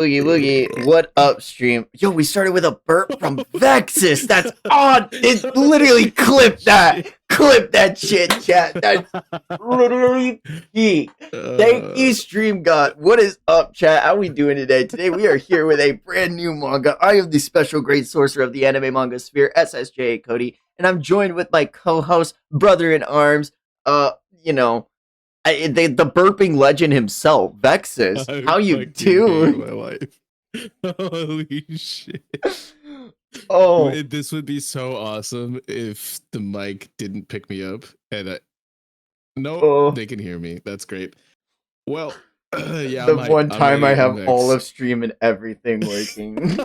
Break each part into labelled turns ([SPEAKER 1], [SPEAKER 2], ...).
[SPEAKER 1] Boogie Woogie, what up, stream? Yo, we started with a burp from Vexus. That's odd. It literally clip that. Clip that shit, chat. That's literally peak. Thank you, Stream God. What is up, chat? How we doing today? Today we are here with a brand new manga. I am the special great sorcerer of the anime manga sphere, SSJ Cody, and I'm joined with my co-host, brother in arms. You know, the burping legend himself, Vexus.
[SPEAKER 2] I
[SPEAKER 1] How you
[SPEAKER 2] fucking hate
[SPEAKER 1] doing?
[SPEAKER 2] my life. Holy shit.
[SPEAKER 1] Oh,
[SPEAKER 2] This would be so awesome if the mic didn't pick me up and nope,
[SPEAKER 1] oh.
[SPEAKER 2] they can hear me. That's great. Well, yeah,
[SPEAKER 1] The one
[SPEAKER 2] I'm
[SPEAKER 1] time I
[SPEAKER 2] ready. I'm
[SPEAKER 1] have all
[SPEAKER 2] Vex.
[SPEAKER 1] of stream and everything working.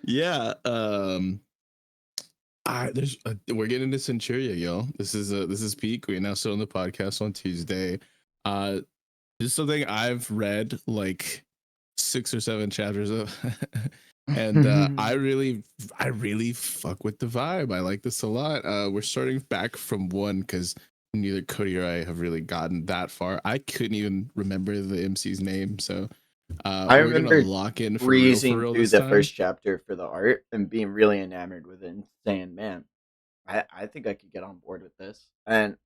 [SPEAKER 2] Yeah, we're getting into Centuria, yo. This is peak. We're now still on the podcast on Tuesday. This is something I've read like 6 or 7 chapters of, and I really fuck with the vibe. I like this a lot. We're starting back from one because neither Cody or I have really gotten that far. I couldn't even remember the MC's name, so
[SPEAKER 1] I
[SPEAKER 2] we're gonna
[SPEAKER 1] remember
[SPEAKER 2] lock in for
[SPEAKER 1] breezing
[SPEAKER 2] real
[SPEAKER 1] through
[SPEAKER 2] this
[SPEAKER 1] the
[SPEAKER 2] time.
[SPEAKER 1] first chapter for the art and being really enamored with it and saying, man, I think I could get on board with this. And,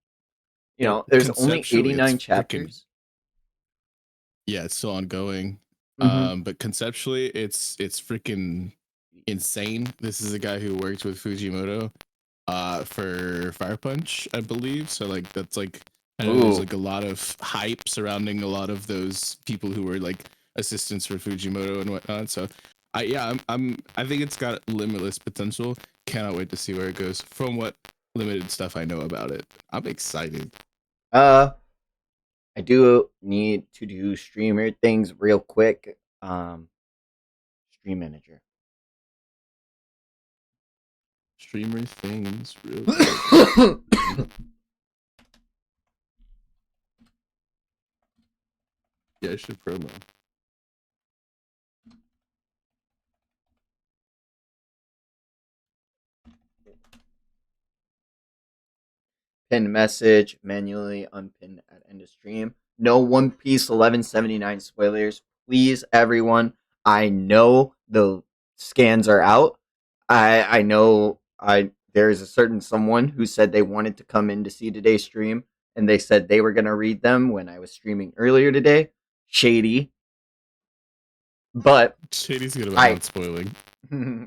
[SPEAKER 1] there's only
[SPEAKER 2] Conceptually, it's
[SPEAKER 1] 89
[SPEAKER 2] freaking
[SPEAKER 1] chapters.
[SPEAKER 2] yeah, it's still ongoing.
[SPEAKER 1] Mm-hmm.
[SPEAKER 2] But conceptually, it's freaking insane. This is a guy who worked with Fujimoto for Fire Punch, I believe. So like that's like I know there's
[SPEAKER 1] Ooh.
[SPEAKER 2] like a lot of hype surrounding a lot of those people who were like assistants for Fujimoto and whatnot. So I think it's got limitless potential. Cannot wait to see where it goes. From what limited stuff I know about it, I'm excited.
[SPEAKER 1] I do need to do streamer things real quick. Stream manager.
[SPEAKER 2] Streamer things, real quick. Yeah, I should promo.
[SPEAKER 1] Pin message, manually unpin at end of stream. No One Piece 1179 spoilers. Please, everyone. I know the scans are out. I know there's a certain someone who said they wanted to come in to see today's stream and they said they were gonna read them when I was streaming earlier today. Shady. But
[SPEAKER 2] Shady's good about
[SPEAKER 1] I
[SPEAKER 2] not spoiling.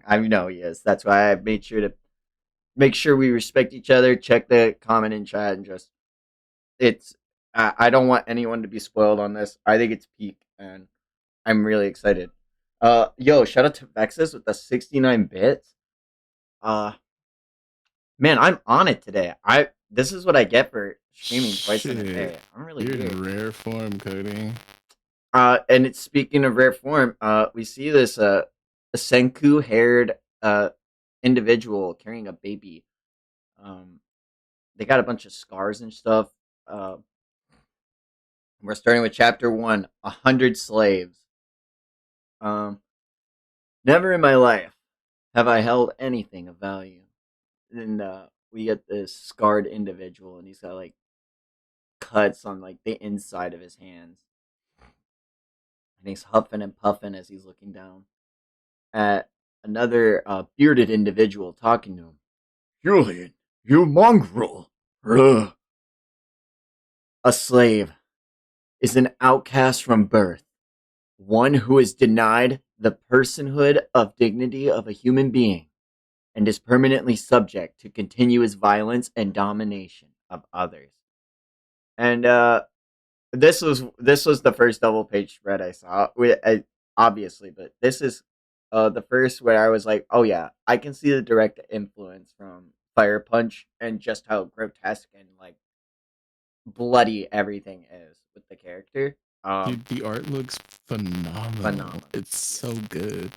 [SPEAKER 1] I know he is. That's why I made sure to make sure we respect each other, check the comment in chat, and just it's. I don't want anyone to be spoiled on this. I think it's peak, and I'm really excited. Yo, shout out to Vexus with the 69 bits. Uh, man, I'm on it today. This is what I get for streaming twice in a day. I'm really
[SPEAKER 2] You're
[SPEAKER 1] weird.
[SPEAKER 2] in rare form, Cody.
[SPEAKER 1] And it's speaking of rare form. We see this a senku haired individual carrying a baby. They got a bunch of scars and stuff. We're starting with chapter 1, 100 slaves. Never in my life have I held anything of value. And we get this scarred individual, and he's got like cuts on like the inside of his hands, and he's huffing and puffing as he's looking down at another bearded individual talking to him. Julian, you mongrel! Ugh. A slave is an outcast from birth, one who is denied the personhood of dignity of a human being and is permanently subject to continuous violence and domination of others. And this was the first double page spread I saw, obviously, but this is the first where I was like, oh yeah, I can see the direct influence from Fire Punch and just how grotesque and like bloody everything is with the character.
[SPEAKER 2] Dude, the art looks phenomenal. It's so good.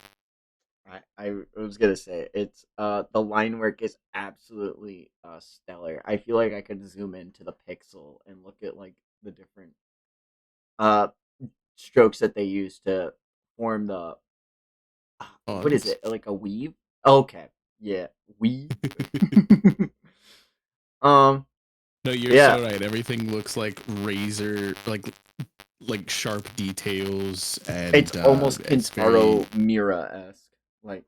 [SPEAKER 1] I was gonna say it's the line work is absolutely stellar. I feel like I could zoom into the pixel and look at like the different uh strokes that they use to form the what is
[SPEAKER 2] Arms.
[SPEAKER 1] it, like a weave? Okay, yeah, weave.
[SPEAKER 2] No, you're
[SPEAKER 1] Yeah.
[SPEAKER 2] so right. Everything looks like razor, like like sharp details,
[SPEAKER 1] It's
[SPEAKER 2] and
[SPEAKER 1] almost
[SPEAKER 2] it's very,
[SPEAKER 1] Kintaro Mira esque. Like,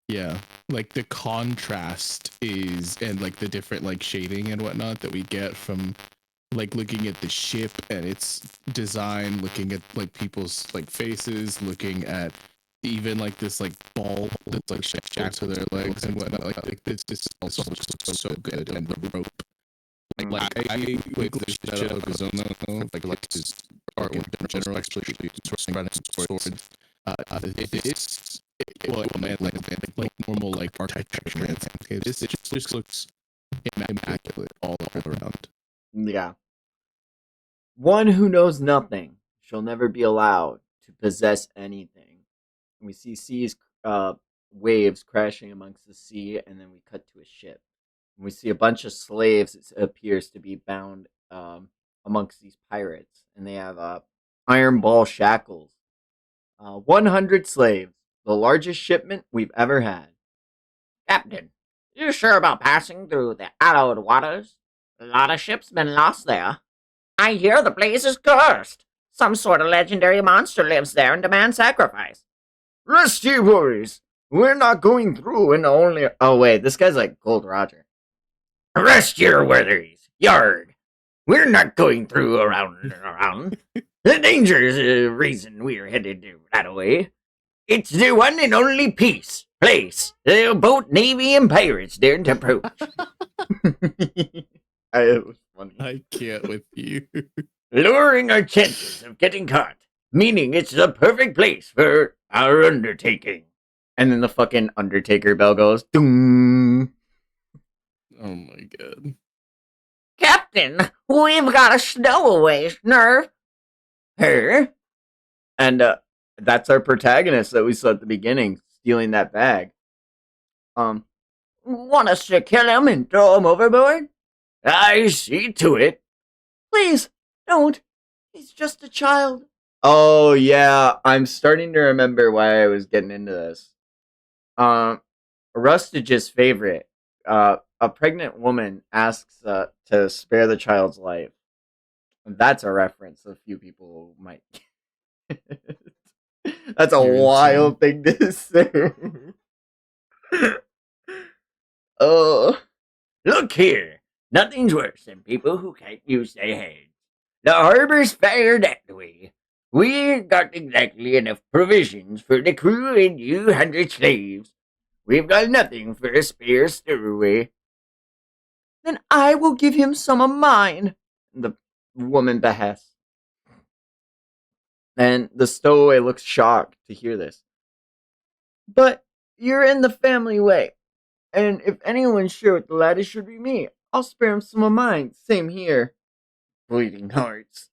[SPEAKER 2] yeah, like the contrast is, and like the different like shading and whatnot that we get from like looking at the ship and its design, looking at like people's like faces, looking at even like this like ball that's like shackled to their legs and whatnot. Like this also looks so good, and the rope.
[SPEAKER 1] mm,
[SPEAKER 2] I like the shit out of Gazono, like his artwork in general, especially swords. It's well, man, like normal like architecture. This it just looks immaculate all around.
[SPEAKER 1] yeah. One who knows nothing shall never be allowed to possess anything. And we see uh, waves crashing amongst the sea, and then we cut to a ship. And we see a bunch of slaves, it appears to be bound amongst these pirates. And they have iron ball shackles. 100 slaves, the largest shipment we've ever had. Captain, you sure about passing through the hallowed waters? A lot of ships been lost there. I hear the place is cursed. Some sort of legendary monster lives there and demands sacrifice. Rest ye, boys. We're not going through and only. Oh, wait, this guy's like Gold Roger. Rest your worthies. Yard. We're not going through around and around. The danger's the reason we're headed that way. It's the one and only peace place. The boat, navy, and pirates daren't approach. It was funny.
[SPEAKER 2] I can't with you.
[SPEAKER 1] Lowering our chances of getting caught, meaning it's the perfect place for our undertaking. And then the fucking Undertaker bell goes, doom.
[SPEAKER 2] Oh my god.
[SPEAKER 1] Captain, we've got a stowaway nerve. Her? And that's our protagonist that we saw at the beginning, stealing that bag. Want us to kill him and throw him overboard? I see to it. Please, don't. He's just a child. Oh yeah, I'm starting to remember why I was getting into this. Um, Rustage's favorite. A pregnant woman asks to spare the child's life. That's a reference a few people might. That's a
[SPEAKER 2] You're insane.
[SPEAKER 1] wild thing to say. Oh, look here. Nothing's worse than people who can't use their heads. The harbor's fair that way. We ain't got exactly enough provisions for the crew and you 100 slaves. We've got nothing for a spare stowaway. Then I will give him some of mine, the woman behests. And the stowaway looks shocked to hear this. But you're in the family way, and if anyone's sure with the lad, it should be me. I'll spare him some of mine. Same here. Bleeding hearts.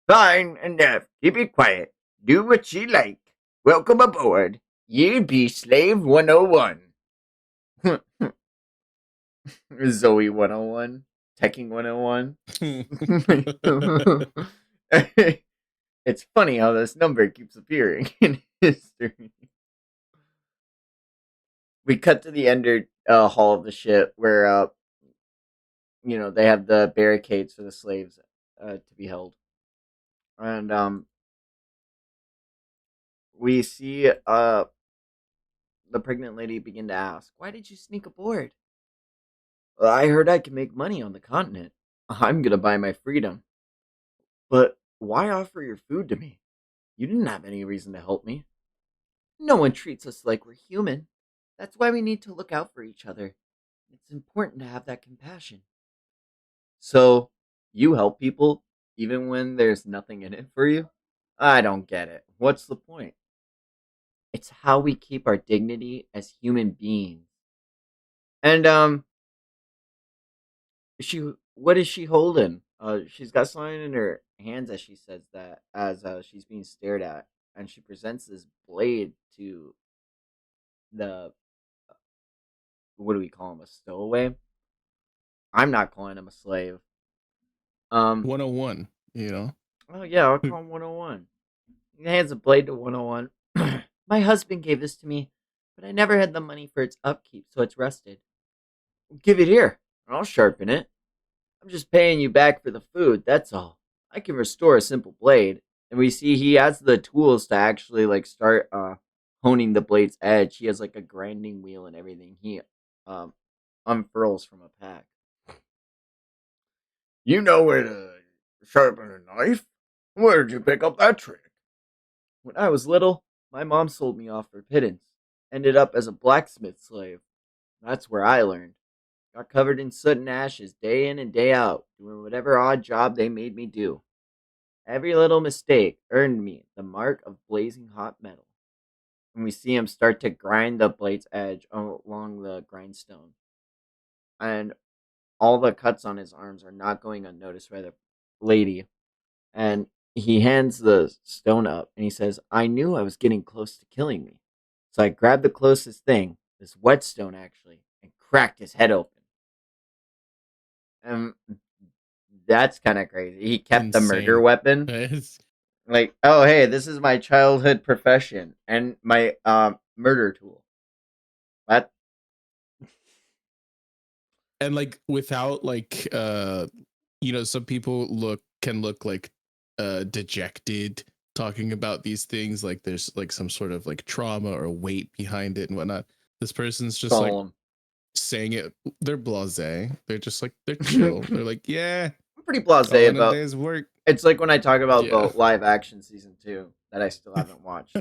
[SPEAKER 1] Fine enough. Keep it quiet. Do what you like. Welcome aboard. You be Slave 101. Zoe 101. Teching 101. It's funny how this number keeps appearing in history. We cut to the ender hall of the ship where, they have the barricades for the slaves to be held. And we see the pregnant lady begin to ask, "Why did you sneak aboard?" "Well, I heard I could make money on the continent. I'm gonna buy my freedom." "But why offer your food to me? You didn't have any reason to help me." "No one treats us like we're human. That's why we need to look out for each other. It's important to have that compassion." "So, you help people even when there's nothing in it for you?" "I don't get it. What's the point?" "It's how we keep our dignity as human beings." And she what is she holding? She's got something in her hands as she says that as she's being stared at, and she presents this blade to the what do we call him, a stowaway? I'm not calling him a slave. Um,
[SPEAKER 2] 101, you know?
[SPEAKER 1] oh yeah, I'll call him 101. He hands a blade to 101. "My husband gave this to me, but I never had the money for its upkeep, so it's rusted." "Give it here, and I'll sharpen it. I'm just paying you back for the food, that's all. I can restore a simple blade. And we see he has the tools to actually like start honing the blade's edge. He has like a grinding wheel and everything. He um unfurls from a pack. You know where to sharpen a knife? Where did you pick up that trick? When I was little, my mom sold me off for pittance. Ended up as a blacksmith slave. That's where I learned. Got covered in soot and ashes day in and day out, doing whatever odd job they made me do. Every little mistake earned me the mark of blazing hot metal. And we see him start to grind the blade's edge along the grindstone. And all the cuts on his arms are not going unnoticed by the lady. And he hands the stone up and he says, I knew I was getting close to killing me. So I grabbed the closest thing, this whetstone actually, and cracked his head open. And that's kind of crazy. He kept the murder
[SPEAKER 2] Insane.
[SPEAKER 1] weapon.
[SPEAKER 2] It's-
[SPEAKER 1] Like, oh hey, this is my childhood profession and my murder tool. That
[SPEAKER 2] and like without like some people can look like dejected talking about these things, like there's like some sort of like trauma or weight behind it and whatnot. This person's just like
[SPEAKER 1] solemn.
[SPEAKER 2] saying it, they're blasé, they're just like they're chill,
[SPEAKER 1] I'm
[SPEAKER 2] they're like, yeah,
[SPEAKER 1] pretty blasé
[SPEAKER 2] calling a
[SPEAKER 1] about.
[SPEAKER 2] day's work.
[SPEAKER 1] It's like when I talk about the
[SPEAKER 2] Yeah.
[SPEAKER 1] live action season 2 that I still haven't watched.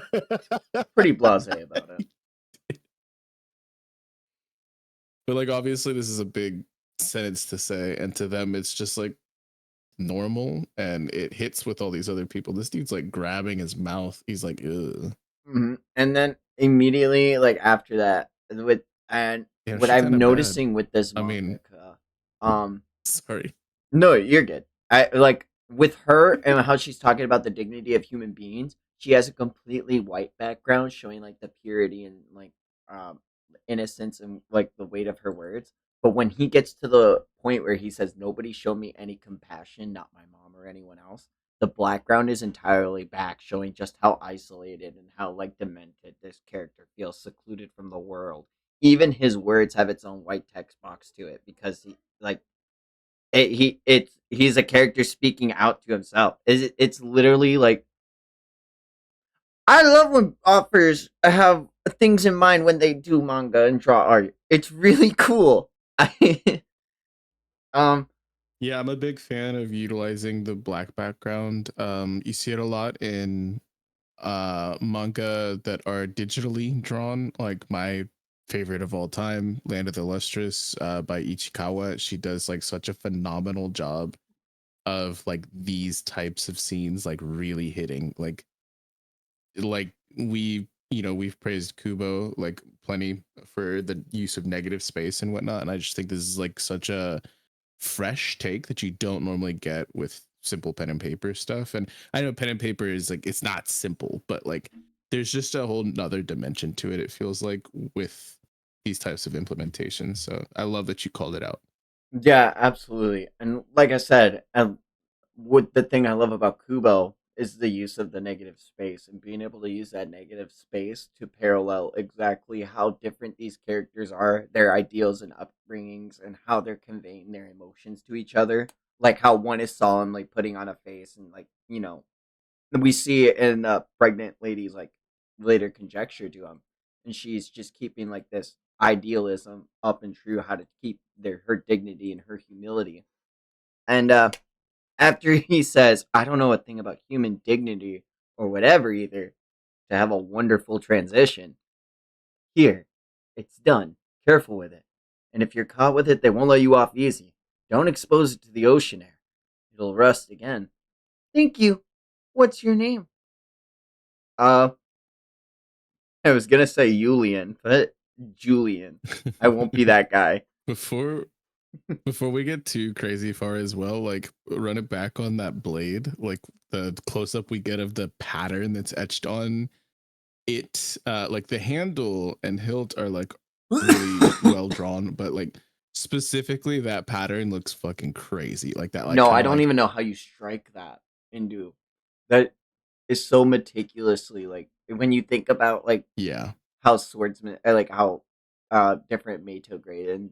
[SPEAKER 1] Pretty blasé about it.
[SPEAKER 2] But like obviously this is a big sentence to say, and to them it's just like normal, and it hits with all these other people. This dude's like grabbing his mouth. He's like, ugh.
[SPEAKER 1] And then immediately, like after that, with and
[SPEAKER 2] Damn,
[SPEAKER 1] what
[SPEAKER 2] she kind
[SPEAKER 1] I'm
[SPEAKER 2] of bad.
[SPEAKER 1] noticing with this
[SPEAKER 2] I mean,
[SPEAKER 1] mangaka, um,
[SPEAKER 2] sorry.
[SPEAKER 1] no, you're good. I like with her and how she's talking about the dignity of human beings. She has a completely white background, showing like the purity and like um innocence and like the weight of her words. But when he gets to the point where he says, "Nobody showed me any compassion, not my mom or anyone else," the background is entirely back, showing just how isolated and how like demented this character feels, secluded from the world. Even his words have its own white text box to it because he like he's a character speaking out to himself. It's literally like I love when authors have things in mind when they do manga and draw art. It's really cool. I um
[SPEAKER 2] Yeah, I'm a big fan of utilizing the black background. You see it a lot in manga that are digitally drawn. Like my favorite of all time, Land of the Lustrous, by Ichikawa. She does like such a phenomenal job of like these types of scenes like really hitting like we've praised Kubo like plenty for the use of negative space and whatnot, and I just think this is like such a fresh take that you don't normally get with simple pen and paper stuff. And I know pen and paper is like it's not simple, but like there's just a whole nother dimension to it, it feels like, with these types of implementations. So I love that you called it out.
[SPEAKER 1] yeah, absolutely. And like I said, what the thing I love about Kubo is the use of the negative space and being able to use that negative space to parallel exactly how different these characters are, their ideals and upbringings, and how they're conveying their emotions to each other. Like how one is solemnly putting on a face, and like we see it in the pregnant lady's like later conjecture to him, and she's just keeping like this idealism up and true, how to keep her dignity and her humility. And after he says, I don't know a thing about human dignity or whatever either, to have a wonderful transition. Here, it's done. Careful with it. And if you're caught with it, they won't let you off easy. Don't expose it to the ocean air. It'll rust again. Thank you. What's your name? Uh, I was gonna say Julian, but Julian. I won't be that guy.
[SPEAKER 2] before before we get too crazy far as well, like run it back on that blade, like the close up we get of the pattern that's etched on it. Like the handle and hilt are like really well drawn, but like specifically that pattern looks fucking crazy, like that, like
[SPEAKER 1] No, I
[SPEAKER 2] kind of
[SPEAKER 1] don't
[SPEAKER 2] like,
[SPEAKER 1] even know how you strike that into. That is so meticulously like when you think about like
[SPEAKER 2] yeah.
[SPEAKER 1] how swordsman like how different Mato grade and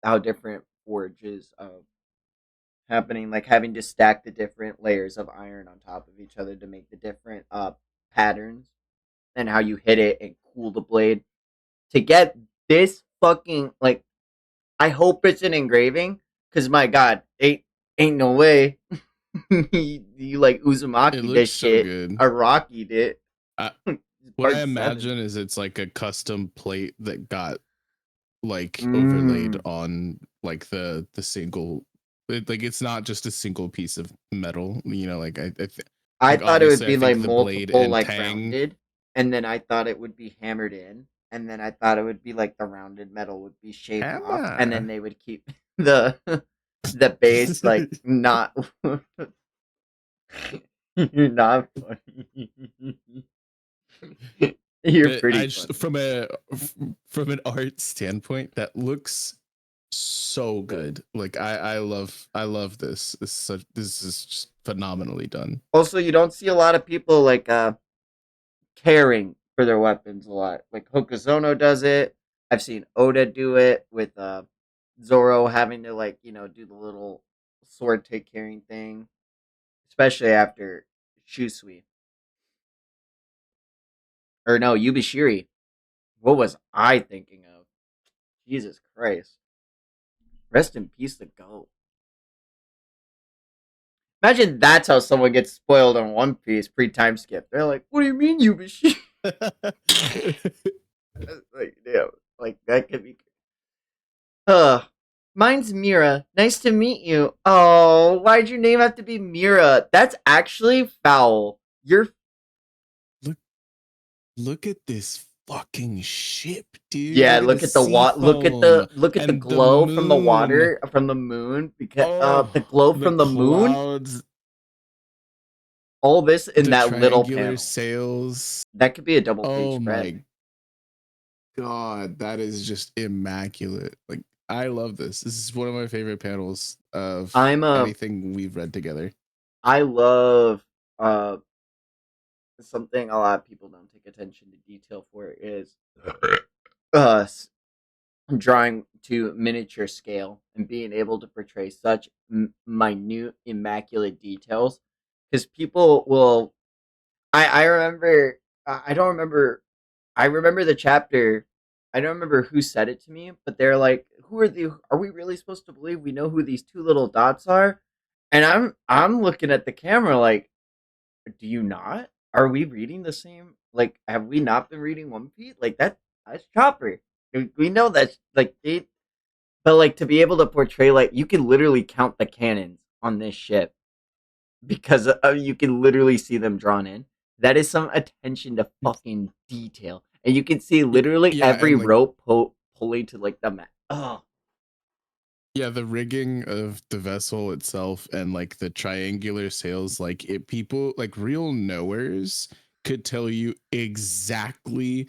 [SPEAKER 1] how different forges happening, like having to stack the different layers of iron on top of each other to make the different patterns, and how you hit it and cool the blade to get this fucking like. I hope it's an engraving, because my god, ain't no way you like
[SPEAKER 2] It
[SPEAKER 1] Uzumaki
[SPEAKER 2] looks
[SPEAKER 1] this
[SPEAKER 2] so
[SPEAKER 1] shit,
[SPEAKER 2] good.
[SPEAKER 1] Araki did.
[SPEAKER 2] I, what I
[SPEAKER 1] Part 7.
[SPEAKER 2] imagine is it's like a custom plate that got like overlaid
[SPEAKER 1] Mm.
[SPEAKER 2] on like the single. Like it's not just a single piece of metal. You know,
[SPEAKER 1] I
[SPEAKER 2] like
[SPEAKER 1] thought it would
[SPEAKER 2] obviously I
[SPEAKER 1] be like
[SPEAKER 2] think the blade
[SPEAKER 1] multiple,
[SPEAKER 2] and
[SPEAKER 1] like
[SPEAKER 2] tang
[SPEAKER 1] rounded, and then I thought it would be hammered in, and then I thought it would be like the rounded metal would be shaved off, and then
[SPEAKER 2] hammer.
[SPEAKER 1] they would keep the the base like not. You're not funny. You're
[SPEAKER 2] But
[SPEAKER 1] pretty funny.
[SPEAKER 2] from an art standpoint, that looks so
[SPEAKER 1] Good.
[SPEAKER 2] good. Like I love this. This is just phenomenally done.
[SPEAKER 1] Also, you don't see a lot of people like caring for their weapons a lot. Like Hokuzono does it. I've seen Oda do it with Zoro having to like, do the little sword take carrying thing, especially after Shusui. Or no, Yubishiri. What was I thinking of? Jesus Christ. Rest in peace the goat. Imagine that's how someone gets spoiled on One Piece pre-time skip. They're like, "What do you mean, Yubishiri?" Like, damn, like that could be. Mine's Mira. Nice to meet you. Oh, why'd your name have to be Mira? That's actually foul. You're.
[SPEAKER 2] look look at this fucking ship, dude.
[SPEAKER 1] Yeah.
[SPEAKER 2] Look at the
[SPEAKER 1] Look at the
[SPEAKER 2] sea
[SPEAKER 1] Look at
[SPEAKER 2] foam
[SPEAKER 1] the
[SPEAKER 2] and the
[SPEAKER 1] glow from the
[SPEAKER 2] moon.
[SPEAKER 1] water from the moon. Because the
[SPEAKER 2] Oh,
[SPEAKER 1] glow
[SPEAKER 2] the
[SPEAKER 1] from the moon.
[SPEAKER 2] clouds,
[SPEAKER 1] All this in
[SPEAKER 2] the
[SPEAKER 1] that little
[SPEAKER 2] triangular
[SPEAKER 1] panel.
[SPEAKER 2] sails.
[SPEAKER 1] That could be a double page
[SPEAKER 2] Oh
[SPEAKER 1] spread.
[SPEAKER 2] my god, that is just immaculate. Like I love this. This is one of my favorite panels of
[SPEAKER 1] I'm
[SPEAKER 2] anything we've read together.
[SPEAKER 1] I love uh something a lot of people don't take attention to detail for is uh drawing to miniature scale and being able to portray such minute immaculate details, because people will. I remember. I don't remember. I remember the chapter. I don't remember who said it to me, but they're like, "Who are the? Are we really supposed to believe we know who these two little dots are?" And I'm looking at the camera like, "Do you not? Are we reading the same? Like, have we not been reading One Piece? Like that's Chopper. We know that's like it, but like to be able to portray, like, you can literally count the cannons on this ship because you can literally see them drawn in. That is some attention to fucking detail, and you can see literally
[SPEAKER 2] Yeah,
[SPEAKER 1] every
[SPEAKER 2] and like
[SPEAKER 1] rope pulling to like the map. Oh,
[SPEAKER 2] yeah, the rigging of the vessel itself and like the triangular sails, like it people like real knowers could tell you exactly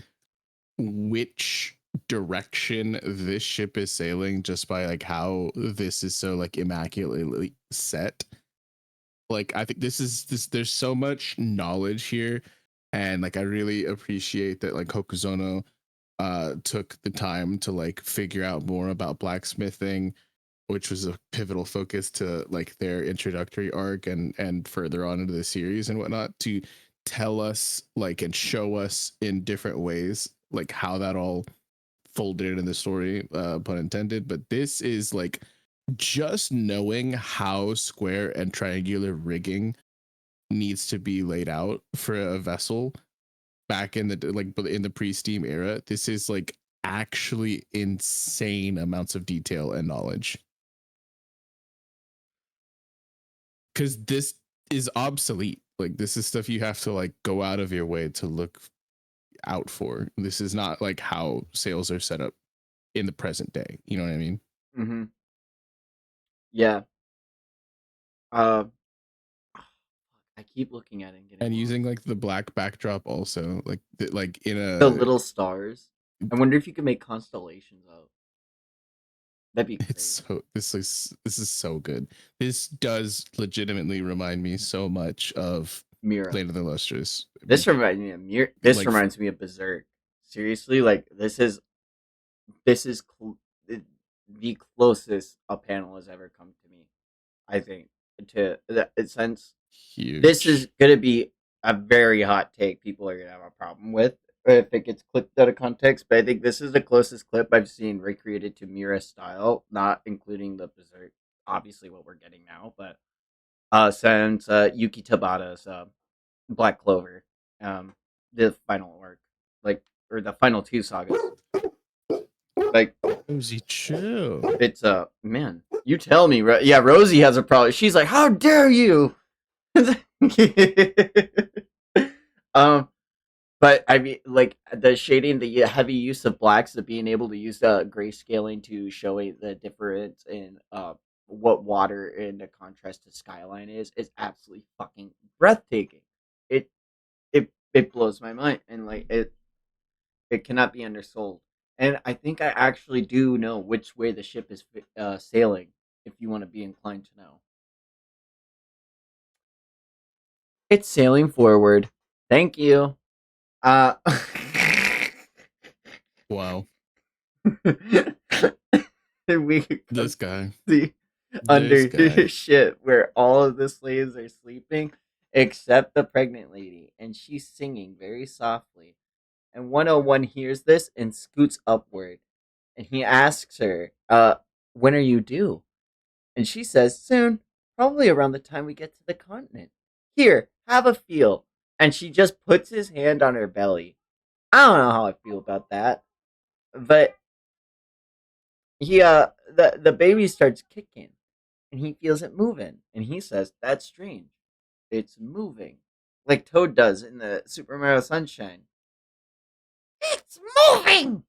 [SPEAKER 2] which direction this ship is sailing just by like how this is so like immaculately set. Like I think this there's so much knowledge here, and like I really appreciate that like Hokuzono took the time to like figure out more about blacksmithing, which was a pivotal focus to like their introductory arc and further on into the series and whatnot, to tell us like and show us in different ways like how that all folded in the story, pun intended. But this is like just knowing how square and triangular rigging needs to be laid out for a vessel back in the like in the pre-steam era. This is like actually insane amounts of detail and knowledge, because this is obsolete. Like this is stuff you have to like go out of your way to look out for. This is not like how sales are set up in the present day. You know what I mean?
[SPEAKER 1] mm-hmm. Yeah. Uh, I keep looking at it and getting
[SPEAKER 2] And
[SPEAKER 1] lost.
[SPEAKER 2] using like the black backdrop also, like in
[SPEAKER 1] The
[SPEAKER 2] a
[SPEAKER 1] little stars. I wonder if you could make constellations out. That'd be
[SPEAKER 2] it's
[SPEAKER 1] crazy.
[SPEAKER 2] so this is so good. This does legitimately remind me so much of
[SPEAKER 1] Mira.
[SPEAKER 2] Land of the Lustrous.
[SPEAKER 1] This
[SPEAKER 2] Like
[SPEAKER 1] reminds me of Berserk. Seriously, like this is the closest a panel has ever come to me. I think to that since this is
[SPEAKER 2] Huge.
[SPEAKER 1] gonna be a very hot take, people are gonna have a problem with if it gets clipped out of context. But I think this is the closest clip I've seen recreated to Mira style, not including the berserk. Obviously, what we're getting now, but since Yuki Tabata's Black Clover, um, the final arc, like or the final two sagas, like
[SPEAKER 2] Rosie, chill.
[SPEAKER 1] it's man, you tell me, yeah, Rosie has a problem. She's like, how dare you? um, but I mean, like the shading, the heavy use of blacks, of being able to use grayscaling to show the difference in what water in the contrast to skyline is absolutely fucking breathtaking. It it blows my mind, and like it cannot be undersold. And I think I actually do know which way the ship is sailing. If you want to be inclined to know, it's sailing forward. Thank you. Uh,
[SPEAKER 2] Wow.
[SPEAKER 1] we come
[SPEAKER 2] This guy.
[SPEAKER 1] see
[SPEAKER 2] This
[SPEAKER 1] under
[SPEAKER 2] guy.
[SPEAKER 1] ship where all of the slaves are sleeping except the pregnant lady, and she's singing very softly. And 101 hears this and scoots upward, and he asks her, when are you due? And she says, soon, probably around the time we get to the continent. Here, have a feel. And she just puts his hand on her belly. I don't know how I feel about that, but the baby starts kicking, and he feels it moving, and he says, "That's strange. It's moving, like Toad does in the Super Mario Sunshine. It's moving.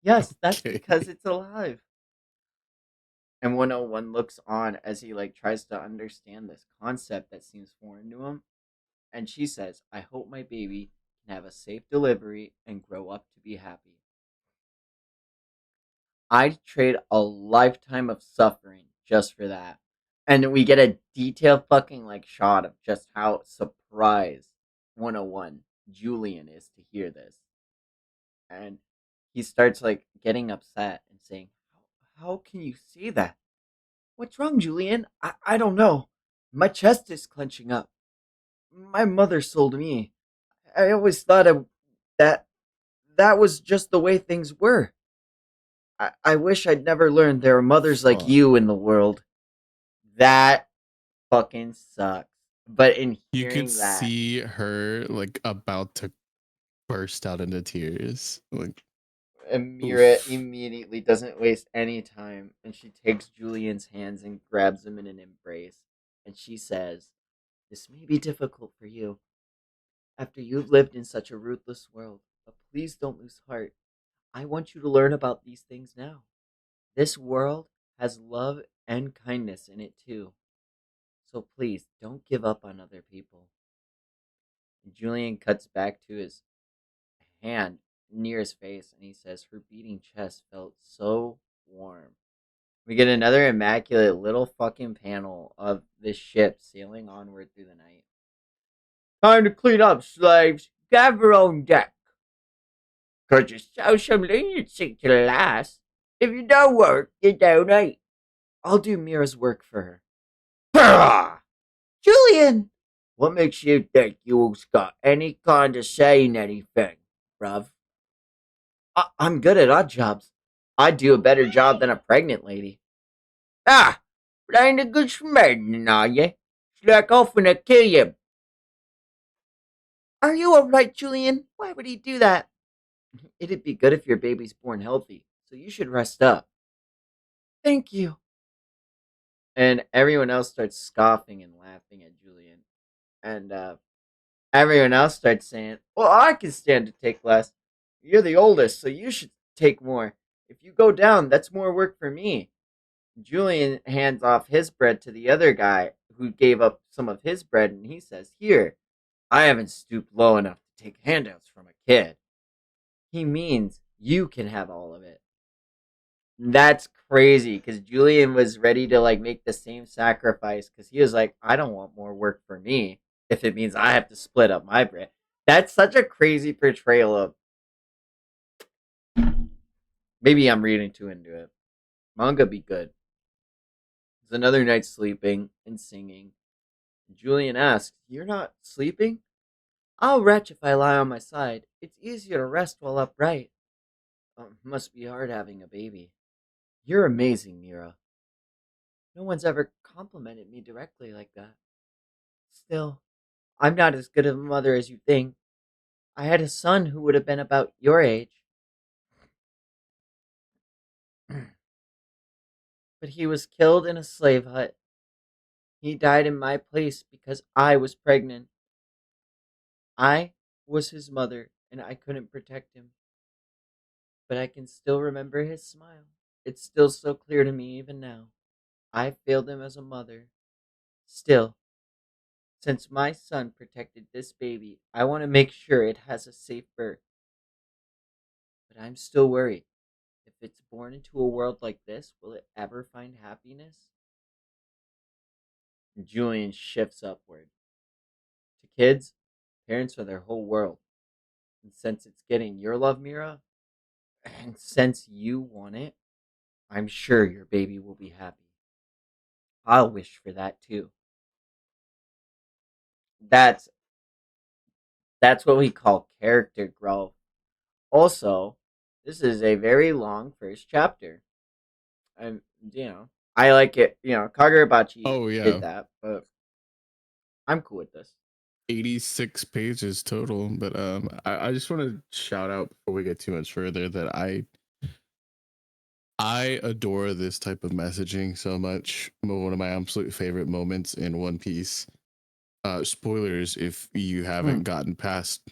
[SPEAKER 1] Yes, that's
[SPEAKER 2] Okay.
[SPEAKER 1] because it's alive." And 101 looks on as he like tries to understand this concept that seems foreign to him. And she says, "I hope my baby can have a safe delivery and grow up to be happy. I'd trade a lifetime of suffering just for that." And we get a detailed fucking like shot of just how surprised 101 Julian is to hear this. And he starts like getting upset and saying, how can you say that? What's wrong, Julian? I don't know. My chest is clenching up. My mother sold me. I always thought that that was just the way things were. I wish I'd never learned there are mothers like
[SPEAKER 2] Fuck.
[SPEAKER 1] you in the world. That fucking sucks. But in
[SPEAKER 2] You could
[SPEAKER 1] hearing that,
[SPEAKER 2] see her like about to burst out into tears. Like,
[SPEAKER 1] Amira
[SPEAKER 2] oof.
[SPEAKER 1] immediately doesn't waste any time, and she takes Julian's hands and grabs him in an embrace. And she says, "This may be difficult for you after you've lived in such a ruthless world, but please don't lose heart. I want you to learn about these things now. This world has love and kindness in it too. So please don't give up on other people." And Julian cuts back to his hand near his face, and he says, "Her beating chest felt so warm." We get another immaculate little fucking panel of this ship sailing onward through the night. "Time to clean up, slaves. Gather on deck. Could you show some leniency to the lass? If you don't work, you don't eat. I'll do Mira's work for her." Pah! "Julian! What makes you think you've got any kind of say in anything, bruv? I'm good at odd jobs. I'd do a better job than a pregnant lady." "Ah! Playing the good Samaritan, are ye? Slack off when I kill you." "Are you alright, Julian? Why would he do that?" "It'd be good if your baby's born healthy, so you should rest up." "Thank you." And everyone else starts scoffing and laughing at Julian. And everyone else starts saying, "Well, I can stand to take less. You're the oldest, so you should take more. If you go down, that's more work for me." Julian hands off his bread to the other guy who gave up some of his bread, and he says, "Here, I haven't stooped low enough to take handouts from a kid." He means you can have all of it. That's crazy because Julian was ready to like make the same sacrifice because he was like, "I don't want more work for me if it means I have to split up my bread." That's such a crazy portrayal of. Maybe I'm reading too into it. Manga be good. It's another night sleeping and singing. Julian asks, "You're not sleeping?" "I'll retch if I lie on my side. It's easier to rest while upright." Must be hard having a baby. You're amazing, Mira. No one's ever complimented me directly like that. Still, I'm not as good of a mother as you think. I had a son who would have been about your age, but he was killed in a slave hut. He died in my place because I was pregnant. I was his mother, and I couldn't protect him. But I can still remember his smile. It's still so clear to me even now. I failed him as a mother. Still, since my son protected this baby, I want to make sure it has a safe birth. But I'm still worried. If it's born into a world like this, will it ever find happiness? Julian shifts upward. To kids, parents are their whole world. And since it's getting your love, Mira, and since you want it, I'm sure your baby will be happy. I'll wish for that too. That's that's what we call character growth. Also, this is a very long first chapter. And I like it. Kagurabachi
[SPEAKER 2] Oh
[SPEAKER 1] did
[SPEAKER 2] yeah,
[SPEAKER 1] that, but I'm cool with this.
[SPEAKER 2] 86 pages total. But I just want to shout out before we get too much further that I adore this type of messaging so much. One of my absolute favorite moments in One Piece. Spoilers if you
[SPEAKER 1] Hmm.
[SPEAKER 2] haven't gotten past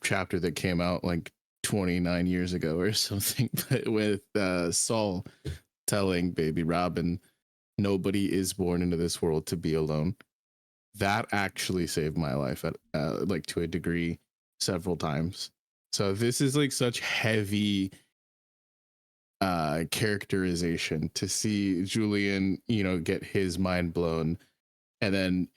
[SPEAKER 2] chapter that came out like 29 years ago or something, but with Saul telling baby Robin, nobody is born into this world to be alone. That actually saved my life at like to a degree several times. So this is like such heavy characterization to see Julian, get his mind blown, and then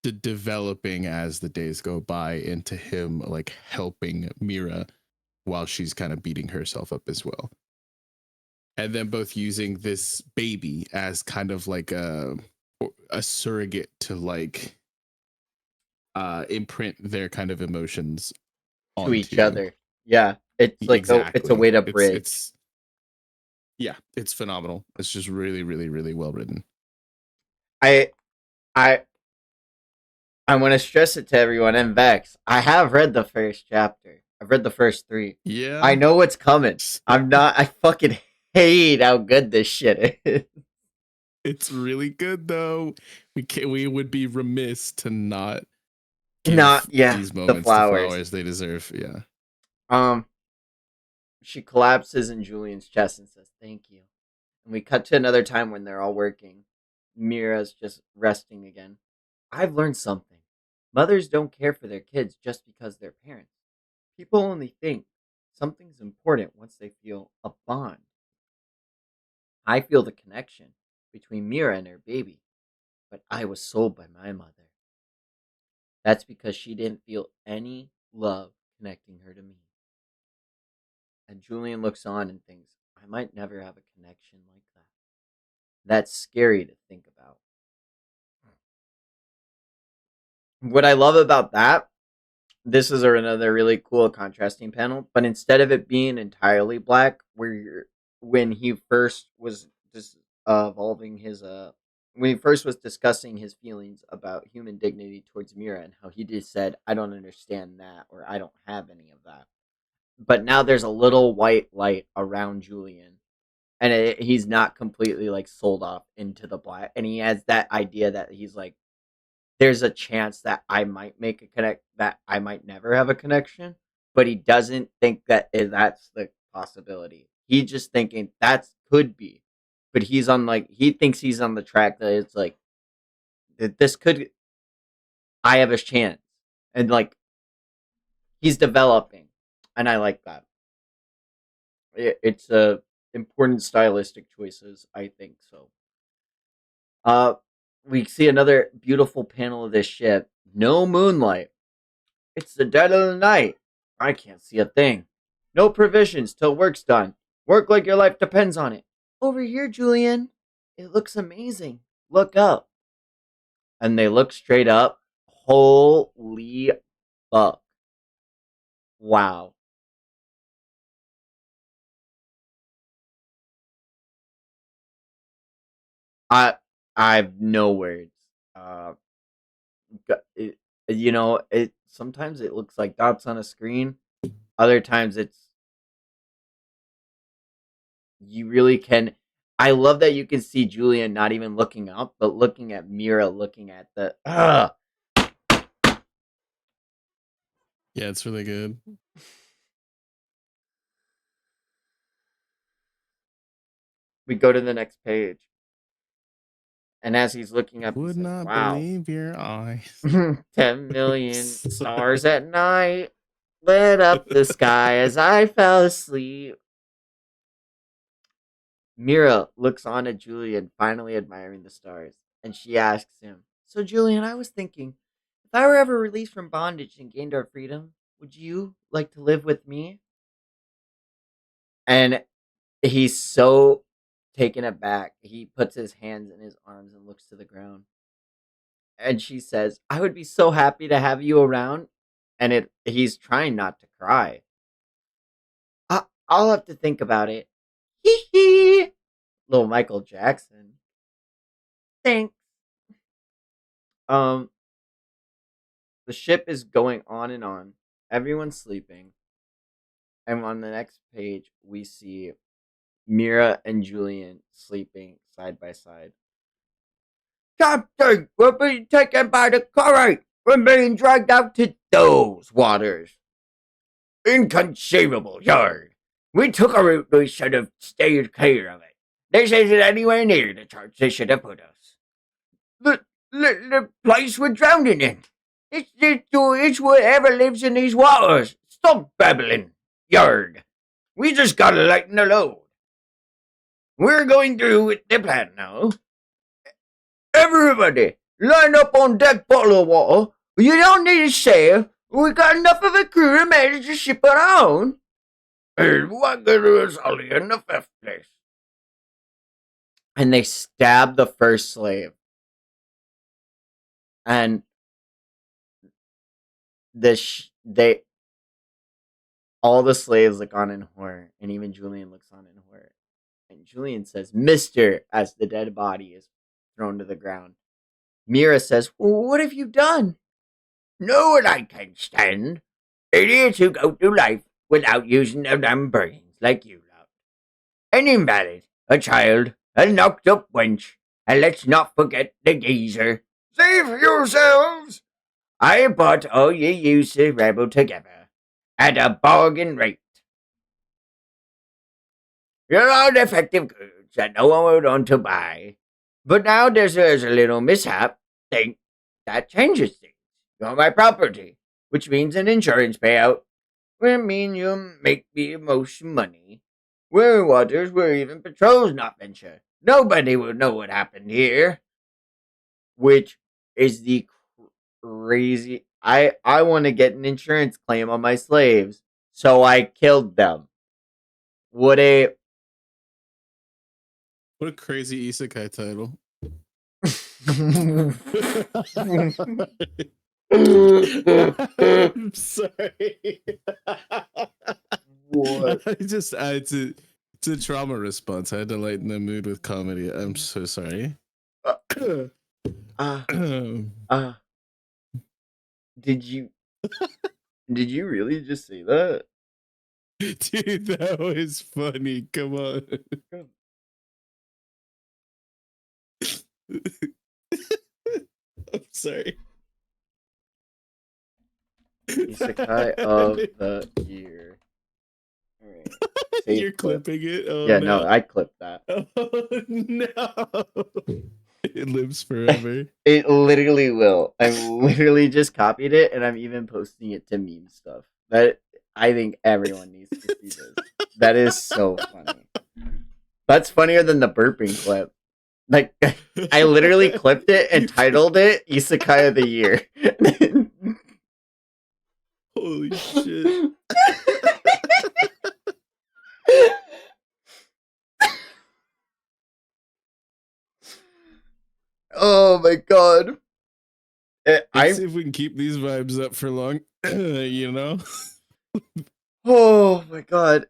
[SPEAKER 2] developing as the days go by into him like helping Mira while she's kind of beating herself up as well. And then both using this baby as kind of like a surrogate to like imprint their kind of emotions
[SPEAKER 1] To each
[SPEAKER 2] onto.
[SPEAKER 1] other. Yeah, it's a
[SPEAKER 2] Exactly.
[SPEAKER 1] way to
[SPEAKER 2] it's
[SPEAKER 1] bridge.
[SPEAKER 2] it's yeah, it's phenomenal. It's just really really really well written.
[SPEAKER 1] I I I want to stress it to everyone and Vex. I have read the first chapter. I've read the first three. I
[SPEAKER 2] Yeah.
[SPEAKER 1] know what's coming. I'm not. I fucking hate how good this shit is.
[SPEAKER 2] It's really good though. We would be remiss to not
[SPEAKER 1] Not
[SPEAKER 2] give
[SPEAKER 1] yeah.
[SPEAKER 2] these
[SPEAKER 1] The
[SPEAKER 2] moments the
[SPEAKER 1] flowers.
[SPEAKER 2] flowers they deserve. Yeah.
[SPEAKER 1] Um. She collapses in Julian's chest and says, "Thank you." And we cut to another time when they're all working. Mira's just resting again. I've learned something. Mothers don't care for their kids just because they're parents. People only think something's important once they feel a bond. I feel the connection between Mira and her baby, but I was sold by my mother. That's because she didn't feel any love connecting her to me. And Julian looks on and thinks, I might never have a connection like that. That's scary to think about. What I love about that, this is another really cool contrasting panel, but instead of it being entirely black, when he first was just evolving his when he first was discussing his feelings about human dignity towards Mira and how he just said, I don't understand that or I don't have any of that. But now there's a little white light around Julian and he's not completely like sold off into the black and he has that idea that he's like there's a chance that I might make a connect that I might never have a connection, but he doesn't think that that's the possibility. He's just thinking that could be, but he's on like he thinks he's on the track that it's like that this could I have a chance, and like he's developing, and I like that. It's a important stylistic choices, I think so. Uh, we see another beautiful panel of this ship. No moonlight. It's the dead of the night. I can't see a thing. No provisions till work's done. Work like your life depends on it. Over here, Julian. It looks amazing. Look up. And they look straight up. Holy fuck. Wow. I I have no words. Uh it, it sometimes it looks like dots on a screen. Other times it's you really can. I love that you can see Julian not even looking up, but looking at Mira, looking at the.
[SPEAKER 2] Yeah, it's really good.
[SPEAKER 1] We go to the next page, and as he's looking up, he
[SPEAKER 2] Would
[SPEAKER 1] says,
[SPEAKER 2] not
[SPEAKER 1] "Wow,
[SPEAKER 2] believe your eyes.
[SPEAKER 1] 10 million stars at night lit up the sky as I fell asleep." Mira looks on at Julian, finally admiring the stars, and she asks him, "So, Julian, I was thinking, if I were ever released from bondage and gained our freedom, would you like to live with me?" And he's so taken aback. He puts his hands in his arms and looks to the ground. And she says, "I would be so happy to have you around." And he's trying not to cry. I'll have to think about it. Hee hee. Little Michael Jackson. Thanks. Um, the ship is going on and on. Everyone's sleeping. And on the next page, we see Mira and Julian sleeping side by side. "Captain, we're being taken by the current. We're being dragged out to those waters." "Inconceivable, Yard. We took a route we should have stayed clear of it. This isn't anywhere near the charts they should have put us. The place we're drowning in. It's whatever lives in these waters. Stop babbling, Yard. We just gotta lighten the load. We're going through with the plan now. Everybody, line up on deck, bottle of water. You don't need to sail. We got enough of a crew to manage the ship on our own." "And what good was Ollie in the first place?" And they stab the first slave. And they all the slaves look on in horror, and even Julian looks on in horror. And Julian says, "Mister," as the dead body is thrown to the ground. Mira says, "Well, what have you done?" "Know what I can't stand? Idiots who go through life without using their damn brains like you lot. An invalid, a child, a knocked up wench, and let's not forget the geezer. Save yourselves! I bought all ye used to rebel together at a bargain rate. You're all defective goods that no one would want to buy. But now there's a little mishap. Think that changes things. You're my property, which means an insurance payout. Will mean you make the most money. We're waters where even patrols not venture. Nobody will know what happened here." Which is the crazy. I want to get an insurance claim on my slaves, so I killed them. What a
[SPEAKER 2] What a crazy isekai title. I'm sorry.
[SPEAKER 1] What?
[SPEAKER 2] It's a trauma response. I had to lighten the mood with comedy. I'm so sorry.
[SPEAKER 1] Uh, uh, did you did you really just say that?
[SPEAKER 2] Dude, that was funny. Come on. I'm sorry.
[SPEAKER 1] Isekai of the year. All right.
[SPEAKER 2] You're clipping it. Oh
[SPEAKER 1] Yeah,
[SPEAKER 2] no.
[SPEAKER 1] no, I clipped that.
[SPEAKER 2] Oh no. It lives forever.
[SPEAKER 1] It literally will. I literally just copied it, and I'm even posting it to meme stuff. That I think everyone needs to see this. That is so funny. That's funnier than the burping clip. Like, I literally clipped it and titled it "Isekai of the Year."
[SPEAKER 2] Holy shit.
[SPEAKER 1] Oh my god.
[SPEAKER 2] Let's
[SPEAKER 1] I
[SPEAKER 2] see if we can keep these vibes up for long. You know?
[SPEAKER 1] Oh my god.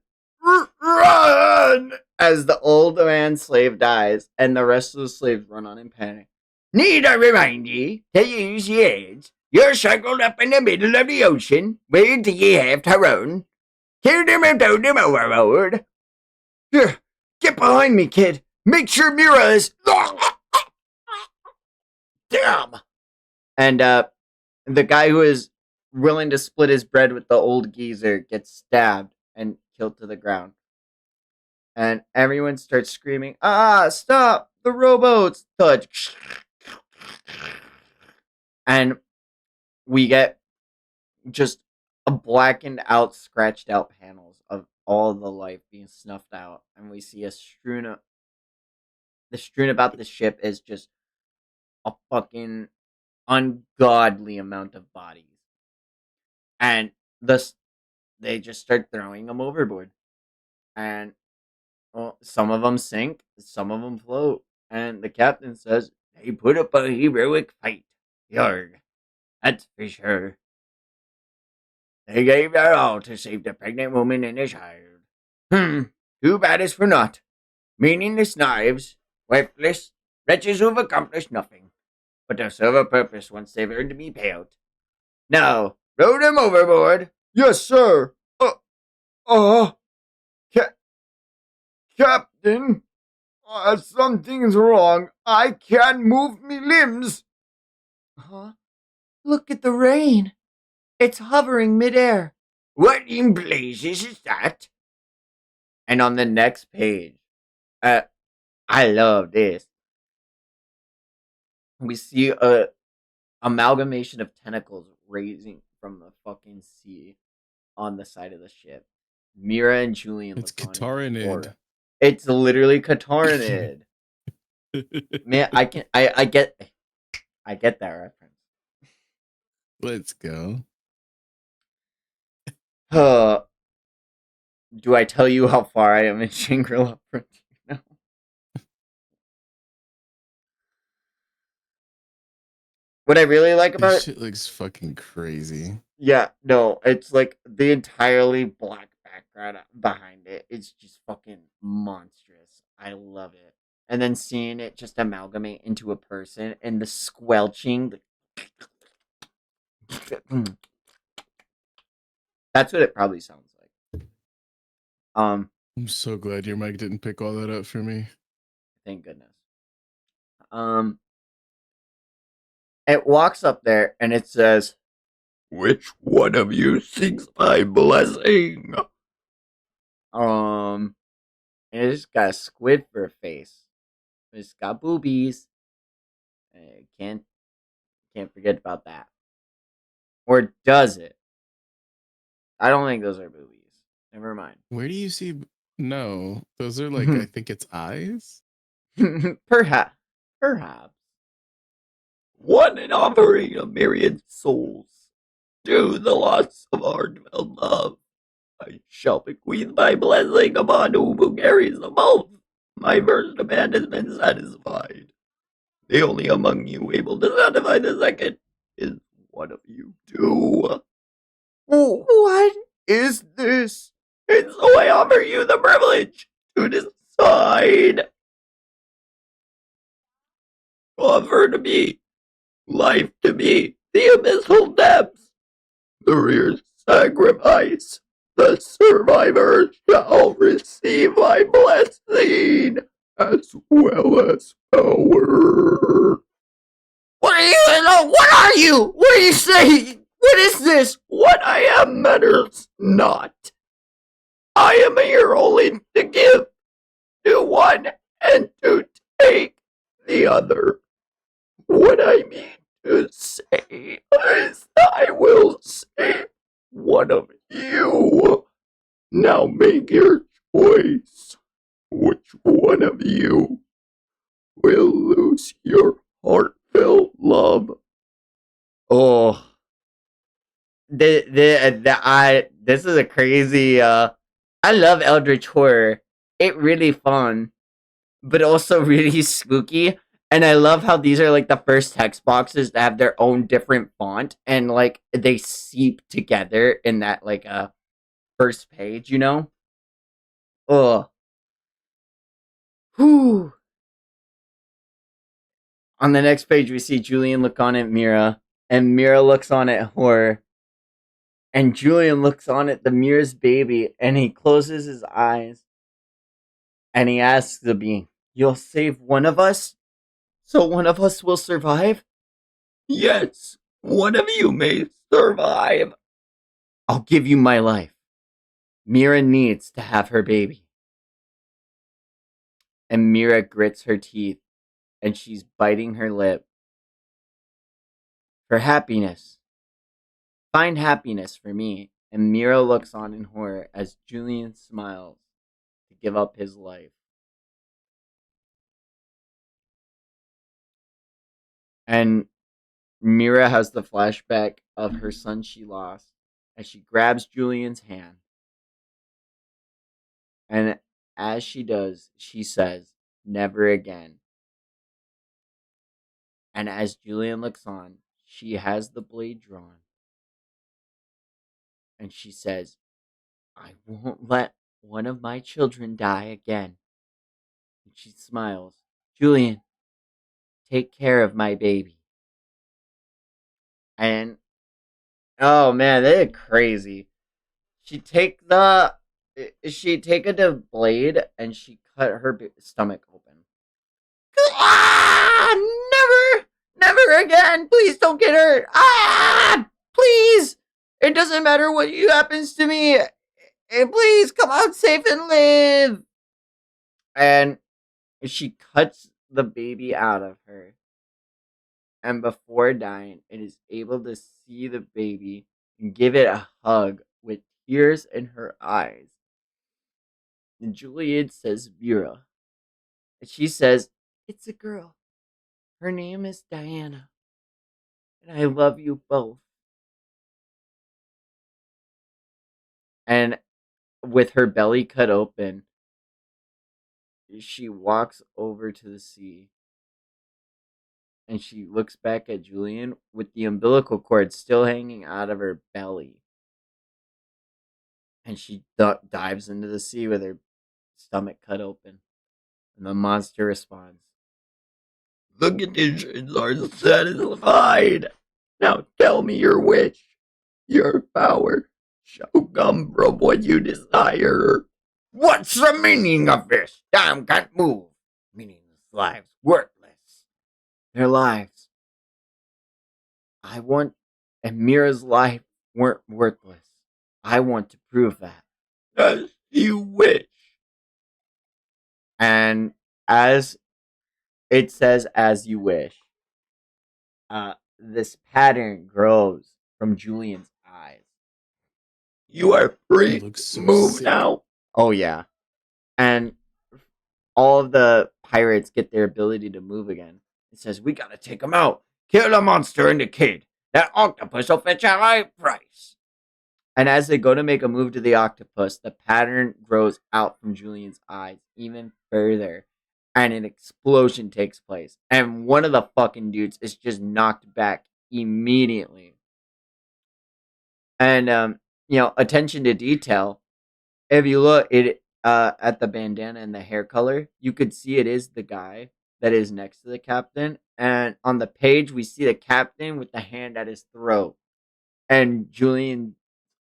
[SPEAKER 1] Run! As the old man slave dies, and the rest of the slaves run on in panic. Need I remind ye to use ye aids? You're shackled up in the middle of the ocean. Where do ye have to run? Kill them and throw them overboard. Here, get behind me, kid. Make sure Mira is. Damn! And the guy who is willing to split his bread with the old geezer gets stabbed and killed to the ground. And everyone starts screaming, "Ah, stop! The rowboats!" Touch. And we get just a blackened out, scratched out panels of all the life being snuffed out. And we see the strewn about the ship is just a fucking ungodly amount of bodies. And thus they just start throwing them overboard. And well, some of them sink, some of them float. And the captain says, "They put up a heroic fight. Yarg, that's for sure. They gave their all to save the pregnant woman and the child. Too bad it's for naught. Meaningless knives, worthless, wretches who've accomplished nothing, but they'll serve a purpose once they've earned to be paid. Now, throw them overboard." "Yes, sir. Uh, ca- Captain, something's wrong. I can't move me limbs." "Huh? Look at the rain. It's hovering midair." "What in blazes is that?" And on the next page, uh, I love this. We see a amalgamation of tentacles raising from the fucking sea on the side of the ship. Mira and Julian
[SPEAKER 2] It's
[SPEAKER 1] look on in
[SPEAKER 2] Katarinid.
[SPEAKER 1] horror. It's literally Katarinid. Man, I get that reference.
[SPEAKER 2] Let's go.
[SPEAKER 1] Do I tell you how far I am in Shangri-La Frontier now? What I really like about
[SPEAKER 2] This
[SPEAKER 1] it,
[SPEAKER 2] shit looks fucking crazy.
[SPEAKER 1] yeah, no, it's like the entirely black background behind it. It's just fucking monstrous. I love it. And then seeing it just amalgamate into a person and the squelching, that's what it probably sounds like.
[SPEAKER 2] I'm so glad your mic didn't pick all that up for me.
[SPEAKER 1] Thank goodness. Um, it walks up there and it says, "Which one of you seeks my blessing?" And it's got a squid for a face. It's got boobies. Can't forget about that. Or does it? I don't think those are boobies. Never mind.
[SPEAKER 2] Where do you see? No, those are like, I think it's eyes.
[SPEAKER 1] Perhaps. Perhaps. One in offering a myriad souls to the loss of heartfelt love. I shall bequeath my blessing upon who carries them both. My first demand has been satisfied. The only among you able to satisfy the second is one of you two. What is this? And so I offer you the privilege to decide. Offer to me, life to me, the abyssal depths, the rear sacrifice. The survivor shall receive my blessing as well as power. What are you? What are you? What are you saying? What is this? What I am matters not. I am here only to give to one and to take the other. What I mean to say is I will save one of you. Now make your choice. Which one of you will lose your heartfelt love? Oh, this is a crazy. I love Eldritch horror. It really fun, but also really spooky. And I love how these are like the first text boxes that have their own different font and like they seep together in that like first page, you know? Ugh. Whew. On the next page, we see Julian look on at Mira, and Mira looks on at Horror, and Julian looks on at the Mira's baby, and he closes his eyes, and he asks the being, "You'll save one of us? So one of us will survive?" "Yes, one of you may survive." "I'll give you my life. Mira needs to have her baby." And Mira grits her teeth, and she's biting her lip. "For happiness. Find happiness for me." And Mira looks on in horror as Julian smiles to give up his life. And Mira has the flashback of her son she lost as she grabs Julian's hand. And as she does, she says, "Never again." And as Julian looks on, she has the blade drawn. And she says, "I won't let one of my children die again." And she smiles. "Julian, take care of my baby." And oh man, they're crazy. She take the she take a blade and she cut her stomach open. Ah! Never, never again! Please don't get hurt! Ah! Please! It doesn't matter what happens to me. Please come out safe and live. And she cuts the baby out of her, and before dying, it is able to see the baby and give it a hug with tears in her eyes. And Juliet says Vera. And she says, "It's a girl. Her name is Diana. And I love you both." And with her belly cut open, she walks over to the sea and she looks back at Julian with the umbilical cord still hanging out of her belly. And she dives into the sea with her stomach cut open. And the monster responds, "The conditions are satisfied. Now tell me your wish. Your power shall come from what you desire." "What's the meaning of this? Time can't move. Meaningless lives, worthless." "Their lives. I want, and Mira's life weren't worthless. I want to prove that." "As you wish." And as it says, "as you wish," this pattern grows from Julian's eyes. "You are
[SPEAKER 2] It
[SPEAKER 1] free.
[SPEAKER 2] looks so
[SPEAKER 1] Move
[SPEAKER 2] sick.
[SPEAKER 1] now." Oh yeah. And all of the pirates get their ability to move again. It says, "We gotta take him out. Kill the monster and the kid. That octopus will fetch a high price." And as they go to make a move to the octopus, the pattern grows out from Julian's eyes even further. And an explosion takes place. And one of the fucking dudes is just knocked back immediately. And attention to detail. If you look at the bandana and the hair color, you could see it is the guy that is next to the captain. And on the page, we see the captain with the hand at his throat, and Julian's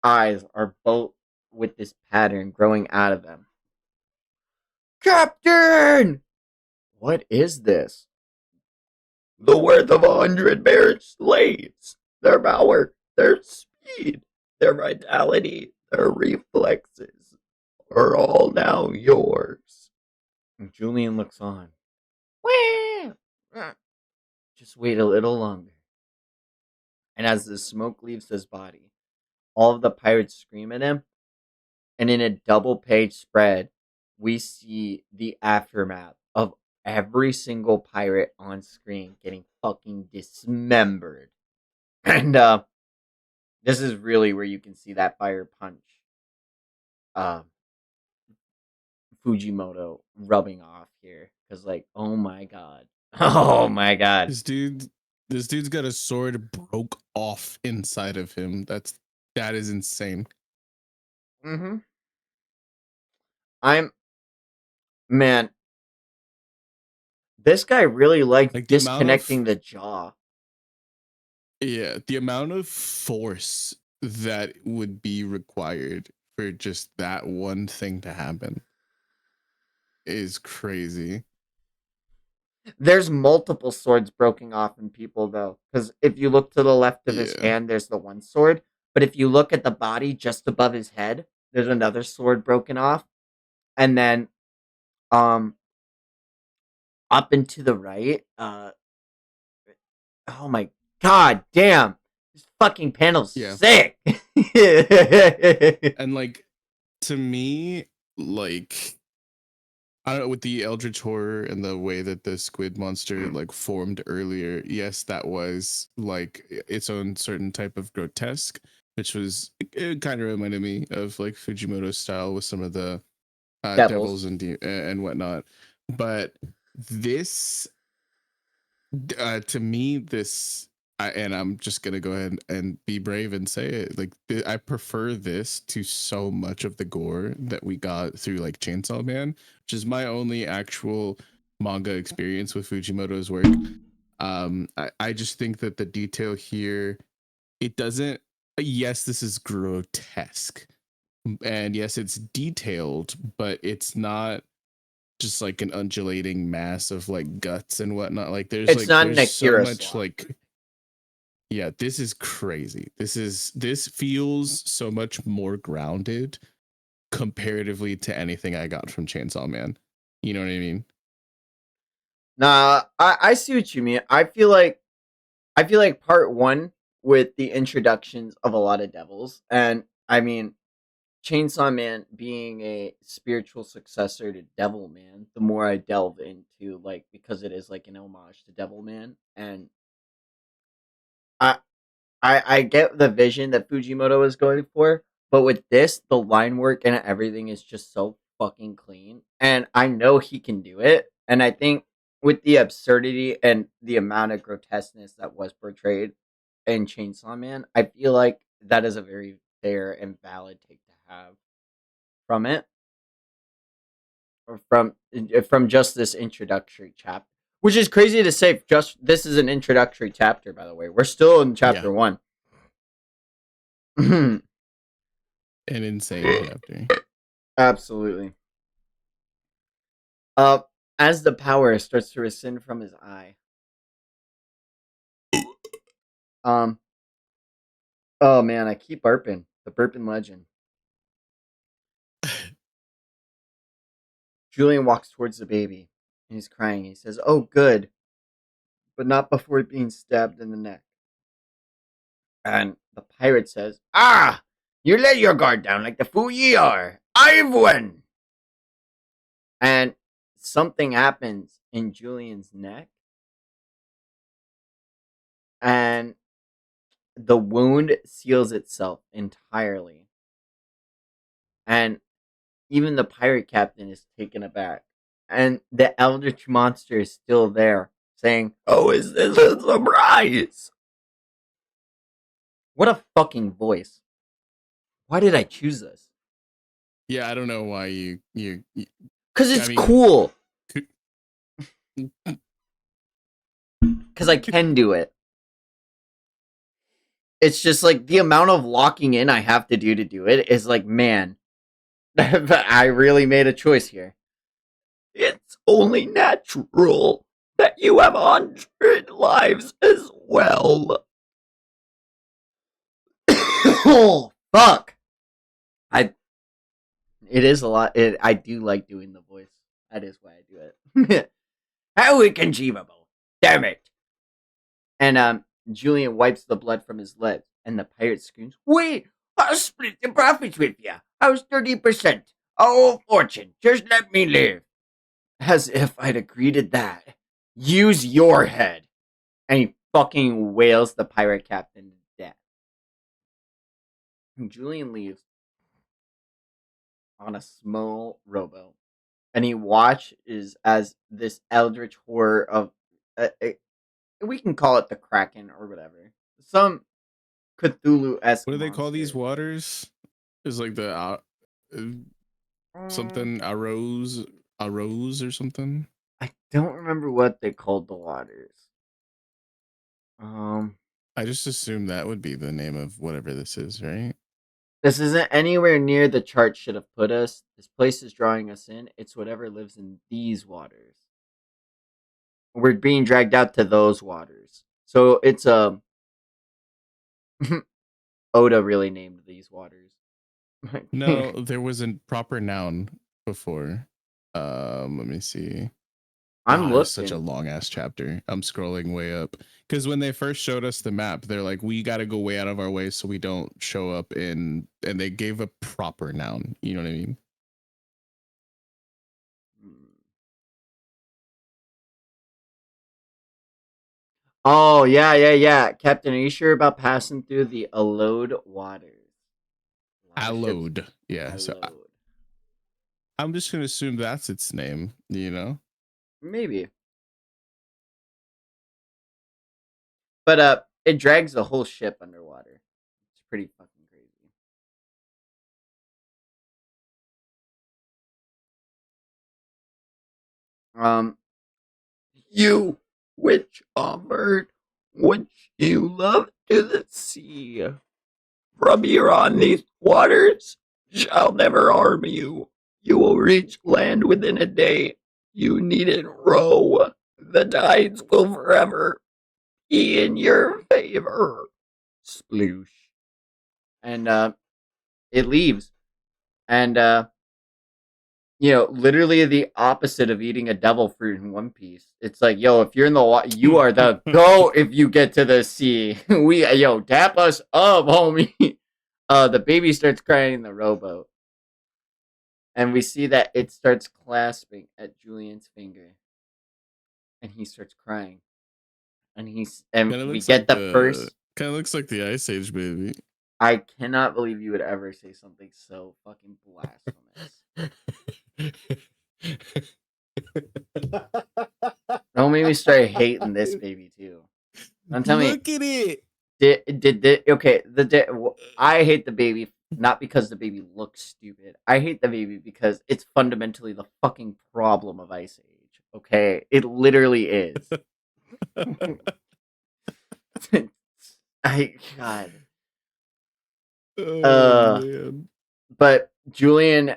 [SPEAKER 1] eyes are both with this pattern growing out of them. "Captain, what is this?" "The worth of 100 bear slaves. Their power, their speed, their vitality, their reflexes are all now yours." And Julian looks on. Just wait a little longer. And as the smoke leaves his body, all of the pirates scream at him. And in a double page spread, we see the aftermath of every single pirate on screen getting fucking dismembered. And this is really where you can see that fire punch uh, Fujimoto rubbing off here. Because, like, oh my god. Oh my god.
[SPEAKER 2] This dude, this dude's got a sword broke off inside of him. That is insane.
[SPEAKER 1] Mm-hmm. I'm man. This guy really likes
[SPEAKER 2] Like the amount of
[SPEAKER 1] disconnecting the jaw.
[SPEAKER 2] yeah, the amount of force that would be required for just that one thing to happen is crazy.
[SPEAKER 1] There's multiple swords broken off in people though, because if you look to the left of his
[SPEAKER 2] Yeah.
[SPEAKER 1] hand, there's the one sword. But if you look at the body just above his head, there's another sword broken off, and then um up and to the right, oh my god, damn, this fucking panel's
[SPEAKER 2] Yeah.
[SPEAKER 1] sick.
[SPEAKER 2] And like to me, like I don't know, with the Eldritch horror and the way that the squid monster like formed earlier, yes, that was like its own certain type of grotesque, which was it kind of reminded me of like Fujimoto's style with some of the
[SPEAKER 1] Devils.
[SPEAKER 2] devils and whatnot. But this to me and I'm just gonna go ahead and be brave and say it, like I prefer this to so much of the gore that we got through like Chainsaw Man, which is my only actual manga experience with Fujimoto's work. I just think that the detail here, it doesn't, yes, this is grotesque, and yes, it's detailed, but it's not just like an undulating mass of like guts and whatnot. Like
[SPEAKER 1] It's not an
[SPEAKER 2] there's so
[SPEAKER 1] Akira
[SPEAKER 2] much
[SPEAKER 1] slot.
[SPEAKER 2] like yeah, this is crazy. This feels so much more grounded comparatively to anything I got from Chainsaw Man. You know what I mean?
[SPEAKER 1] Nah, I see what you mean. I feel like part one with the introductions of a lot of devils, and I mean Chainsaw Man being a spiritual successor to Devil Man, the more I delve into like because it is like an homage to Devil Man, and I I get the vision that Fujimoto is going for, but with this, the line work and everything is just so fucking clean, and I know he can do it, and I think with the absurdity and the amount of grotesqueness that was portrayed in Chainsaw Man, I feel like that is a very fair and valid take to have from it. Or from just this introductory chapter, which is crazy to say. Just this is an introductory chapter, by the way. We're still in
[SPEAKER 2] Yeah.
[SPEAKER 1] chapter one.
[SPEAKER 2] An insane chapter.
[SPEAKER 1] Absolutely. Uh, as the power starts to rescind from his eye, um, oh man, I keep burping. The burping legend. Julian walks towards the baby, and he's crying. He says, "Oh, good, but not before being stabbed in the neck." And the pirate says, "Ah, you let your guard down like the fool ye are. I've won." And something happens in Julian's neck, and the wound seals itself entirely. And even the pirate captain is taken aback. And the eldritch monster is still there, saying, "Oh, is this a surprise?" What a fucking voice. Why did I choose this?
[SPEAKER 2] Yeah, I don't know why you
[SPEAKER 1] Because
[SPEAKER 2] I
[SPEAKER 1] it's
[SPEAKER 2] mean
[SPEAKER 1] cool. Because I can do it. It's just like the amount of locking in I have to do it is like, man, I really made a choice here. It's only natural that you have 100 lives as well. Oh, fuck. I. It is a lot. I do like doing the voice. That is why I do it. How inconceivable. Damn it. And Julian wipes the blood from his lips, and the pirate screams, "Wait, I'll split the profits with you. I was 30%. Oh, fortune, just let me live." As if I'd agreed to that. Use your head. And he fucking wails the pirate captain to death. And Julian leaves on a small rowboat, and he watches as this eldritch horror of we can call it the Kraken or whatever. Some Cthulhu esque
[SPEAKER 2] What do they call these
[SPEAKER 1] monster.
[SPEAKER 2] waters? Is like the
[SPEAKER 1] Mm,
[SPEAKER 2] something arose or something.
[SPEAKER 1] I don't remember what they called the waters. Um,
[SPEAKER 2] I just assume that would be the name of whatever this is, right?
[SPEAKER 1] this isn't anywhere near the chart should have put us. This place is drawing us in. It's whatever lives in these waters. We're being dragged out to those waters. So it's Oda really named these waters.
[SPEAKER 2] No, there was a proper noun before. Let me see.
[SPEAKER 1] I'm
[SPEAKER 2] Ah, it's such a
[SPEAKER 1] looking.
[SPEAKER 2] long ass chapter. I'm scrolling way up because when they first showed us the map, they're like, "We got to go way out of our way so we don't show up in." And they gave a proper noun. You know what I mean?
[SPEAKER 1] Oh yeah, yeah, yeah, Captain. Are you sure about passing through the Alode waters? A lot of ships.
[SPEAKER 2] Allowed. Yeah. So
[SPEAKER 1] Alode.
[SPEAKER 2] I'm just gonna assume that's its name. You know.
[SPEAKER 1] Maybe, but it drags the whole ship underwater. It's pretty fucking crazy. Um, you, which bird, which you love to the sea, from here on these waters shall never harm you. You will reach land within a day. You needn't row. The tides will forever be in your favor. Sploosh. And it leaves. And literally the opposite of eating a devil fruit in One Piece. It's like, yo, if you're in the water, you are the go. If you get to the sea, tap us up, homie. The baby starts crying in the rowboat, and we see that it starts clasping at Julian's finger, and he starts crying, and
[SPEAKER 2] Kind of
[SPEAKER 1] we
[SPEAKER 2] looks
[SPEAKER 1] get
[SPEAKER 2] like
[SPEAKER 1] the
[SPEAKER 2] the
[SPEAKER 1] first.
[SPEAKER 2] kind of looks like the Ice Age baby.
[SPEAKER 1] I cannot believe you would ever say something so fucking blasphemous. Don't make me start hating this baby too. Don't tell me
[SPEAKER 2] Look at it.
[SPEAKER 1] I hate the baby not because the baby looks stupid. I hate the baby because it's fundamentally the fucking problem of Ice Age. Okay, it literally is. I God.
[SPEAKER 2] Oh
[SPEAKER 1] Uh,
[SPEAKER 2] man.
[SPEAKER 1] but Julian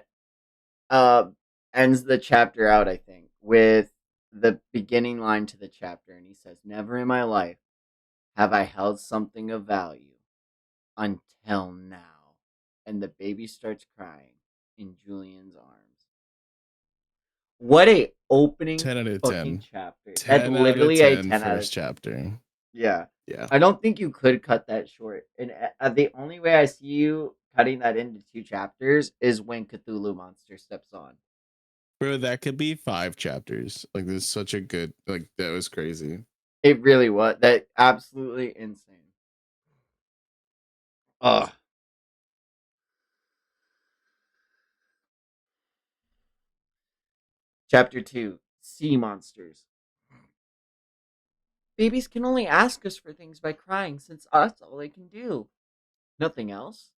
[SPEAKER 1] uh ends the chapter out, I think, with the beginning line to the chapter, and he says, "Never in my life have I held something of value until now." And the baby starts crying in Julian's arms. What a opening
[SPEAKER 2] 10 out of
[SPEAKER 1] fucking
[SPEAKER 2] 10.
[SPEAKER 1] chapter. That's
[SPEAKER 2] 10 out of
[SPEAKER 1] literally a
[SPEAKER 2] 10
[SPEAKER 1] 10 out
[SPEAKER 2] first
[SPEAKER 1] of 10.
[SPEAKER 2] chapter.
[SPEAKER 1] Yeah.
[SPEAKER 2] Yeah.
[SPEAKER 1] I don't think you could cut that short. And the only way I see you cutting that into two chapters is when Cthulhu Monster steps on.
[SPEAKER 2] Bro, that could be 5 chapters. Like this is such a good like that was crazy.
[SPEAKER 1] It really was. That absolutely insane. Ugh. Chapter 2, Sea Monsters. Babies can only ask us for things by crying, since that's all they can do. Nothing else?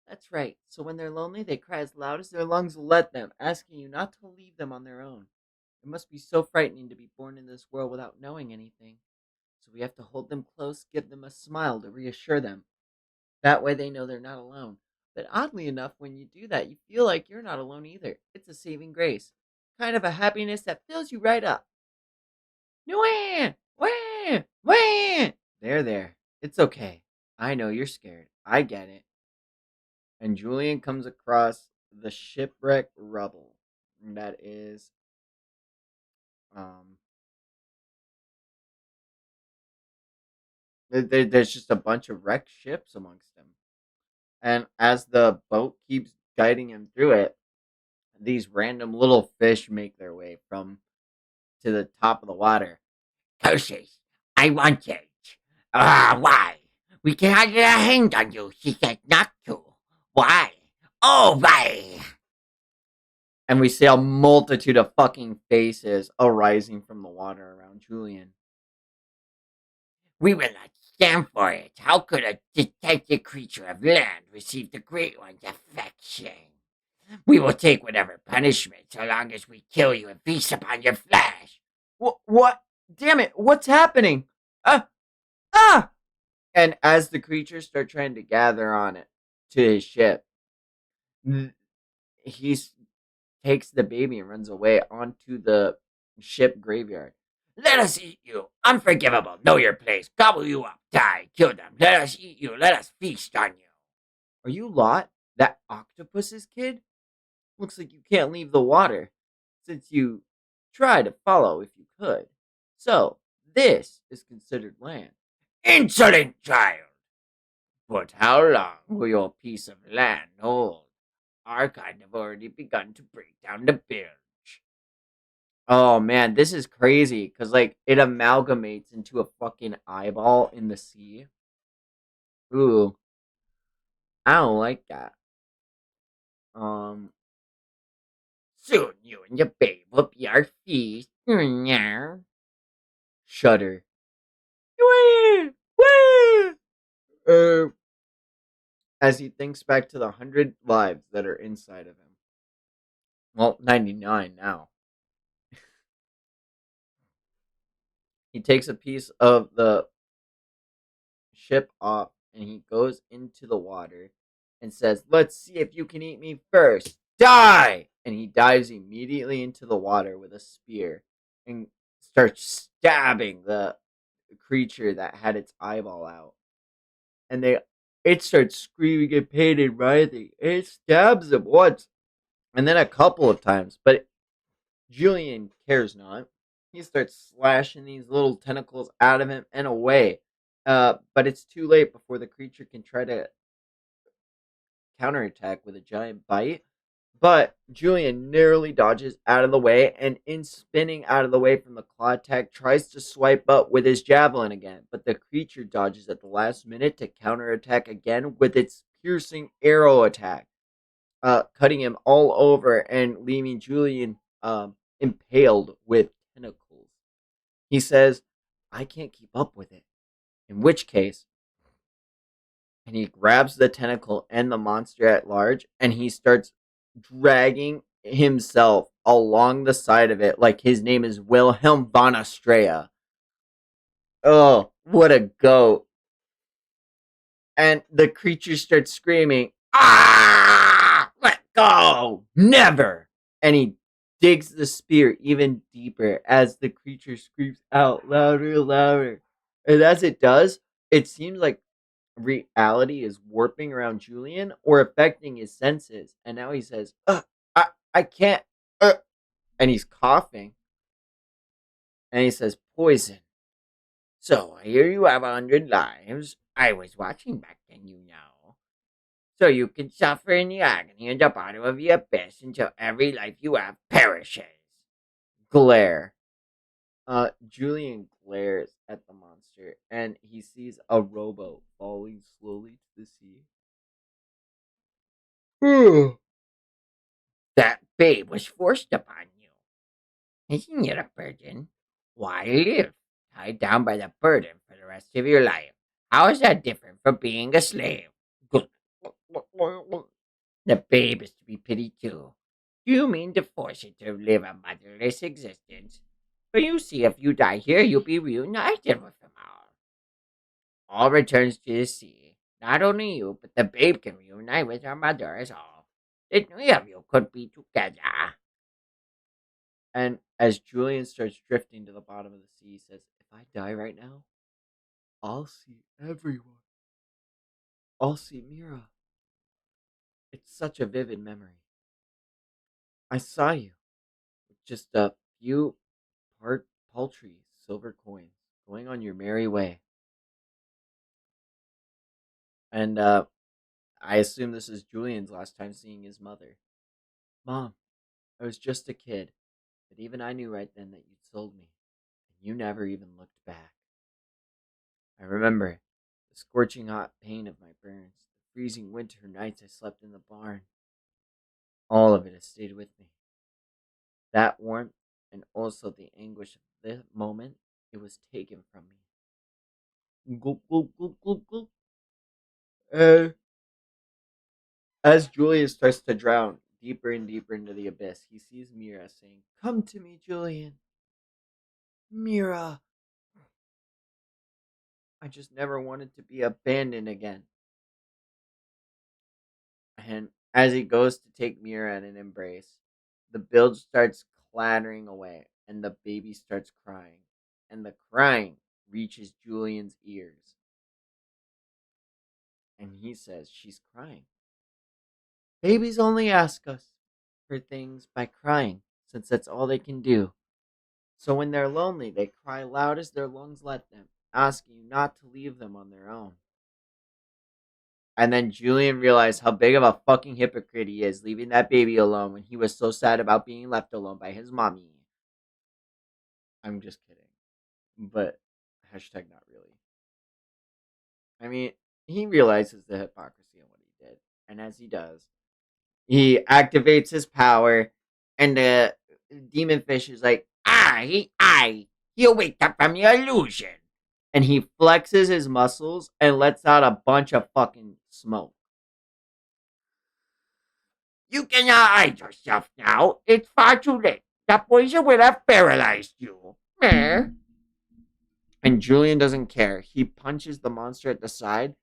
[SPEAKER 1] That's right. So when they're lonely, they cry as loud as their lungs will let them, asking you not to leave them on their own. It must be so frightening to be born in this world without knowing anything. So we have to hold them close, give them a smile to reassure them. That way they know they're not alone. But oddly enough, when you do that, you feel like you're not alone either. It's a saving grace. Kind of a happiness that fills you right up. Wah! Wah! Wah! There. It's okay. I know you're scared. I get it. And Julian comes across the shipwreck rubble. That is, um, there's just a bunch of wrecked ships amongst them. And as the boat keeps guiding him through it, these random little fish make their way from to the top of the water. Curses! I want it. Why? We cannot get a hand on you. She said not to. Why? Oh, why? And we see a multitude of fucking faces arising from the water around Julian.
[SPEAKER 3] We will not stand for it. How could a detected creature of land receive the Great One's affection? We will take whatever punishment so long as we kill you and feast upon your flesh.
[SPEAKER 1] What? Damn it! What's happening? Ah! Ah! And as the creatures start trying to gather on it to his ship, he takes the baby and runs away onto the ship graveyard.
[SPEAKER 3] Let us eat you. Unforgivable. Know your place. Gobble you up. Die. Kill them. Let us eat you. Let us feast on you.
[SPEAKER 1] Are you Lot, that octopus's kid? Looks like you can't leave the water, since you try to follow if you could. So, this is considered land.
[SPEAKER 3] Insolent child. But how long will your piece of land hold? Our kind have already begun to break down the bilge.
[SPEAKER 1] Oh man, this is crazy because like it amalgamates into a fucking eyeball in the sea. Ooh, I don't like that. Um,
[SPEAKER 3] Soon you and your babe will be our feast. Meow.
[SPEAKER 1] shudder. Wee! Wee! As he thinks back to the 100 lives that are inside of him. Well, 99 now. He takes a piece of the ship off and he goes into the water and says, "Let's see if you can eat me first. Die!" And he dives immediately into the water with a spear and starts stabbing the creature that had its eyeball out. And it starts screaming in pain and writhing. It stabs him once and then a couple of times, but Julian cares not. He starts slashing these little tentacles out of him and away. But it's too late before the creature can try to counterattack with a giant bite. But Julian narrowly dodges out of the way and, in spinning out of the way from the claw attack, tries to swipe up with his javelin again. But the creature dodges at the last minute to counterattack again with its piercing arrow attack, cutting him all over and leaving Julian impaled with tentacles. He says, "I can't keep up with it." In which case, and he grabs the tentacle and the monster at large and he starts dragging himself along the side of it like his name is Wilhelm von Astrea. Oh, what a goat. And the creature starts screaming, "Ah! Let go! Never!" And he digs the spear even deeper as the creature screams out louder and louder. And as it does, it seems like reality is warping around Julian or affecting his senses. And now he says, I can't. And he's coughing. And he says, "Poison."
[SPEAKER 3] So I hear you have 100 lives. I was watching back then, you know. So you can suffer in the agony in the bottom of the abyss until every life you have perishes.
[SPEAKER 1] Glare. Julian glares at the monster and he sees a rowboat falling slowly to the sea.
[SPEAKER 3] That babe was forced upon you. Isn't it a burden? Why live? Tied down by the burden for the rest of your life. How is that different from being a slave? The babe is to be pitied too. Do you mean to force it to live a motherless existence? For you see, if you die here, you'll be reunited with them all. All returns to the sea. Not only you, but the babe can reunite with her mother as all. The three of you could be together.
[SPEAKER 1] And as Julian starts drifting to the bottom of the sea, he says, "If I die right now, I'll see everyone. I'll see Mira. It's such a vivid memory. I saw you with just a few paltry silver coins going on your merry way." And I assume this is Julian's last time seeing his mother. "Mom, I was just a kid, but even I knew right then that you'd sold me, and you never even looked back. I remember the scorching hot pain of my burns, the freezing winter nights I slept in the barn. All of it has stayed with me. That warmth and also the anguish of the moment it was taken from me. Gulp, gulp, gulp, gulp, gulp. And as Julian starts to drown deeper and deeper into the abyss, he sees Mira saying, "Come to me, Julian. Mira, I just never wanted to be abandoned again." And as he goes to take Mira in an embrace, the bilge starts clattering away and the baby starts crying. And the crying reaches Julian's ears. And he says, "She's crying. Babies only ask us for things by crying, since that's all they can do. So when they're lonely, they cry loud as their lungs let them, asking you not to leave them on their own." And then Julian realized how big of a fucking hypocrite he is, leaving that baby alone when he was so sad about being left alone by his mommy. I'm just kidding. But hashtag not really. I mean, he realizes the hypocrisy in what he did. And as he does, he activates his power, and the demon fish is like,
[SPEAKER 3] You wake up from your illusion.
[SPEAKER 1] and he flexes his muscles and lets out a bunch of fucking smoke.
[SPEAKER 3] You cannot hide yourself now. It's far too late. The poison will have paralyzed you. Meh.
[SPEAKER 1] And Julian doesn't care. He punches the monster at the side.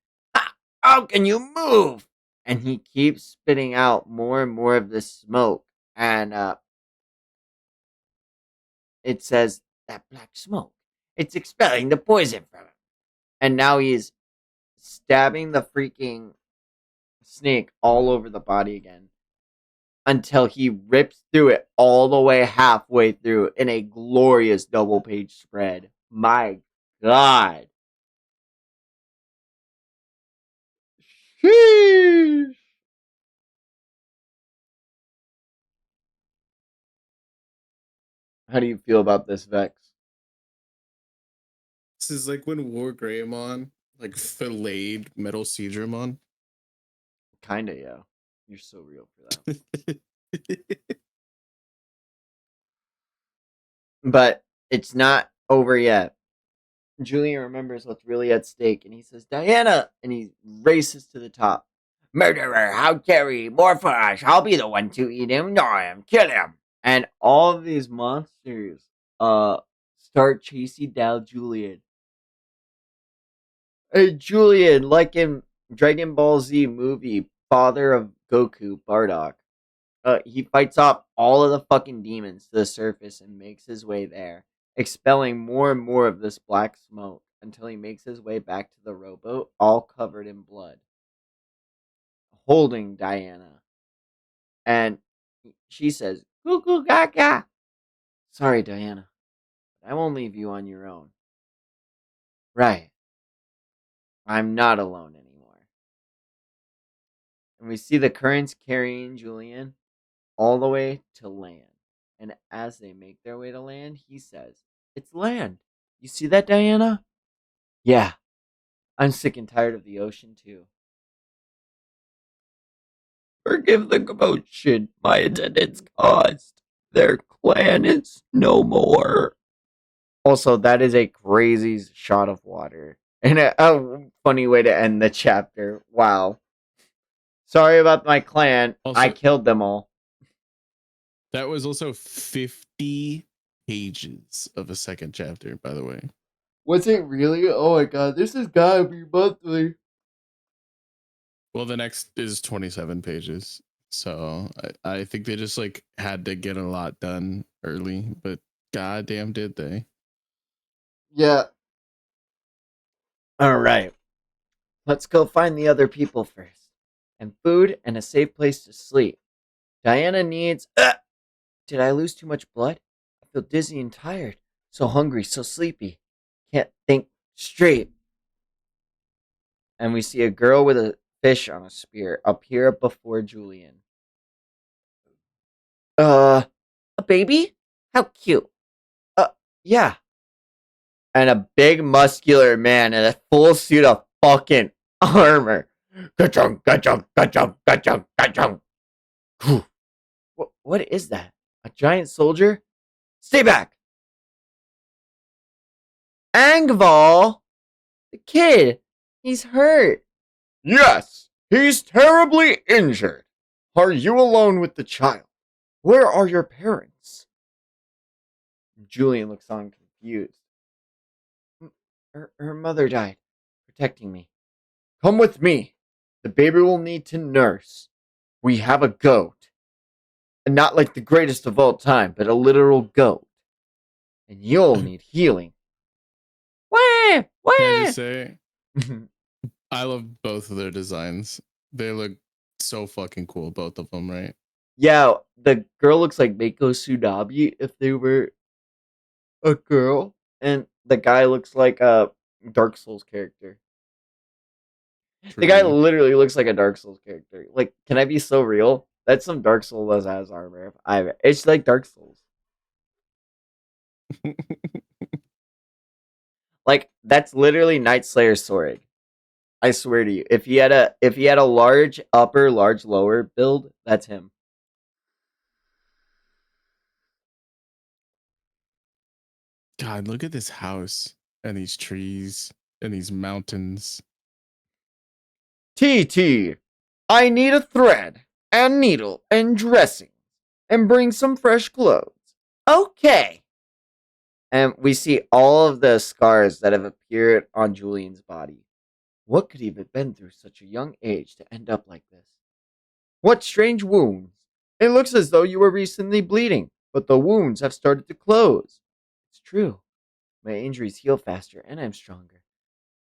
[SPEAKER 3] How can you move?
[SPEAKER 1] And he keeps spitting out more and more of this smoke. And it says,
[SPEAKER 3] That black smoke. It's expelling the poison from him.
[SPEAKER 1] and now he's stabbing the freaking snake all over the body again until he rips through it all the way halfway through in a glorious double page spread. My God. Sheesh. How do you feel about this, Vex?
[SPEAKER 2] This is like when War Greymon like filleted Metal Seedramon.
[SPEAKER 1] Kinda, yeah. You're so real for that. But it's not over yet. Julian remembers what's really at stake, and he says, "Diana!" And he races to the top.
[SPEAKER 3] Murderer, how dare he? More for us. I'll be the one to eat him. Gnaw him. Kill him.
[SPEAKER 1] And all of these monsters start chasing down Julian. Hey, Julian, like in Dragon Ball Z movie, father of Goku, Bardock. He fights off all of the fucking demons to the surface and makes his way there, expelling more and more of this black smoke until he makes his way back to the rowboat, all covered in blood, holding Diana. And she says, "Goo goo gaga." "Sorry, Diana, but I won't leave you on your own." "Right. I'm not alone anymore." And we see the currents carrying Julian all the way to land. And as they make their way to land, he says, "It's land. You see that, Diana?" "Yeah, I'm sick and tired of the ocean, too." "Forgive the commotion my attendants caused. Their clan is no more." Also, that is a crazy shot of water. And a funny way to end the chapter. Wow. "Sorry about my clan. I
[SPEAKER 2] Also,
[SPEAKER 1] killed them all."
[SPEAKER 2] that was also 50 pages of a second chapter, by the way.
[SPEAKER 1] Was it really? Oh my god, this has gotta be monthly.
[SPEAKER 2] Well, the next is 27 pages. So I think they just like had to get a lot done early, but goddamn did they.
[SPEAKER 1] Yeah. Alright. Let's go find the other people first. And food and a safe place to sleep. Diana needs. Did I lose too much blood? I feel dizzy and tired. So hungry, so sleepy. Can't think straight. And we see a girl with a fish on a spear appear before Julian. A baby? How cute. Uh, yeah. And a big muscular man in a full suit of fucking armor. Ka-chunk, ka-chunk, ka-chunk, ka-chunk, ka-chunk. What is that? A giant soldier? Stay back! Angval! The kid! He's hurt!
[SPEAKER 4] Yes, he's terribly injured. Are you alone with the child? Where are your parents?
[SPEAKER 1] Julian looks on confused. Her mother died, protecting me.
[SPEAKER 4] Come with me. The baby will need to nurse. We have a goat. And not like the greatest of all time, but a literal goat. And you'll need healing.
[SPEAKER 3] Wah!
[SPEAKER 2] Can I
[SPEAKER 3] Wah!
[SPEAKER 2] just say, I love both of their designs. They look so fucking cool, both of them, right?
[SPEAKER 1] Yeah, the girl looks like Mako Tsunabe if they were a girl, and the guy looks like a Dark Souls character. The guy
[SPEAKER 2] Truly.
[SPEAKER 1] literally looks like a Dark Souls character. Like, can I be so real? That's some Dark Souls as armor. It's like Dark Souls. Like, that's literally Night Slayer's sword. I swear to you. If he had a large upper, large lower build, that's him.
[SPEAKER 2] God, look at this house and these trees and these mountains.
[SPEAKER 4] TT, I need a thread and needle and dressing and bring some fresh clothes.
[SPEAKER 1] Okay. And we see all of the scars that have appeared on Julian's body. What could he have been through such a young age to end up like this?
[SPEAKER 4] What strange wounds. It looks as though you were recently bleeding, but the wounds have started to close.
[SPEAKER 1] It's true. My injuries heal faster and I'm stronger.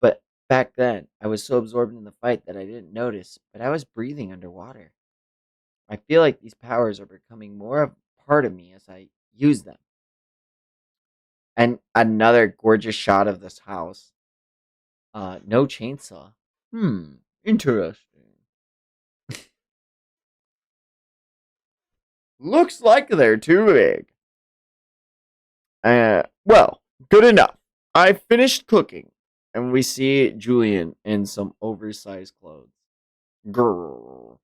[SPEAKER 1] But back then, I was so absorbed in the fight that I didn't notice, but I was breathing underwater. I feel like these powers are becoming more of a part of me as I use them. And another gorgeous shot of this house. No chainsaw.
[SPEAKER 4] Interesting. Looks like they're too big. Well, good enough. I finished cooking.
[SPEAKER 1] And we see Julian in some oversized clothes.
[SPEAKER 4] Grrr.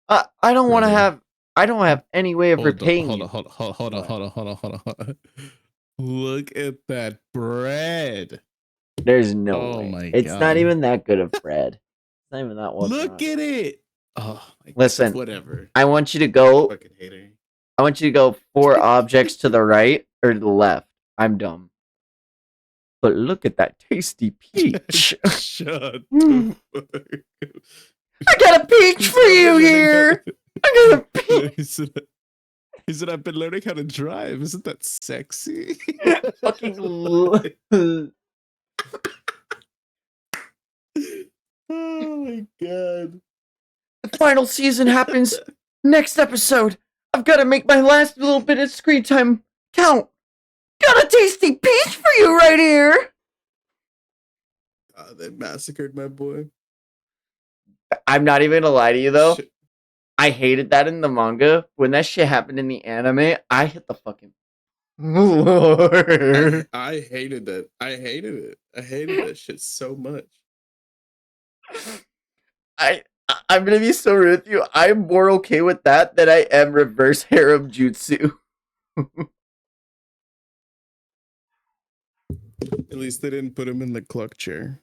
[SPEAKER 1] I don't want to
[SPEAKER 2] Brother.
[SPEAKER 1] have. I don't have any way of
[SPEAKER 2] Hold on,
[SPEAKER 1] repaying
[SPEAKER 2] hold
[SPEAKER 1] you.
[SPEAKER 2] on, hold on, hold on,
[SPEAKER 1] What?
[SPEAKER 2] hold on, hold on, hold on, hold on. Look at that bread.
[SPEAKER 1] There's no
[SPEAKER 2] Oh
[SPEAKER 1] way.
[SPEAKER 2] my
[SPEAKER 1] It's
[SPEAKER 2] god.
[SPEAKER 1] not even that good of bread. It's not even that well
[SPEAKER 2] Look
[SPEAKER 1] done.
[SPEAKER 2] at it. Oh my
[SPEAKER 1] Listen,
[SPEAKER 2] whatever.
[SPEAKER 1] I want you to go.
[SPEAKER 2] Fucking hater.
[SPEAKER 1] I want you to go 4 objects to the right or to the left. I'm dumb.
[SPEAKER 4] But look at that tasty peach.
[SPEAKER 2] Shut
[SPEAKER 4] Mm.
[SPEAKER 2] the fuck.
[SPEAKER 4] I got a peach for you here. I got a peach.
[SPEAKER 2] He said, I've been learning how to drive. Isn't that sexy?
[SPEAKER 1] Fucking.
[SPEAKER 2] Oh my god.
[SPEAKER 4] The final season happens next episode. I've got to make my last little bit of screen time count. Got a tasty peach for you right here.
[SPEAKER 2] They massacred my boy.
[SPEAKER 1] I'm not even gonna lie to you though.
[SPEAKER 2] Shit.
[SPEAKER 1] I hated that in the manga. When that shit happened in the anime, I hit the fucking floor.
[SPEAKER 2] I hated that. I hated it. I hated that shit so much.
[SPEAKER 1] I'm gonna be so rude with you. I'm more okay with that than I am reverse harem jutsu.
[SPEAKER 2] At least they didn't put him in the cluck chair.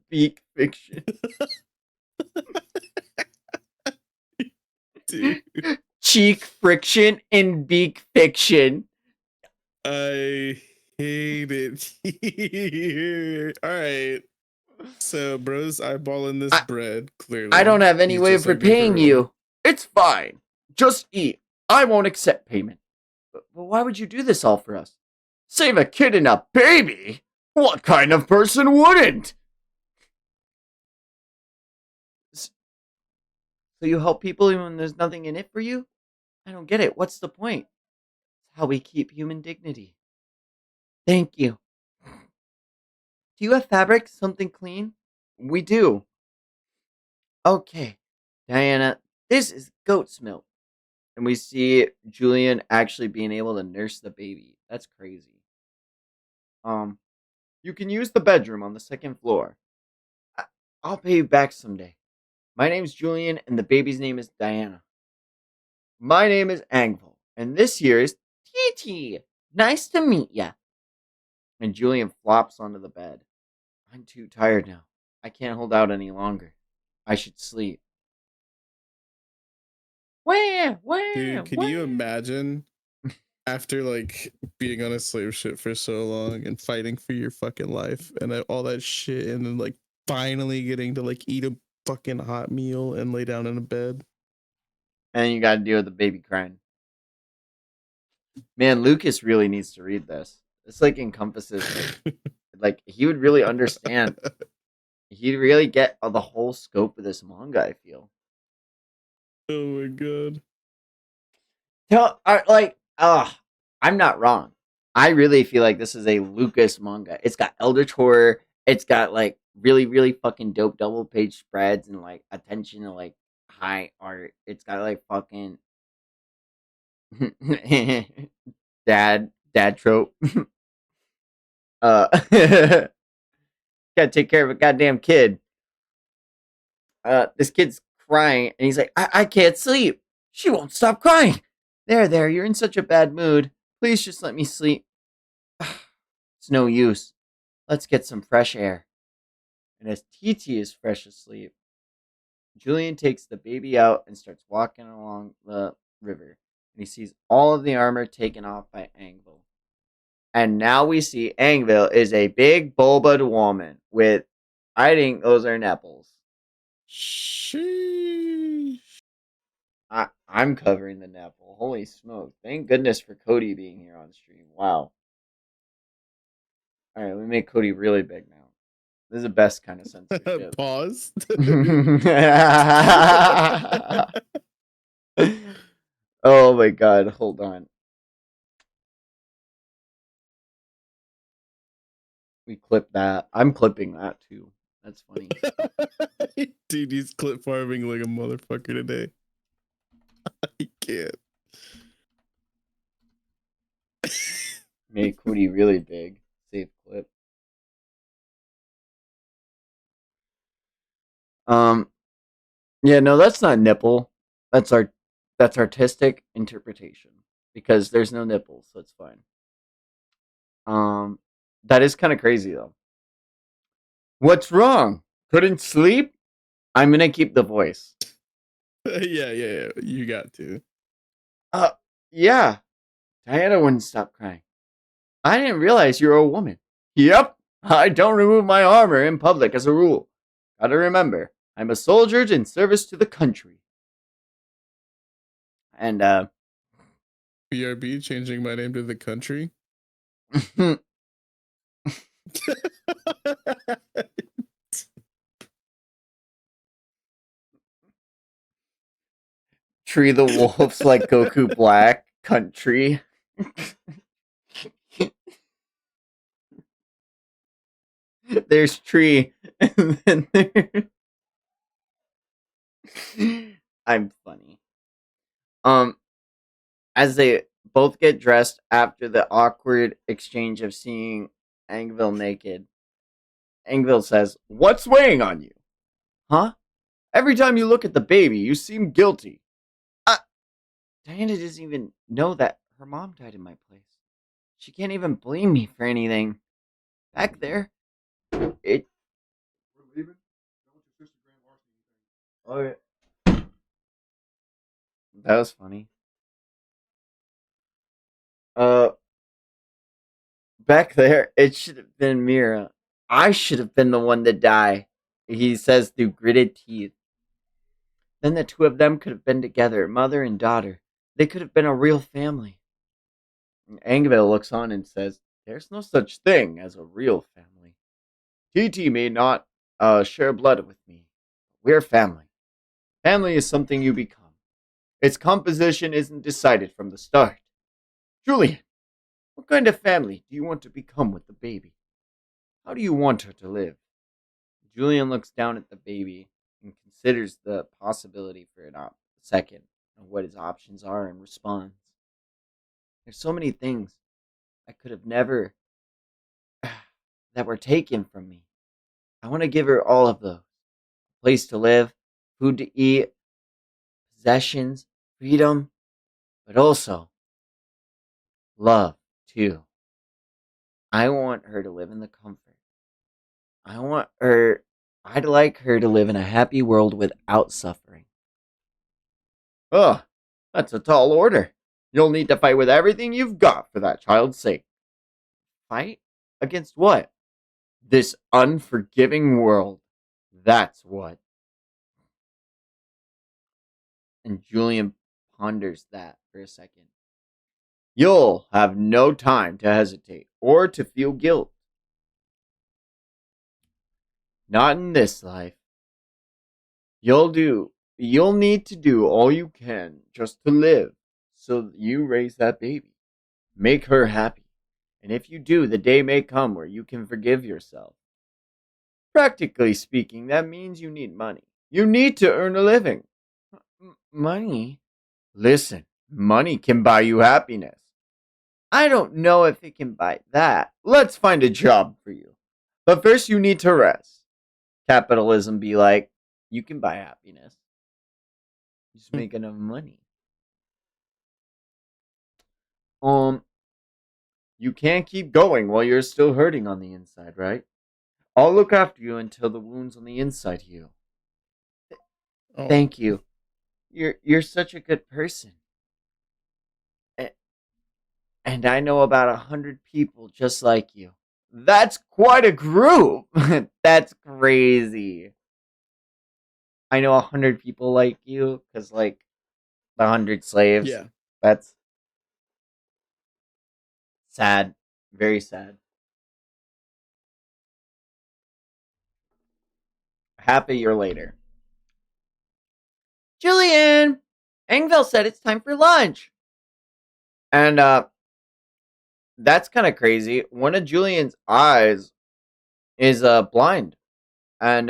[SPEAKER 1] Beak fiction.
[SPEAKER 2] Dude,
[SPEAKER 1] Cheek friction in beak fiction.
[SPEAKER 2] I hate it here. All right. So, bro's eyeballing this bread, clearly.
[SPEAKER 1] I don't have any
[SPEAKER 2] He's
[SPEAKER 1] way
[SPEAKER 2] just
[SPEAKER 1] of
[SPEAKER 2] like the
[SPEAKER 1] repaying
[SPEAKER 2] girl.
[SPEAKER 1] you.
[SPEAKER 4] It's fine. Just eat. I won't accept payment.
[SPEAKER 1] But why would you do this all for us?
[SPEAKER 4] Save a kid and a baby? What kind of person wouldn't?
[SPEAKER 1] So you help people even when there's nothing in it for you? I don't get it. What's the point? It's how we keep human dignity. Thank you. Do you have fabric? Something clean?
[SPEAKER 4] We do.
[SPEAKER 1] Okay. Diana, this is goat's milk. And we see Julian actually being able to nurse the baby. That's crazy.
[SPEAKER 4] You can use the bedroom on the second floor.
[SPEAKER 1] I'll pay you back someday. My name's Julian, and the baby's name is Diana.
[SPEAKER 4] My name is Angval, and this here is
[SPEAKER 1] TT. Nice to meet ya. And Julian flops onto the bed. I'm too tired now. I can't hold out any longer. I should sleep.
[SPEAKER 2] Dude, can you imagine after like being on a slave ship for so long and fighting for your fucking life and all that shit, and then like finally getting to like eat a fucking hot meal and lay down in a bed?
[SPEAKER 1] And you gotta deal with the baby crying. Man, Lucas really needs to read this. This like encompasses like he would really understand. He'd really get the whole scope of this manga, I feel.
[SPEAKER 2] Oh my god.
[SPEAKER 1] I'm not wrong. I really feel like this is a Lucas manga. It's got eldritch horror. It's got like really, really fucking dope double page spreads and like attention to like high art. It's got like fucking dad trope. Gotta take care of a goddamn kid. This kid's crying and he's like, I can't sleep. She won't stop crying. There, you're in such a bad mood. Please just let me sleep. It's no use. Let's get some fresh air. And as TT is fresh asleep, Julian takes the baby out and starts walking along the river. And he sees all of the armor taken off by Angvil. And now we see Angvil is a big bulbed woman with, I think those are nipples.
[SPEAKER 2] Sheesh.
[SPEAKER 1] I'm covering the nipple. Holy smoke. Thank goodness for Cody being here on stream. Wow. Alright, we make Cody really big now. This is the best kind of censorship.
[SPEAKER 2] Pause.
[SPEAKER 1] Oh my god, hold on. We clip that. I'm clipping that too. That's funny.
[SPEAKER 2] Dude, he's clip farming like a motherfucker today. I can't.
[SPEAKER 1] Made Cody really big. Save clip. Yeah, no, that's not nipple. That's artistic interpretation. Because there's no nipples, so it's fine. That is kind of crazy though. What's wrong? Couldn't sleep? I'm gonna keep the voice.
[SPEAKER 2] Yeah. You got to.
[SPEAKER 1] Yeah. Diana wouldn't stop crying. I didn't realize you were a woman. Yep. I don't remove my armor in public as a rule. Gotta remember, I'm a soldier in service to the country. And,
[SPEAKER 2] BRB changing my name to the country.
[SPEAKER 1] Tree the Wolves like Goku Black country. There's Tree, and then I'm funny. As they both get dressed after the awkward exchange of seeing Angvil naked, Angvil says, "What's weighing on you? Huh? Every time you look at the baby, you seem guilty." Diana doesn't even know that her mom died in my place. She can't even blame me for anything. Back there, it. We're leaving? Oh, yeah. That was funny. Uh, Back there, it should have been Mira. I should have been the one to die, he says through gritted teeth. Then the two of them could have been together, mother and daughter. They could have been a real family. Angvil looks on and says, "There's no such thing as a real family. TT may not share blood with me. We're family. Family is something you become. Its composition isn't decided from the start. Julian, what kind of family do you want to become with the baby? How do you want her to live?" Julian looks down at the baby and considers the possibility for a second of what his options are and responds. There's so many things I could have never that were taken from me. I want to give her all of those. A place to live, food to eat, possessions, freedom, but also love too. I want her to live in the comfort. I want her. I'd like her to live in a happy world without suffering.
[SPEAKER 4] Ugh, that's a tall order. You'll need to fight with everything you've got for that child's sake.
[SPEAKER 1] Fight? Against what?
[SPEAKER 4] This unforgiving world. That's what.
[SPEAKER 1] And Julian ponders that for a second.
[SPEAKER 4] You'll have no time to hesitate or to feel guilt. Not in this life. You'll need to do all you can just to live so that you raise that baby. Make her happy. And if you do, the day may come where you can forgive yourself. Practically speaking, that means you need money. You need to earn a living.
[SPEAKER 1] Money?
[SPEAKER 4] Listen, money can buy you happiness.
[SPEAKER 1] I don't know if it can buy that.
[SPEAKER 4] Let's find a job for you. But first, you need to rest.
[SPEAKER 1] Capitalism be like, you can buy happiness. Just make enough money.
[SPEAKER 4] You can't keep going while you're still hurting on the inside, right? I'll look after you until the wounds on the inside heal.
[SPEAKER 2] Oh,
[SPEAKER 1] Thank you. You're such a good person. And I know about 100 people just like you.
[SPEAKER 4] That's quite a group.
[SPEAKER 1] That's crazy. I know 100 people like you because, like, the 100 slaves.
[SPEAKER 2] yeah.
[SPEAKER 1] That's sad. Very sad. Half a year later. Julian! Engville said it's time for lunch. And that's kind of crazy. One of Julian's eyes is blind. And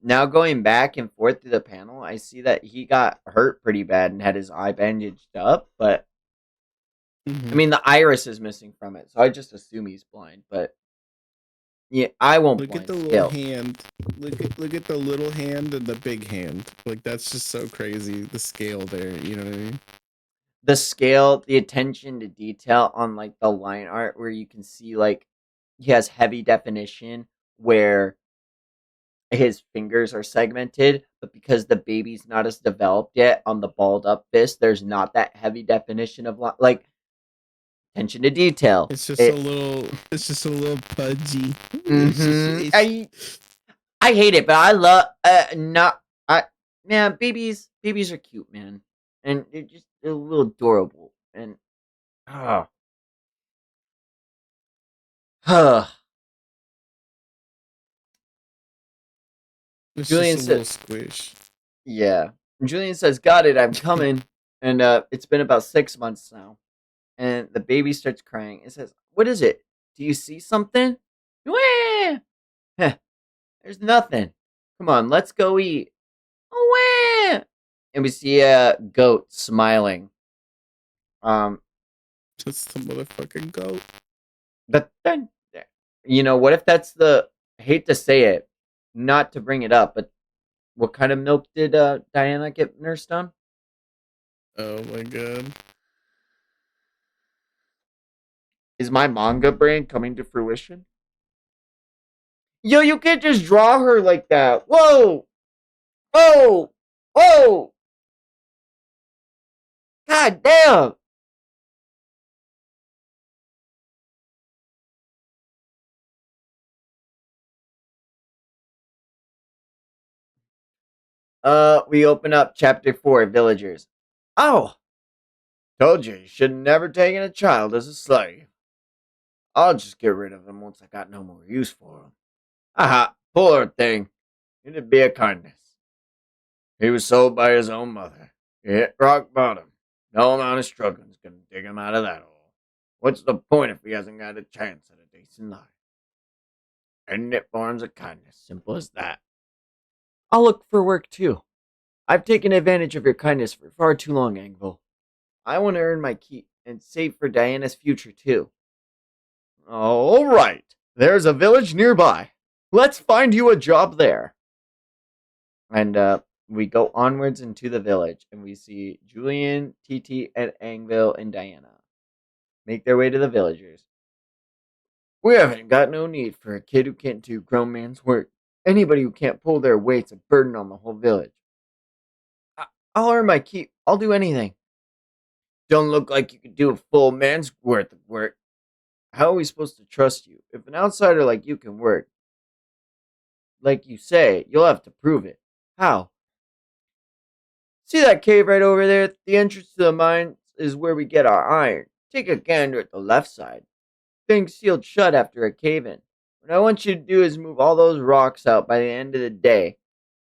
[SPEAKER 1] now going back and forth through the panel, I see that he got hurt pretty bad and had his eye bandaged up. But I mean, the iris is missing from it, so I just assume he's blind. But yeah, I won't
[SPEAKER 2] Look
[SPEAKER 1] blind
[SPEAKER 2] at the
[SPEAKER 1] still.
[SPEAKER 2] little hand. Look at the little hand and the big hand. Like that's just so crazy. The scale there. You know what I mean?
[SPEAKER 1] The scale, the attention to detail on like the line art where you can see like he has heavy definition where his fingers are segmented, but because the baby's not as developed yet on the balled up fist, there's not that heavy definition of like attention to detail.
[SPEAKER 2] It's just a little. It's just a little pudgy.
[SPEAKER 1] I hate it, but I love not I man babies are cute, man, and they're a little adorable and ah.
[SPEAKER 2] It's
[SPEAKER 1] Julian
[SPEAKER 2] just a little
[SPEAKER 1] said,
[SPEAKER 2] squish.
[SPEAKER 1] yeah. Julian says, "Got it, I'm coming." And it's been about 6 months now. And the baby starts crying. It says, "What is it? Do you see something?" Wah! Heh, there's nothing. Come on, let's go eat. Wah! And we see a goat smiling.
[SPEAKER 2] Just the motherfucking goat.
[SPEAKER 1] But then, what if that's I hate to say it, not to bring it up, but what kind of milk did Diana get nursed on?
[SPEAKER 2] Oh my god.
[SPEAKER 4] Is my manga brain coming to fruition? Yo, you can't just draw her like that. Whoa! Whoa! Whoa! God damn! We open up chapter 4, Villagers. Oh! Told you should never taken a child as a slave. I'll just get rid of him once I got no more use for him. Aha! Poor thing. It'd be a kindness. He was sold by his own mother. He hit rock bottom. No amount of struggling's gonna dig him out of that hole. What's the point if he hasn't got a chance at a decent life? Ending it for him's a kindness. Simple as that.
[SPEAKER 1] I'll look for work too. I've taken advantage of your kindness for far too long, Angvil. I want to earn my keep and save for Diana's future too.
[SPEAKER 4] All right. There's a village nearby. Let's find you a job there.
[SPEAKER 1] And we go onwards into the village, and we see Julian, TT, and Angvil and Diana make their way to the villagers.
[SPEAKER 4] We haven't got no need for a kid who can't do grown man's work. Anybody who can't pull their weight's a burden on the whole village. I'll earn my keep. I'll do anything. Don't look like you could do a full man's worth of work. How are we supposed to trust you? If an outsider like you can work, like you say, you'll have to prove it. How? See that cave right over there? The entrance to the mine is where we get our iron. Take a gander at the left side. Thing's sealed shut after a cave in. What I want you to do is move all those rocks out by the end of the day.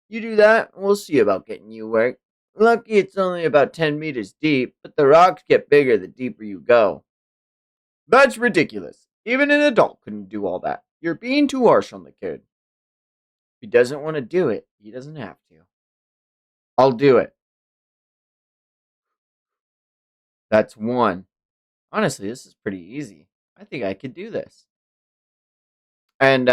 [SPEAKER 4] You do that, and we'll see about getting you work. Lucky it's only about 10 meters deep, but the rocks get bigger the deeper you go. That's ridiculous. Even an adult couldn't do all that. You're being too harsh on the kid. If he doesn't want to do it, he doesn't have to. I'll do it. That's one. Honestly, this is pretty easy. I think I could do this. And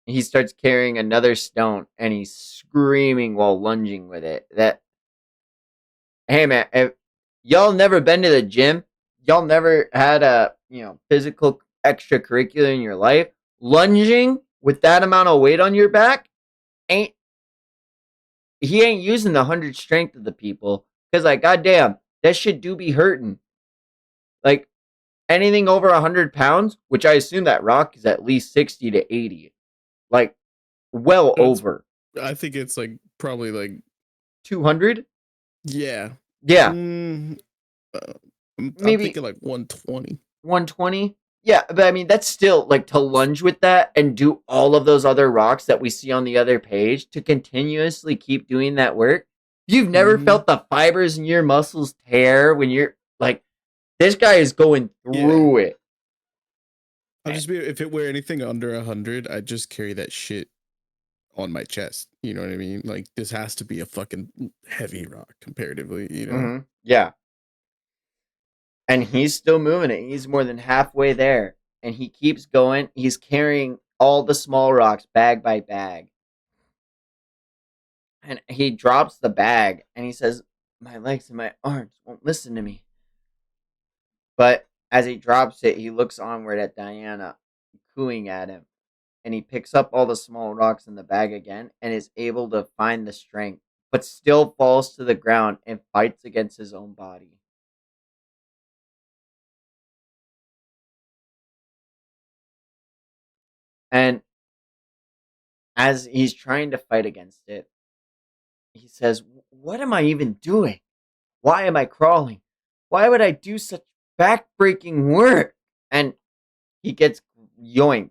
[SPEAKER 4] he starts carrying another stone and he's screaming while lunging with it. Hey man, if y'all never been to the gym, y'all never had a, physical extracurricular in your life, lunging with that amount of weight on your back ain't he ain't using the 100 strength of the people, because like goddamn, that shit do be hurting. Like anything over 100 pounds, which I assume that rock is at least 60 to 80, like well over.
[SPEAKER 2] I think it's like probably like
[SPEAKER 4] 200.
[SPEAKER 2] Yeah.
[SPEAKER 4] Yeah.
[SPEAKER 2] I'm
[SPEAKER 4] Maybe
[SPEAKER 2] thinking like 120.
[SPEAKER 4] 120. Yeah, but I mean that's still like to lunge with that and do all of those other rocks that we see on the other page, to continuously keep doing that work. You've never felt the fibers in your muscles tear when you're like, this guy is going through it.
[SPEAKER 2] I'll just be, if it were anything under 100, I'd just carry that shit on my chest. You know what I mean? Like, this has to be a fucking heavy rock comparatively, you know?
[SPEAKER 4] Yeah. And he's still moving it. He's more than halfway there. And he keeps going. He's carrying all the small rocks bag by bag. And he drops the bag and he says, my legs and my arms won't listen to me. But as he drops it, he looks onward at Diana, cooing at him. And he picks up all the small rocks in the bag again and is able to find the strength, but still falls to the ground and fights against his own body. And as he's trying to fight against it, he says, what am I even doing? Why am I crawling? Why would I do such back-breaking work? And he gets yoinked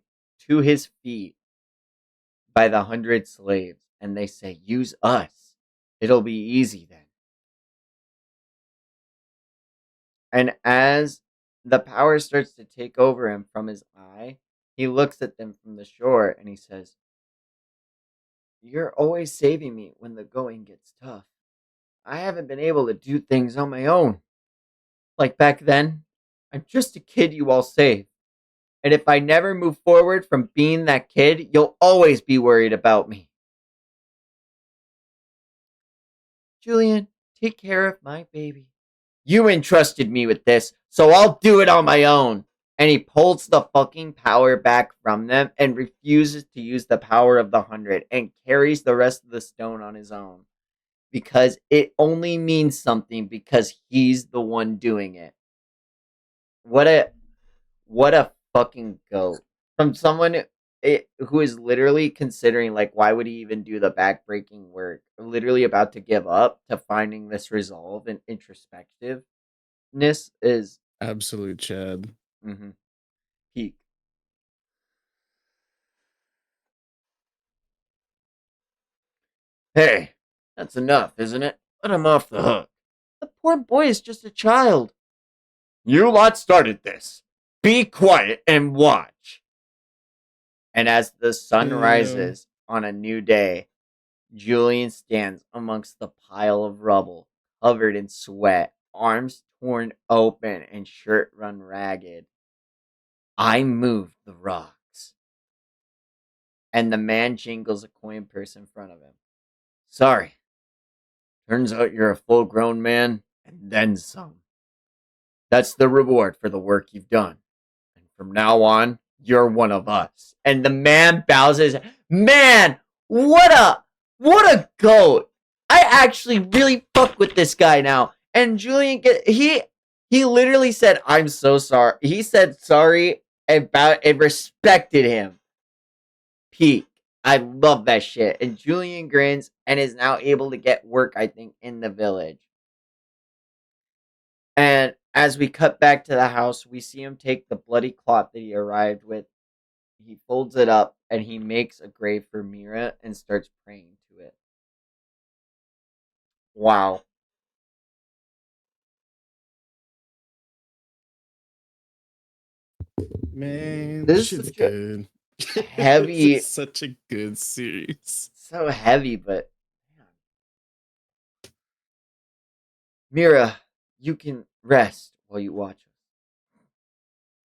[SPEAKER 4] to his feet by the 100 slaves, and they say, use us. It'll be easy then. And as the power starts to take over him from his eye, he looks at them from the shore and he says, you're always saving me when the going gets tough. I haven't been able to do things on my own. Like back then, I'm just a kid you all saved. And if I never move forward from being that kid, you'll always be worried about me. Julian, take care of my baby. You entrusted me with this, so I'll do it on my own. And he pulls the fucking power back from them and refuses to use the power of the 100 and carries the rest of the stone on his own. Because it only means something because he's the one doing it. What a fucking goat. From someone who is literally considering, like, why would he even do the backbreaking work? Literally about to give up, to finding this resolve and introspectiveness is
[SPEAKER 2] absolute Chad.
[SPEAKER 4] Peak. Hey, that's enough, isn't it? Let him off the hook. The poor boy is just a child. You lot started this. Be quiet and watch. And as the sun rises on a new day, Julian stands amongst the pile of rubble, covered in sweat, arms torn open and shirt run ragged. I moved the rocks. And the man jingles a coin purse in front of him. Sorry. Turns out you're a full-grown man, and then some. That's the reward for the work you've done, and from now on, you're one of us. And the man bows his man. What a goat. I actually really fuck with this guy now. And Julian he literally said, "I'm so sorry." He said sorry and respected him. Peak. I love that shit. And Julian grins and is now able to get work, I think, in the village. And as we cut back to the house, we see him take the bloody cloth that he arrived with. He folds it up and he makes a grave for Mira and starts praying to it. Wow.
[SPEAKER 2] Man,
[SPEAKER 4] This
[SPEAKER 2] shit's
[SPEAKER 4] is such a
[SPEAKER 2] good. This
[SPEAKER 4] heavy,
[SPEAKER 2] is such a good series.
[SPEAKER 4] so heavy, but man. Mira, you can rest while you watch us.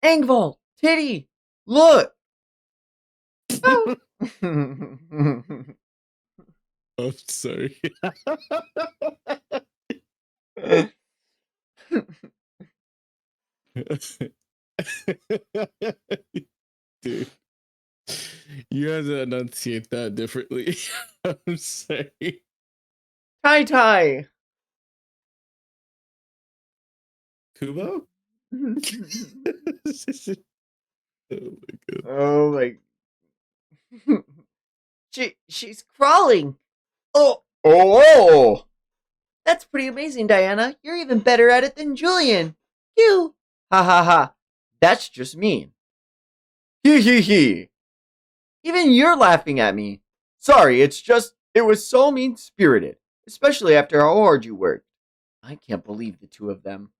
[SPEAKER 4] Engvall, Titty, look. Oh.
[SPEAKER 2] I'm sorry. Dude, you have to enunciate that differently. I'm sorry.
[SPEAKER 4] Tai Tai.
[SPEAKER 2] Kubo? Oh my god.
[SPEAKER 4] Oh my. She's crawling. Oh. That's pretty amazing, Diana. You're even better at it than Julian. You. Ha ha ha. That's just mean. Hee hee hee. Even you're laughing at me. Sorry, it was so mean spirited, especially after how hard you worked. I can't believe the two of them.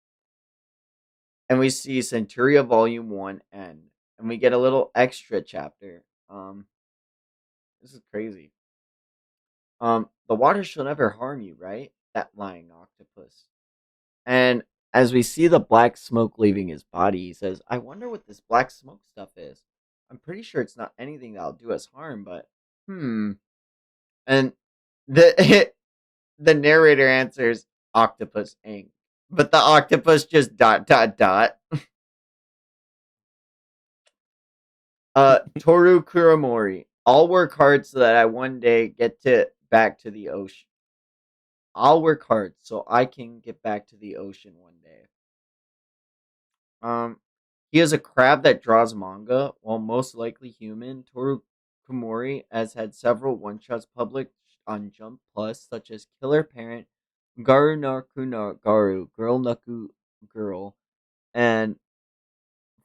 [SPEAKER 4] And we see Centuria Volume 1 end. And we get a little extra chapter. This is crazy. The water shall never harm you, right? That lying octopus. And as we see the black smoke leaving his body, he says, I wonder what this black smoke stuff is. I'm pretty sure it's not anything that'll do us harm, but And the the narrator answers Octopus Inc. But the octopus just dot dot dot. Toru Kuramori. I'll work hard so that I one day get to back to the ocean. I'll work hard so I can get back to the ocean one day. He is a crab that draws manga, while most likely human. Toru Komori has had several one-shots published on Jump Plus, such as Killer Parent, Garu Naku no Garu, Girl Naku Girl, and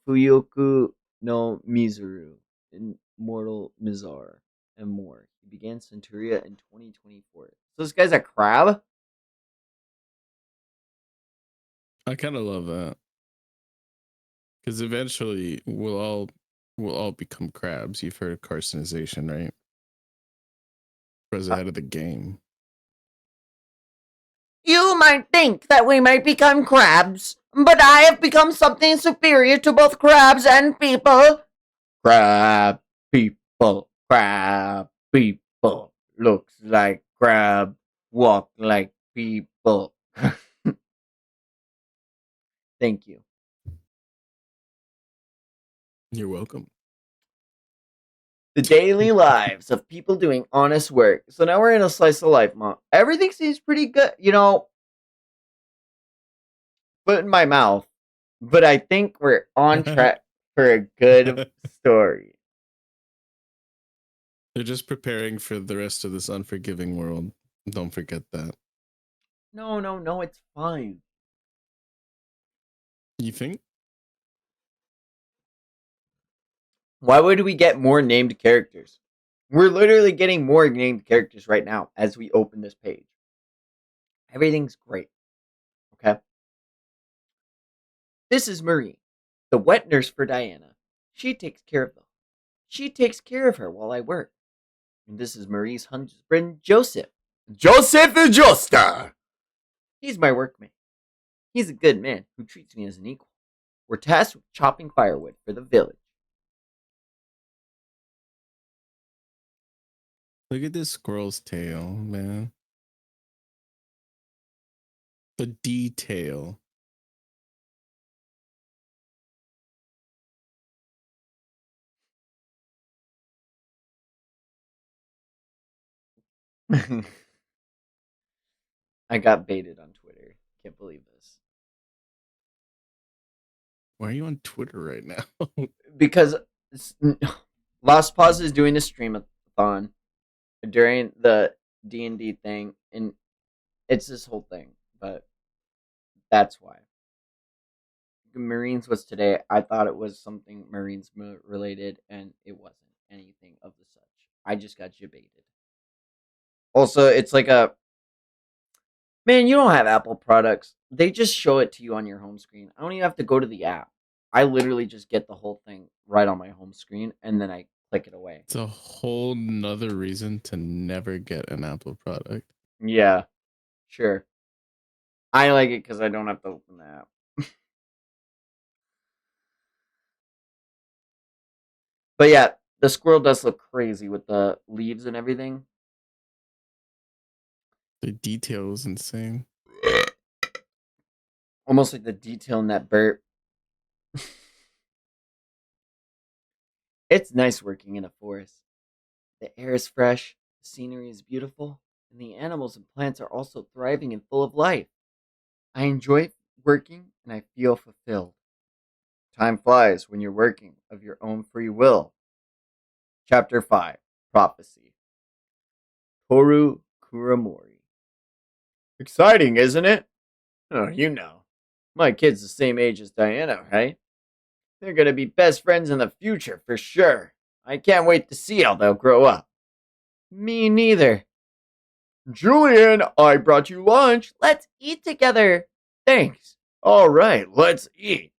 [SPEAKER 4] Fuyoku no Mizuru, Immortal Mizar, and more. He began Centuria in 2024. So this guy's a crab?
[SPEAKER 2] I kind of love that. Because eventually we'll all become crabs. You've heard of carcinization, right? Ahead of the game.
[SPEAKER 3] You might think that we might become crabs, but I have become something superior to both crabs and people.
[SPEAKER 4] Crab people, looks like crab, walk like people. Thank you.
[SPEAKER 2] You're welcome.
[SPEAKER 4] The daily lives of people doing honest work. So now we're in a slice of life, Mom. Everything seems pretty good, Put in my mouth. But I think we're on track for a good story.
[SPEAKER 2] They're just preparing for the rest of this unforgiving world. Don't forget that.
[SPEAKER 4] No, it's fine.
[SPEAKER 2] You think?
[SPEAKER 4] Why would we get more named characters? We're literally getting more named characters right now as we open this page. Everything's great. Okay? This is Marie, the wet nurse for Diana. She takes care of her while I work. And this is Marie's husband, Joseph. Joseph Justa! He's my workmate. He's a good man who treats me as an equal. We're tasked with chopping firewood for the village.
[SPEAKER 2] Look at this squirrel's tail, man. The detail.
[SPEAKER 1] I got baited on Twitter. Can't believe this.
[SPEAKER 2] Why are you on Twitter right now?
[SPEAKER 1] Because Lost Pause is doing a stream-a-thon during the D&D thing, and it's this whole thing, but that's why. Marines was today. I thought it was something Marines related, and it wasn't anything of the such. I just got baited. Also, it's like a man. You don't have Apple products. They just show it to you on your home screen. I don't even have to go to the app. I literally just get the whole thing right on my home screen, and then I click it away.
[SPEAKER 2] It's a whole nother reason to never get an Apple product.
[SPEAKER 1] Yeah, sure. I like it because I don't have to open the app. But yeah, the squirrel does look crazy with the leaves and everything.
[SPEAKER 2] The detail is insane.
[SPEAKER 1] Almost like the detail in that burp. It's nice working in a forest. The air is fresh, the scenery is beautiful, and the animals and plants are also thriving and full of life. I enjoy working and I feel fulfilled. Time flies when you're working of your own free will. Chapter 5 Prophecy Toru Kuramori. Exciting, isn't it? Oh, you know. My kid's the same age as Diana, right? They're gonna be best friends in the future for sure. I can't wait to see how they'll grow up. Me neither. Julian, I brought you lunch. Let's eat together. Thanks. All right, let's eat.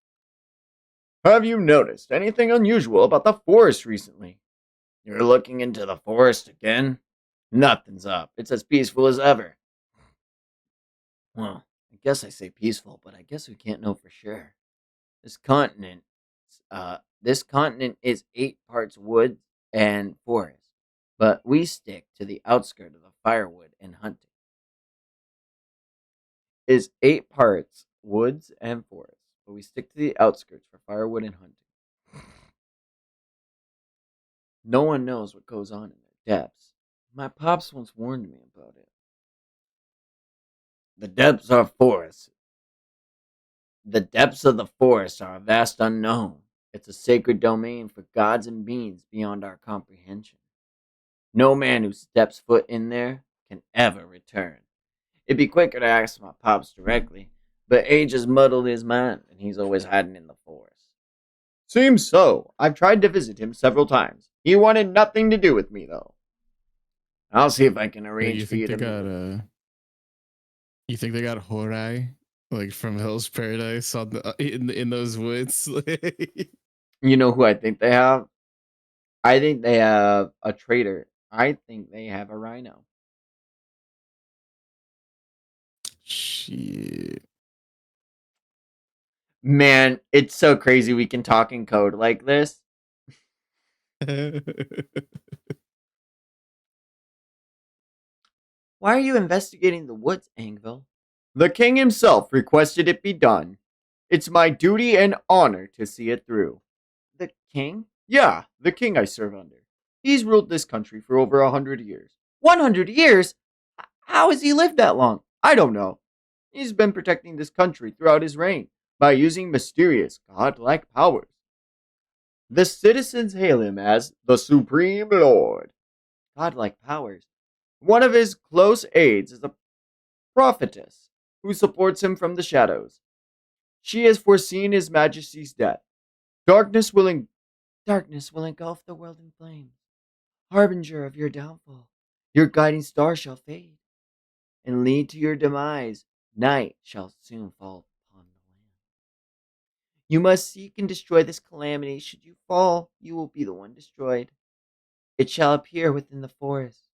[SPEAKER 1] Have you noticed anything unusual about the forest recently? You're looking into the forest again? Nothing's up. It's as peaceful as ever. Well, I guess I say peaceful, but I guess we can't know for sure. This continent, this continent is 8 parts wood and forest, but we stick to the outskirt of the firewood and hunting. Is 8 parts woods and forest, but we stick to the outskirts for firewood and hunting. No one knows what goes on in their depths. My pops once warned me about it. The depths are forest. The depths of the forest are a vast unknown. It's a sacred domain for gods and beings beyond our comprehension. No man who steps foot in there can ever return. It'd be quicker to ask my pops directly, but age has muddled his mind, and he's always hiding in the forest. Seems so. I've tried to visit him several times. He wanted nothing to do with me, though. I'll see if I can
[SPEAKER 2] Hey,
[SPEAKER 1] arrange
[SPEAKER 2] you
[SPEAKER 1] for you
[SPEAKER 2] think
[SPEAKER 1] to
[SPEAKER 2] they
[SPEAKER 1] meet
[SPEAKER 2] got
[SPEAKER 1] him.
[SPEAKER 2] you think they got Horai like from Hell's Paradise on the in those woods?
[SPEAKER 1] You know who I think they have? I think they have a traitor. I think they have a rhino.
[SPEAKER 2] Shit.
[SPEAKER 1] Man, it's so crazy we can talk in code like this. Why are you investigating the woods, Angville? The king himself requested it be done. It's my duty and honor to see it through. The king? Yeah, the king I serve under. He's ruled this country for over 100 years. 100 years? How has he lived that long? I don't know. He's been protecting this country throughout his reign by using mysterious, godlike powers. The citizens hail him as the Supreme Lord. Godlike powers. One of his close aides is a prophetess who supports him from the shadows. She has foreseen his majesty's death. Darkness will, darkness will engulf the world in flames. Harbinger of your downfall, your guiding star shall fade and lead to your demise. Night shall soon fall upon the land. You must seek and destroy this calamity. Should you fall, you will be the one destroyed. It shall appear within the forest.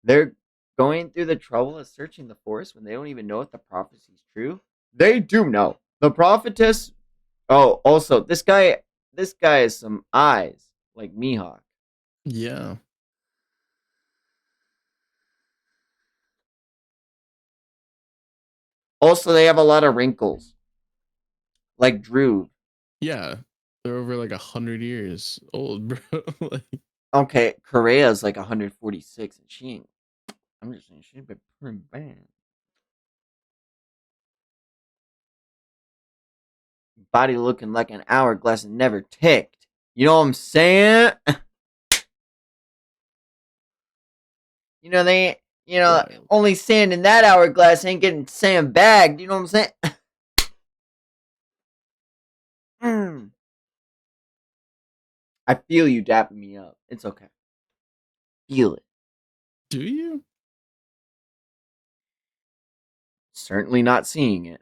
[SPEAKER 1] They're going through the trouble of searching the forest when they don't even know if the prophecy is true. They do know. The prophetess. Oh, also, this guy has some eyes like Mihawk.
[SPEAKER 2] Yeah.
[SPEAKER 1] Also, they have a lot of wrinkles, like Drew.
[SPEAKER 2] Yeah. They're over like 100 years old, bro. Like,
[SPEAKER 1] Okay, Korea's like 146, and she ain't. I'm just saying she's been pretty bad. Body looking like an hourglass and never ticked. You know what I'm saying? You know they,
[SPEAKER 2] Wild.
[SPEAKER 1] only sand in that hourglass ain't getting sandbagged. You know what I'm saying? Mm. I feel you dapping me up. It's okay. Feel it.
[SPEAKER 2] Do you?
[SPEAKER 1] Certainly not seeing it.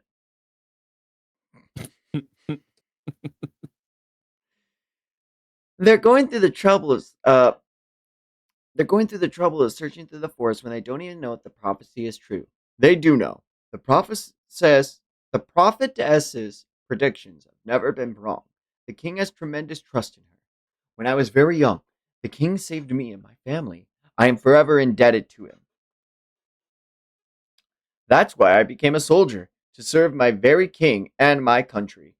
[SPEAKER 1] They're going through the trouble of they're going through the trouble of searching through the forest when they don't even know if the prophecy is true. They do know. The prophet says the prophetess's predictions have never been wrong. The king has tremendous trust in her. When I was very young, the king saved me and my family. I am forever indebted to him. That's why I became a soldier, to serve my very king and my country.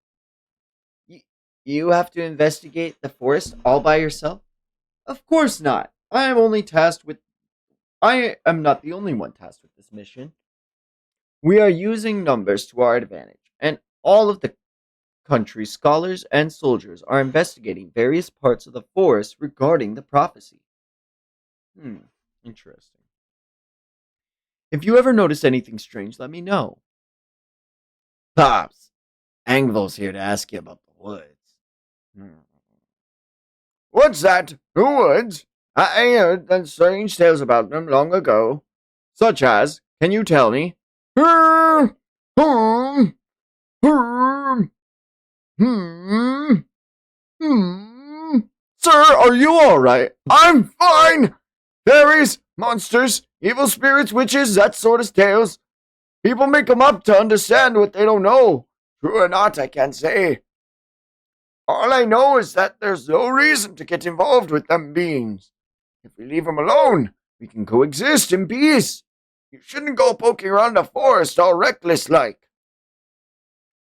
[SPEAKER 1] Y- you have to investigate the forest all by yourself? Of course not. I am not the only one tasked with this mission. We are using numbers to our advantage, and all of the country's scholars and soldiers are investigating various parts of the forest regarding the prophecy. Hmm, interesting. If you ever notice anything strange, let me know. Pops, Angvil's here to ask you about the woods. Hmm.
[SPEAKER 4] What's that? The woods? I heard strange tales about them long ago. Such as, can you tell me? Hmm, hmm, hmm, hmm, hmm. Sir, are you alright? I'm fine! Fairies, monsters, evil spirits, witches, that sort of tales. People make 'em up to understand what they don't know. True or not, I can't say. All I know is that there's no reason to get involved with them beings. If we leave them alone, we can coexist in peace. You shouldn't go poking around the forest all reckless like.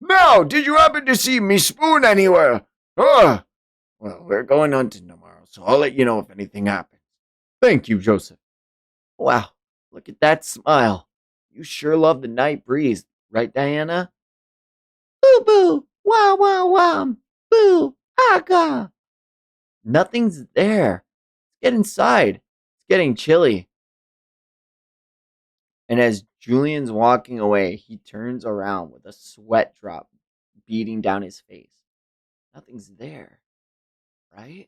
[SPEAKER 4] Now, did you happen to see Miss Spoon anywhere? Ugh. Well, we're going hunting tomorrow, so I'll let you know if anything happens. Thank you, Joseph.
[SPEAKER 1] Wow, look at that smile. You sure love the night breeze, right, Diana? Boo boo! Wow wow wow! Boo! Aga! Nothing's there. Get inside. It's getting chilly. And as Julian's walking away, he turns around with a sweat drop beating down his face. Nothing's there, right?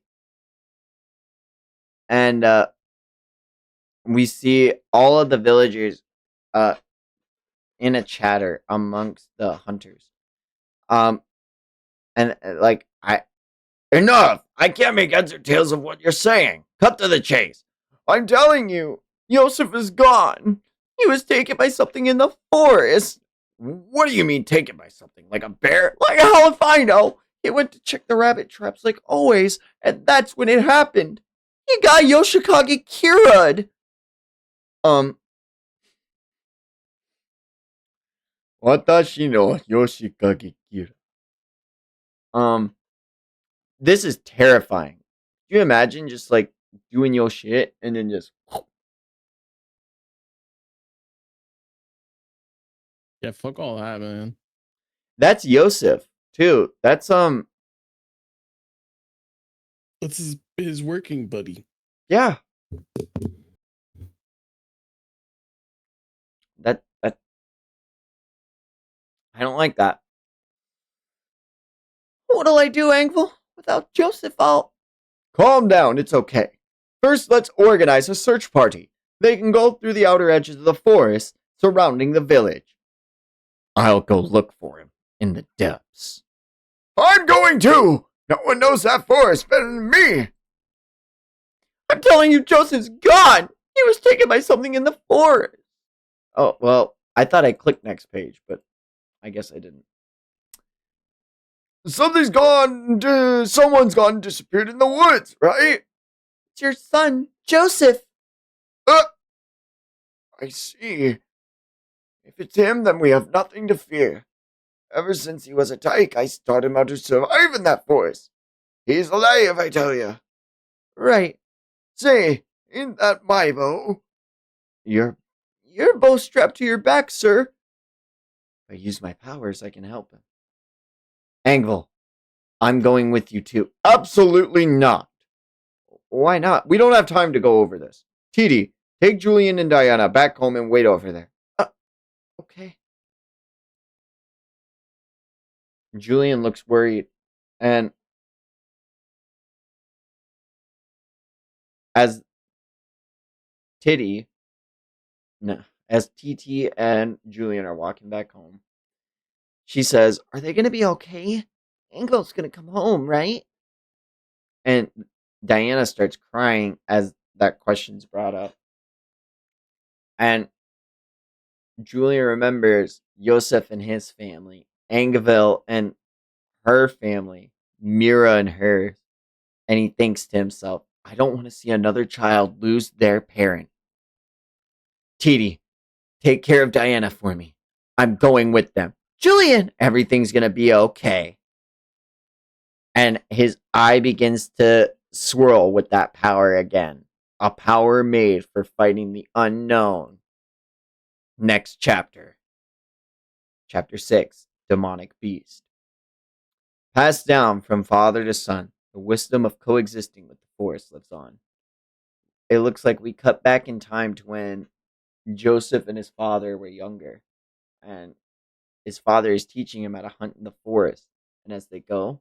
[SPEAKER 1] And we see all of the villagers uh, in a chatter amongst the hunters. Um, and like I
[SPEAKER 4] Enough! I can't make heads or tails of what you're saying. Cut to the chase.
[SPEAKER 1] I'm telling you, Yosef is gone. He was taken by something in the forest.
[SPEAKER 4] What do you mean taken by something? Like a bear?
[SPEAKER 1] Like how if I know? He went to check the rabbit traps like always, and that's when it happened. He got Yoshikage Kira'd. Um,
[SPEAKER 4] Watashi no Yoshikage Kira.
[SPEAKER 1] um, this is terrifying. Can you imagine just like doing your shit and then just
[SPEAKER 2] Yeah, fuck all that, man.
[SPEAKER 1] that's Yosef too.
[SPEAKER 2] That's his working buddy.
[SPEAKER 1] Yeah. That I don't like that. What'll I do, Angel? Without Joseph, I'll calm down. It's okay. First, let's organize a search party. They can go through the outer edges of the forest surrounding the village. I'll go look for him in the depths.
[SPEAKER 4] I'm going to! No one knows that forest better than me!
[SPEAKER 1] I'm telling you, Joseph's gone! He was taken by something in the forest! Oh, well, I thought I clicked next page, but I guess I didn't.
[SPEAKER 4] Someone's gone and disappeared in the woods, right?
[SPEAKER 1] It's your son, Joseph!
[SPEAKER 4] Uh, I see. If it's him, then we have nothing to fear. Ever since he was a tyke, I taught him how to survive in that forest. He's alive, I tell you.
[SPEAKER 1] Right.
[SPEAKER 4] Say, ain't that my bow? Your your bow strapped to your back, sir. If I use my powers, I can help him. Angle, I'm going with you too. Absolutely not. Why not? We don't have time to go over this. TD, take Julian and Diana back home and wait over there. Okay. Julian looks worried, and as Titty, no, as TT and Julian are walking back home, she says, "Are they gonna be okay? Angle's gonna come home, right?" And Diana starts crying as that question's brought up, and Julian remembers Yosef and his family, Angeville and her family, Mira and hers, and he thinks to himself, "I don't want to see another child lose their parent. Titi, take care of Diana for me. I'm going with them. Julian, everything's gonna be okay." And his eye begins to swirl with that power again. A power made for fighting the unknown. Next chapter. Chapter 6, Demonic Beast. Passed down from father to son, the wisdom of coexisting with the forest lives on. It looks like we cut back in time to when Joseph and his father were younger, and his father is teaching him how to hunt in the forest. And as they go,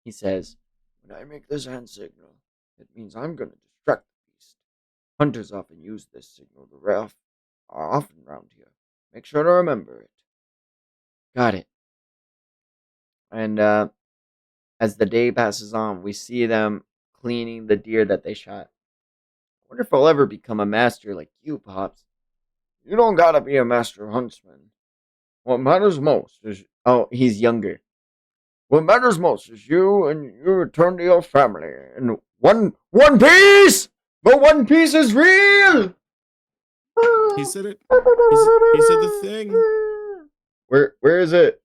[SPEAKER 4] he says, "When I make this hand signal, it means I'm going to distract the beast. Hunters often use this signal to rough are often round here. Make sure to remember it." Got it. And as the day passes on, we see them cleaning the deer that they shot. I wonder if I'll ever become a master like you, Pops. You don't gotta be a master huntsman. What matters most is... Oh, he's younger. What matters most is you and you return to your family. And one piece! The One Piece is real!
[SPEAKER 2] He said it. He said the thing.
[SPEAKER 4] Where is it?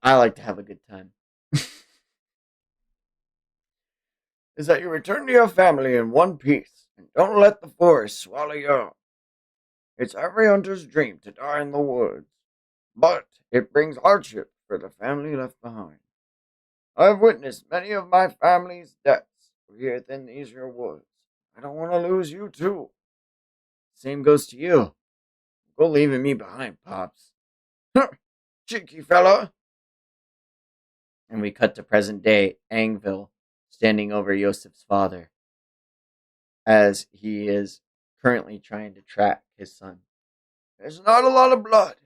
[SPEAKER 4] I like to have a good time. Is that you return to your family in one piece, and don't let the forest swallow you up. It's every hunter's dream to die in the woods, but it brings hardship for the family left behind. I've witnessed many of my family's deaths here within these here woods. I don't want to lose you too. Same goes to you. Go leaving me behind, Pops. Cheeky fella. And we cut to present day, Angville, standing over Yosef's father, as he is currently trying to track his son. There's not a lot of blood,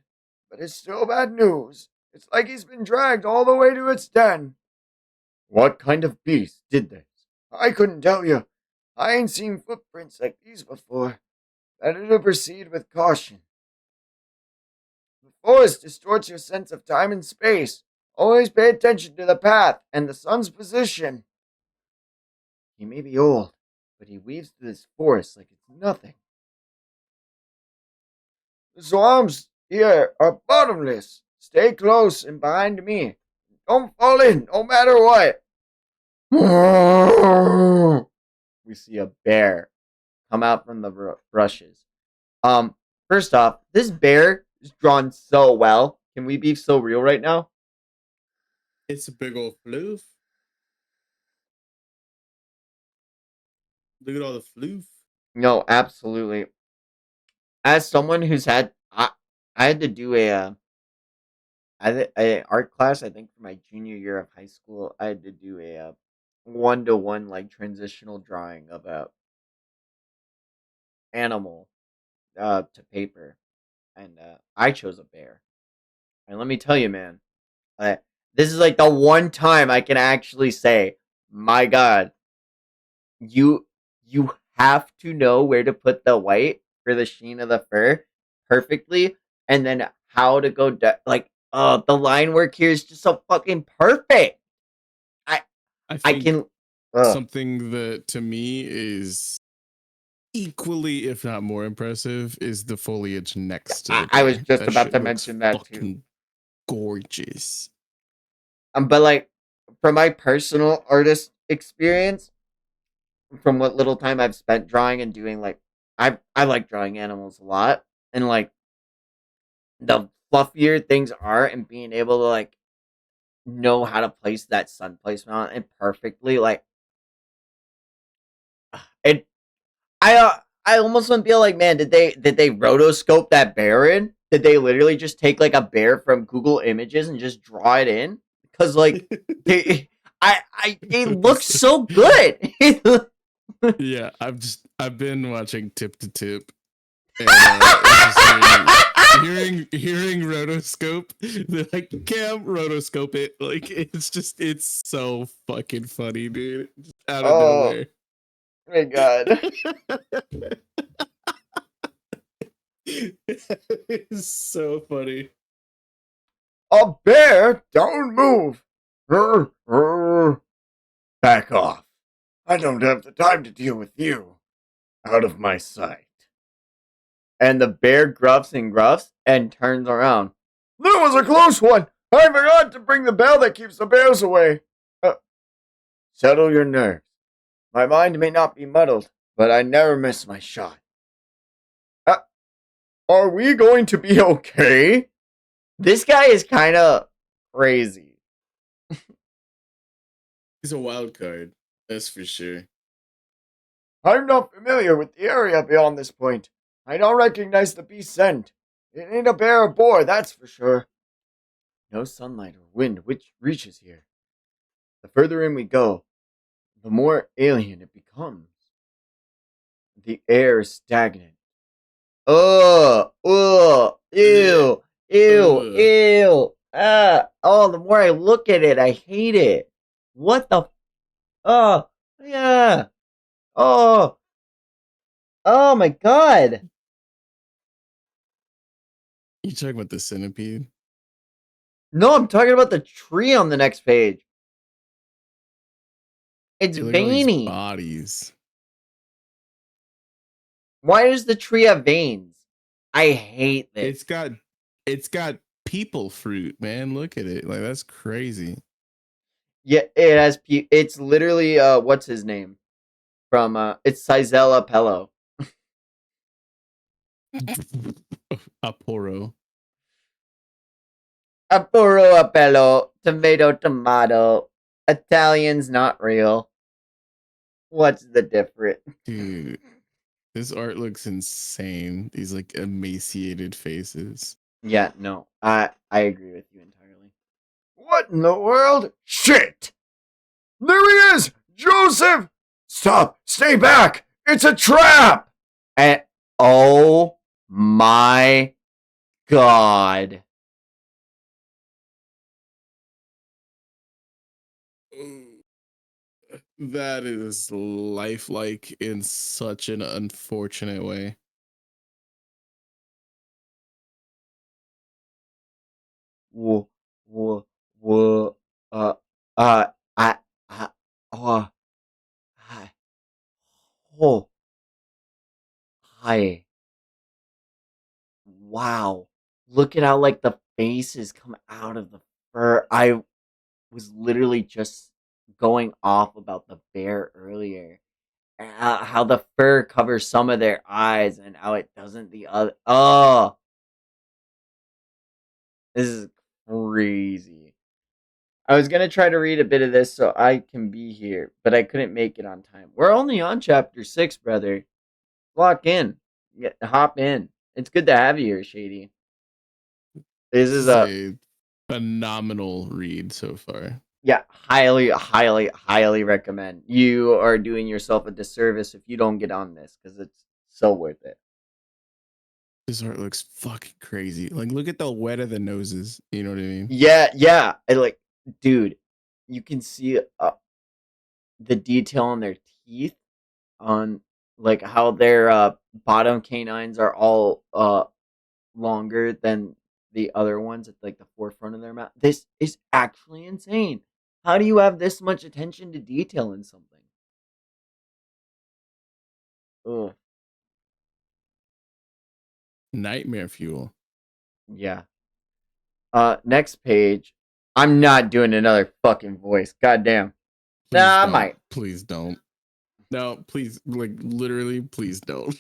[SPEAKER 4] but it's still bad news. It's like he's been dragged all the way to its den. What kind of beast did this? I couldn't tell you. I ain't seen footprints like these before. Better to proceed with caution. The forest distorts your sense of time and space. Always pay attention to the path and the sun's position. He may be old, but he weaves through this forest like it's nothing. The swamps here are bottomless. Stay close and behind me. Don't fall in, no matter what. We see a bear come out from the brushes. First off, this bear is drawn so well. Can we be so real right now?
[SPEAKER 2] It's a big old floof. Look at all the floof.
[SPEAKER 4] No, absolutely. As someone who's I had to do a art class. I think for my junior year of high school, I had to do a 1-to-1 like transitional drawing of a animal to paper, and I chose a bear. And let me tell you, man, uh, this is like the one time I can actually say, my God, you you have to know where to put the white for the sheen of the fur perfectly, and then how to go like, oh, the line work here is just so fucking perfect. I
[SPEAKER 2] I
[SPEAKER 4] I
[SPEAKER 2] think
[SPEAKER 4] can Ugh.
[SPEAKER 2] something that to me is equally, if not more impressive, is the foliage next to the
[SPEAKER 4] I was
[SPEAKER 2] bear.
[SPEAKER 4] just
[SPEAKER 2] That
[SPEAKER 4] about
[SPEAKER 2] shit
[SPEAKER 4] to
[SPEAKER 2] looks
[SPEAKER 4] mention that too.
[SPEAKER 2] fucking gorgeous.
[SPEAKER 4] But like, from my personal artist experience, from what little time I've spent drawing and doing, like, I like drawing animals a lot, and like the fluffier things are, and being able to like know how to place that sun placement on it perfectly, like it. I almost want to be like, man, did they rotoscope that bear in? Did they literally just take like a bear from Google Images and just draw it in? Because like they, they look so good.
[SPEAKER 2] Yeah, I've been watching Tip to Tip, and just hearing rotoscope. They're like, Cam, rotoscope it. Like it's so fucking funny, dude. Just out of
[SPEAKER 4] Oh
[SPEAKER 2] nowhere.
[SPEAKER 4] my god.
[SPEAKER 2] It's so funny.
[SPEAKER 4] A bear? Don't move. Rrr, rrr. Back off. I don't have the time to deal with you. Out of my sight. And the bear gruffs and gruffs and turns around. That was a close one. I forgot to bring the bell that keeps the bears away. Settle your nerves. My mind may not be muddled, but I never miss my shot. Uh, are we going to be okay? This guy is kind of crazy.
[SPEAKER 2] He's a wild card, that's for sure.
[SPEAKER 4] I'm not familiar with the area beyond this point. I don't recognize the beast's scent. It ain't a bear or boar, that's for sure. No sunlight or wind which reaches here. The further in we go, the more alien it becomes. The air is stagnant. Ew, ew,
[SPEAKER 2] Ugh.
[SPEAKER 4] ew. Oh, the more I look at it, I hate it. What the? Oh, yeah. Oh, oh my god.
[SPEAKER 2] You talking about the centipede?
[SPEAKER 4] No, I'm talking about the tree on the next page. It's
[SPEAKER 2] Dude, look at all these
[SPEAKER 4] veiny.
[SPEAKER 2] bodies.
[SPEAKER 4] Why does the tree have veins? I hate this.
[SPEAKER 2] It's got people fruit, man. Look at it. Like that's crazy.
[SPEAKER 4] Yeah, it has. It's literally what's his name from? It's Sizella Pello.
[SPEAKER 2] Aporo.
[SPEAKER 4] Apuro Apello, tomato tomato. Italian's not real. What's the difference?
[SPEAKER 2] Dude, this art looks insane. These like emaciated faces.
[SPEAKER 4] Yeah, no, I agree with you entirely. What in the world? Shit! There he is, Joseph! Stop! Stay back! It's a trap! And oh my god!
[SPEAKER 2] That is lifelike in such an unfortunate way.
[SPEAKER 4] Whoa, whoa, whoa, uh, uh, I, I, oh, hi, oh, hi, wow. Look at how, like, the faces come out of the fur. I was literally just going off about the bear earlier. How the fur covers some of their eyes and how it doesn't the other. Oh, this is crazy. I was gonna try to read a bit of this so I can be here, but I couldn't make it on time. We're only on chapter 6, brother. Lock in. Hop in. It's good to have you here, Shady. This
[SPEAKER 2] This
[SPEAKER 4] is
[SPEAKER 2] is
[SPEAKER 4] a
[SPEAKER 2] a phenomenal read so far.
[SPEAKER 4] yeah, highly, highly, highly recommend. You are doing yourself a disservice if you don't get on this because it's so worth it.
[SPEAKER 2] This art looks fucking crazy. Like, look at the wet of the noses. You know what I mean?
[SPEAKER 4] Yeah, yeah. And like, dude, you can see the detail on their teeth, on like how their bottom canines are all longer than the other ones at like the forefront of their mouth. This is actually insane. How do you have this much attention to detail in something?
[SPEAKER 1] Ugh.
[SPEAKER 2] Nightmare fuel.
[SPEAKER 1] Yeah. Next page. I'm not doing another fucking voice. Goddamn.
[SPEAKER 2] Please
[SPEAKER 1] Nah, I
[SPEAKER 2] don't.
[SPEAKER 1] might.
[SPEAKER 2] Please don't. No, please, like literally, please don't.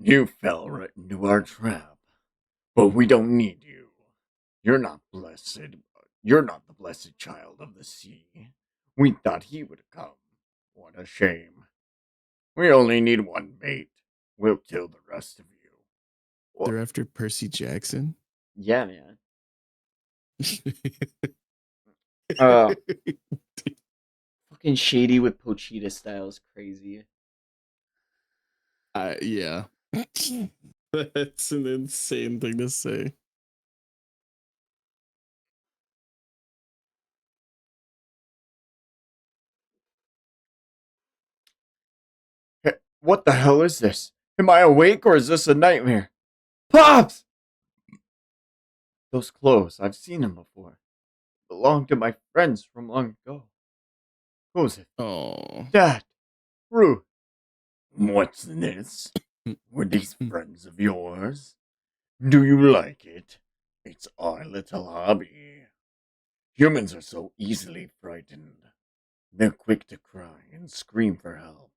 [SPEAKER 4] You fell right into our trap. But we don't need you. You're not blessed. You're not the blessed child of the sea. We thought he would come. What a shame. We only need one mate. We'll kill the rest of you.
[SPEAKER 2] They're after Percy Jackson.
[SPEAKER 1] Yeah, man. Uh, fucking shady with Pochita style is crazy.
[SPEAKER 2] Yeah. That's an insane thing to say.
[SPEAKER 4] What the hell is this? Am I awake or is this a nightmare? Pops! Those clothes, I've seen them before. Belonged to my friends from long ago. Who's it?
[SPEAKER 2] Oh.
[SPEAKER 4] Dad. Ruth. What's this? Were these friends of yours? Do you like it? It's our little hobby. Humans are so easily frightened. They're quick to cry and scream for help.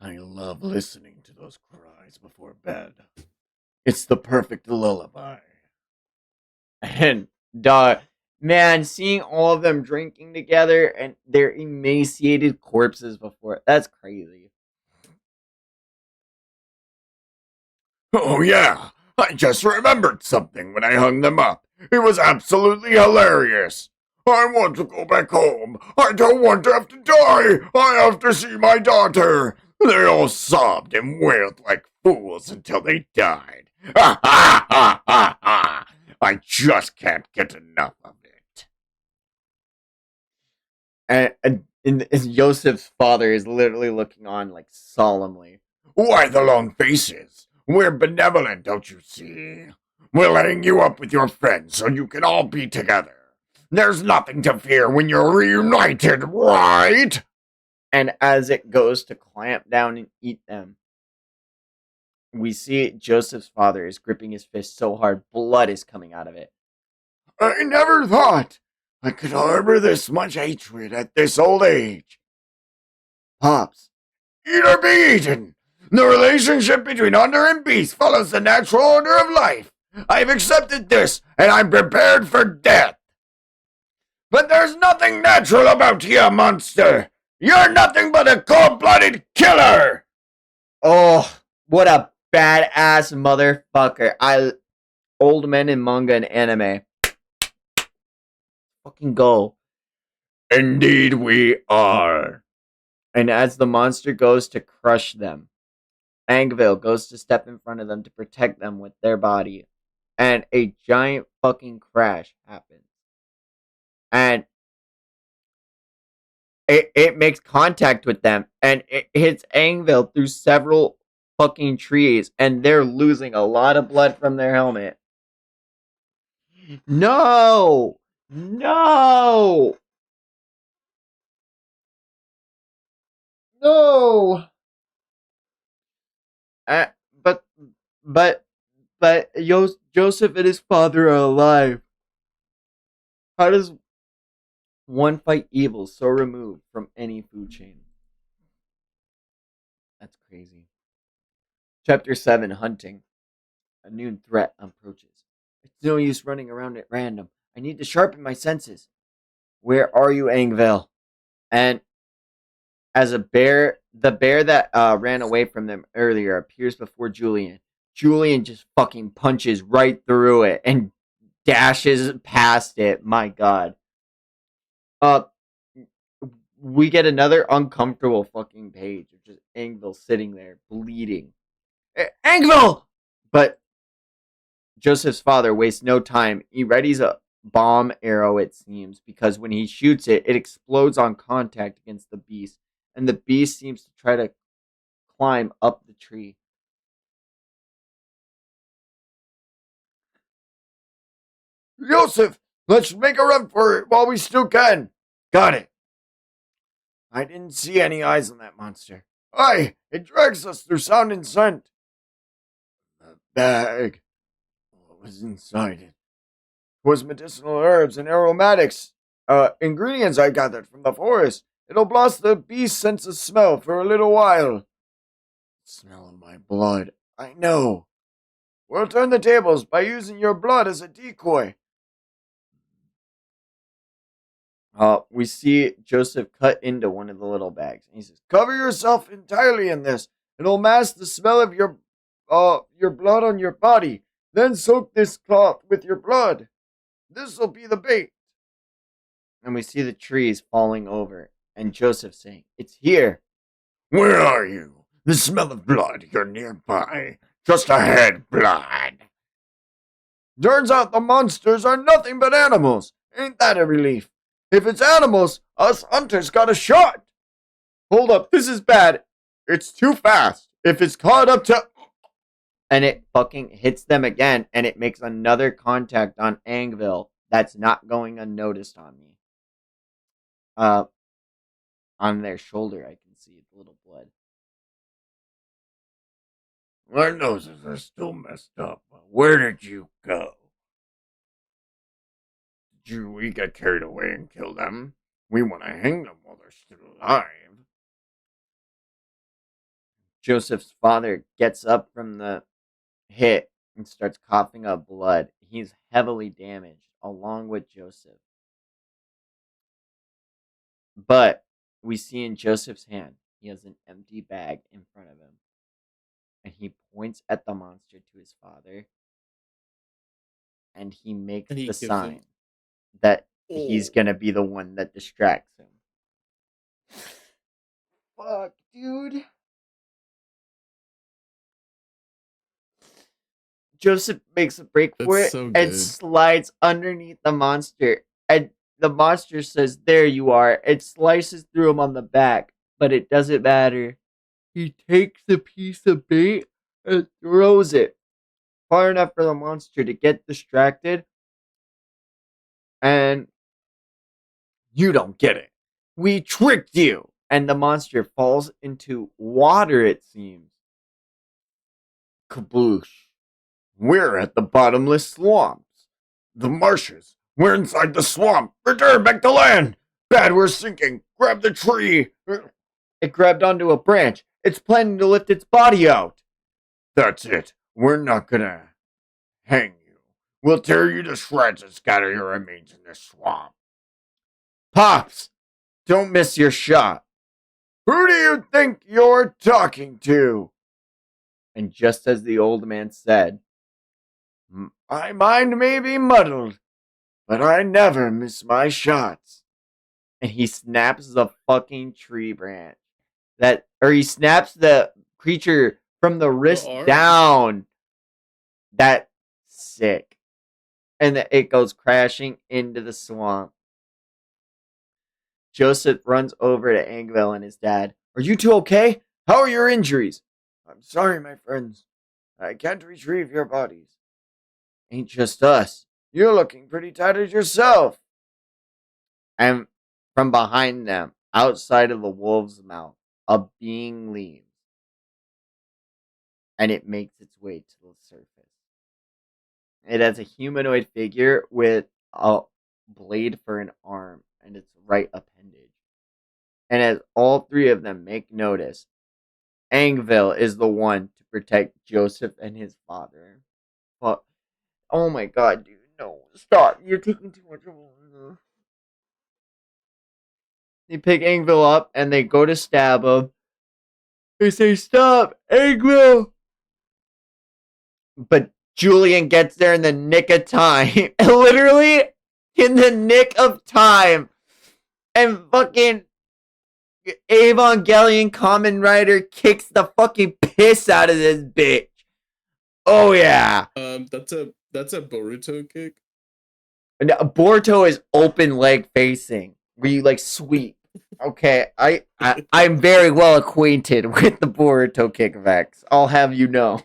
[SPEAKER 4] I love listening to those cries before bed. It's the perfect lullaby.
[SPEAKER 1] And dog, man, seeing all of them drinking together and their emaciated corpses before, that's crazy.
[SPEAKER 4] Oh, yeah. I just remembered something when I hung them up. It was absolutely hilarious. I want to go back home. I don't want to have to die. I have to see my daughter. They all sobbed and wailed like fools until they died. Ha ha ha ha ha. I just can't get enough of it.
[SPEAKER 1] And Joseph's father is literally looking on like solemnly.
[SPEAKER 4] Why the long faces? We're benevolent, don't you see? We're letting you up with your friends so you can all be together. There's nothing to fear when you're reunited, right?
[SPEAKER 1] And as it goes to clamp down and eat them, we see Joseph's father is gripping his fist so hard, blood is coming out of it.
[SPEAKER 4] I never thought I could harbor this much hatred at this old age. Pops, eat or be eaten. The relationship between hunter and beast follows the natural order of life. I've accepted this, and I'm prepared for death. But there's nothing natural about you, monster. You're nothing but a cold-blooded killer.
[SPEAKER 1] Oh, what a badass motherfucker. Old men in manga and anime. Fucking go.
[SPEAKER 4] Indeed we are.
[SPEAKER 1] And as the monster goes to crush them, Angville goes to step in front of them to protect them with their body. And a giant fucking crash happens. And it makes contact with them. And it hits Angville through several fucking trees. And they're losing a lot of blood from their helmet. No! No! No! Uh, but, but, Joseph and his father are alive. How does one fight evil so removed from any food chain? That's crazy. Chapter 7 Hunting. A new threat approaches. It's no use running around at random. I need to sharpen my senses. Where are you, Angville? And as the bear that ran away from them earlier appears before Julian. Julian just fucking punches right through it and dashes past it. My God. Uh, we get another uncomfortable fucking page of just Angville sitting there bleeding. Angville! But Joseph's father wastes no time. He readies a bomb arrow, it seems, because when he shoots it, it explodes on contact against the beast, and the beast seems to try to climb up the tree.
[SPEAKER 4] Joseph, let's make a run for it while we still can. Got it. I didn't see any eyes on that monster. Aye, it drags us through sound and scent. The bag. What was inside it? Was medicinal herbs and aromatics. Ingredients I gathered from the forest. It'll blast the beast's sense of smell for a little while. Smell of my blood. I know. We'll turn the tables by using your blood as a decoy. We see Joseph cut into one of the little bags. And he says, "Cover yourself entirely in this. It'll mask the smell of your blood on your body. Then soak this cloth with your blood. This'll be the bait." And we see the trees falling over, and Joseph saying, "It's here."
[SPEAKER 5] Where are you? The smell of blood. You're nearby. Just ahead, blood.
[SPEAKER 4] Turns out the monsters are nothing but animals. Ain't that a relief? If it's animals, us hunters got a shot. Hold up, this is bad. It's too fast. If it's caught up to... And it fucking hits them again, and it makes another contact on Angville that's not going unnoticed on me. On their shoulder, I can see a little blood.
[SPEAKER 5] Our noses are still messed up. Where did you go? Did we get carried away and kill them? We want to hang them while they're still alive.
[SPEAKER 1] Joseph's father gets up from the hit and starts coughing up blood. He's heavily damaged, along with Joseph. But we see in Joseph's hand, he has an empty bag in front of him. And he points at the monster to his father. And he makes
[SPEAKER 2] And he
[SPEAKER 1] the
[SPEAKER 2] gives him-
[SPEAKER 1] sign that he's going to be the one that distracts him. Fuck, dude. Joseph makes a break for
[SPEAKER 2] That's
[SPEAKER 1] it
[SPEAKER 2] so
[SPEAKER 1] and
[SPEAKER 2] good.
[SPEAKER 1] slides underneath the monster. And the monster says, "There you are." It slices through him on the back, but it doesn't matter. He takes the piece of bait and throws it far enough for the monster to get distracted. And you don't get it. We tricked you. And the monster falls into water, it seems. Kaboosh.
[SPEAKER 5] We're at the bottomless swamps. The marshes. We're inside the swamp. Return back to land. Bad, we're sinking. Grab the tree.
[SPEAKER 1] It grabbed onto a branch. It's planning to lift its body out.
[SPEAKER 5] That's it. We're not gonna hang you. We'll tear you to shreds and scatter your remains in the swamp.
[SPEAKER 4] Pops, don't miss your shot. Who do you think you're talking to?
[SPEAKER 1] And just as the old man said,
[SPEAKER 4] My mind may be muddled, but I never miss my shots.
[SPEAKER 1] and he snaps the fucking tree branch. He snaps the creature from the wrist
[SPEAKER 2] arm.
[SPEAKER 1] down. That's sick. And it goes crashing into the swamp. Joseph runs over to Angville and his dad. "Are you two okay? How are your injuries?"
[SPEAKER 4] I'm sorry, my friends. I can't retrieve your bodies.
[SPEAKER 1] "Ain't just us."
[SPEAKER 4] You're looking pretty tattered yourself.
[SPEAKER 1] And from behind them, outside of the wolf's mouth, a being leaves. And it makes its way to the surface. It has a humanoid figure with a blade for an arm and its right appendage. And as all three of them make notice, Angville is the one to protect Joseph and his father. But, oh my god, dude, no, stop. You're taking too much of a... They pick Angville up and they go to stab him. They say, "Stop, Angville!" But Julian gets there in the nick of time. Literally in the nick of time. And fucking Evangelion Kamen Rider kicks the fucking piss out of this bitch. Oh yeah.
[SPEAKER 2] That's a Boruto kick.
[SPEAKER 1] And Boruto is open leg facing, where you like sweep. Okay, I'm very well acquainted with the Boruto kick Vex. I'll have you know.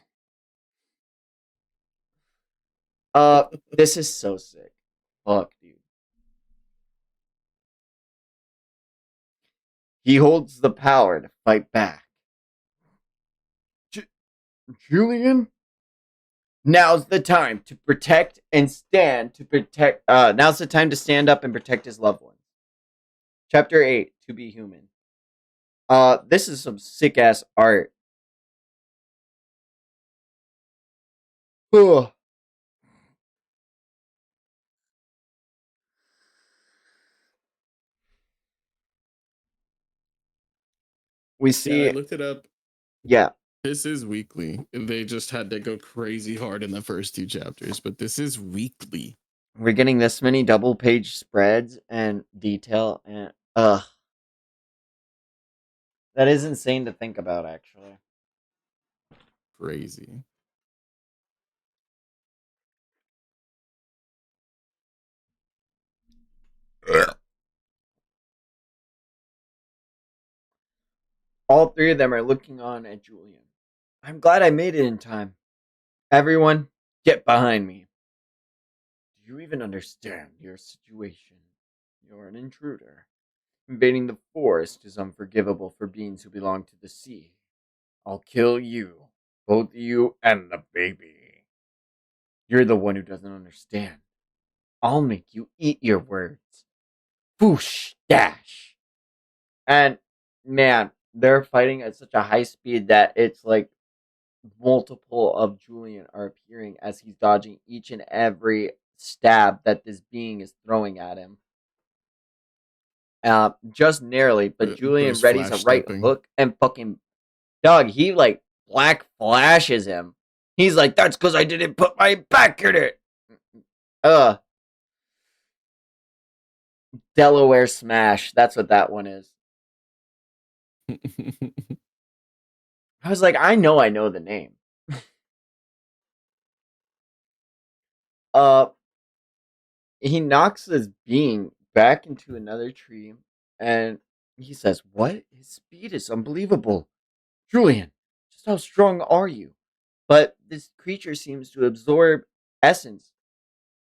[SPEAKER 1] This is so sick. Fuck, dude. He holds the power to fight back.
[SPEAKER 4] Julian, now's the time to protect and stand to protect. Now's the time to stand up and protect his loved ones. Chapter 8, To Be Human. This is some sick ass art. Ugh. We
[SPEAKER 2] Yeah, I
[SPEAKER 4] see,
[SPEAKER 2] looked it up.
[SPEAKER 4] yeah,
[SPEAKER 2] This is weekly. They just had to go crazy hard in the first 2 chapters, but this is weekly.
[SPEAKER 4] we're getting this many double page spreads and detail, and that is insane to think about, actually.
[SPEAKER 2] Crazy.
[SPEAKER 4] All three of them are looking on at Julian. I'm glad I made it in time. Everyone, get behind me. Do you even understand your situation? You're an intruder. Invading the forest is unforgivable for beings who belong to the sea. I'll kill you, both you and the baby. You're the one who doesn't understand. I'll make you eat your words. Whoosh, dash. And man, they're fighting at such a high speed that it's like multiple of Julian are appearing as he's dodging each and every stab that this being is throwing at him. Just narrowly, but Julian
[SPEAKER 2] Those
[SPEAKER 4] readies a
[SPEAKER 2] flash
[SPEAKER 4] right
[SPEAKER 2] stepping.
[SPEAKER 4] hook and fucking dog. He like black flashes him. He's like, "That's because I didn't put my back in it." Uh, Delaware Smash. That's what that one is. I was like, I know the name. uh, he knocks this being back into another tree, and he says, "What? His speed is unbelievable, Julian. Just how strong are you?" But this creature seems to absorb essence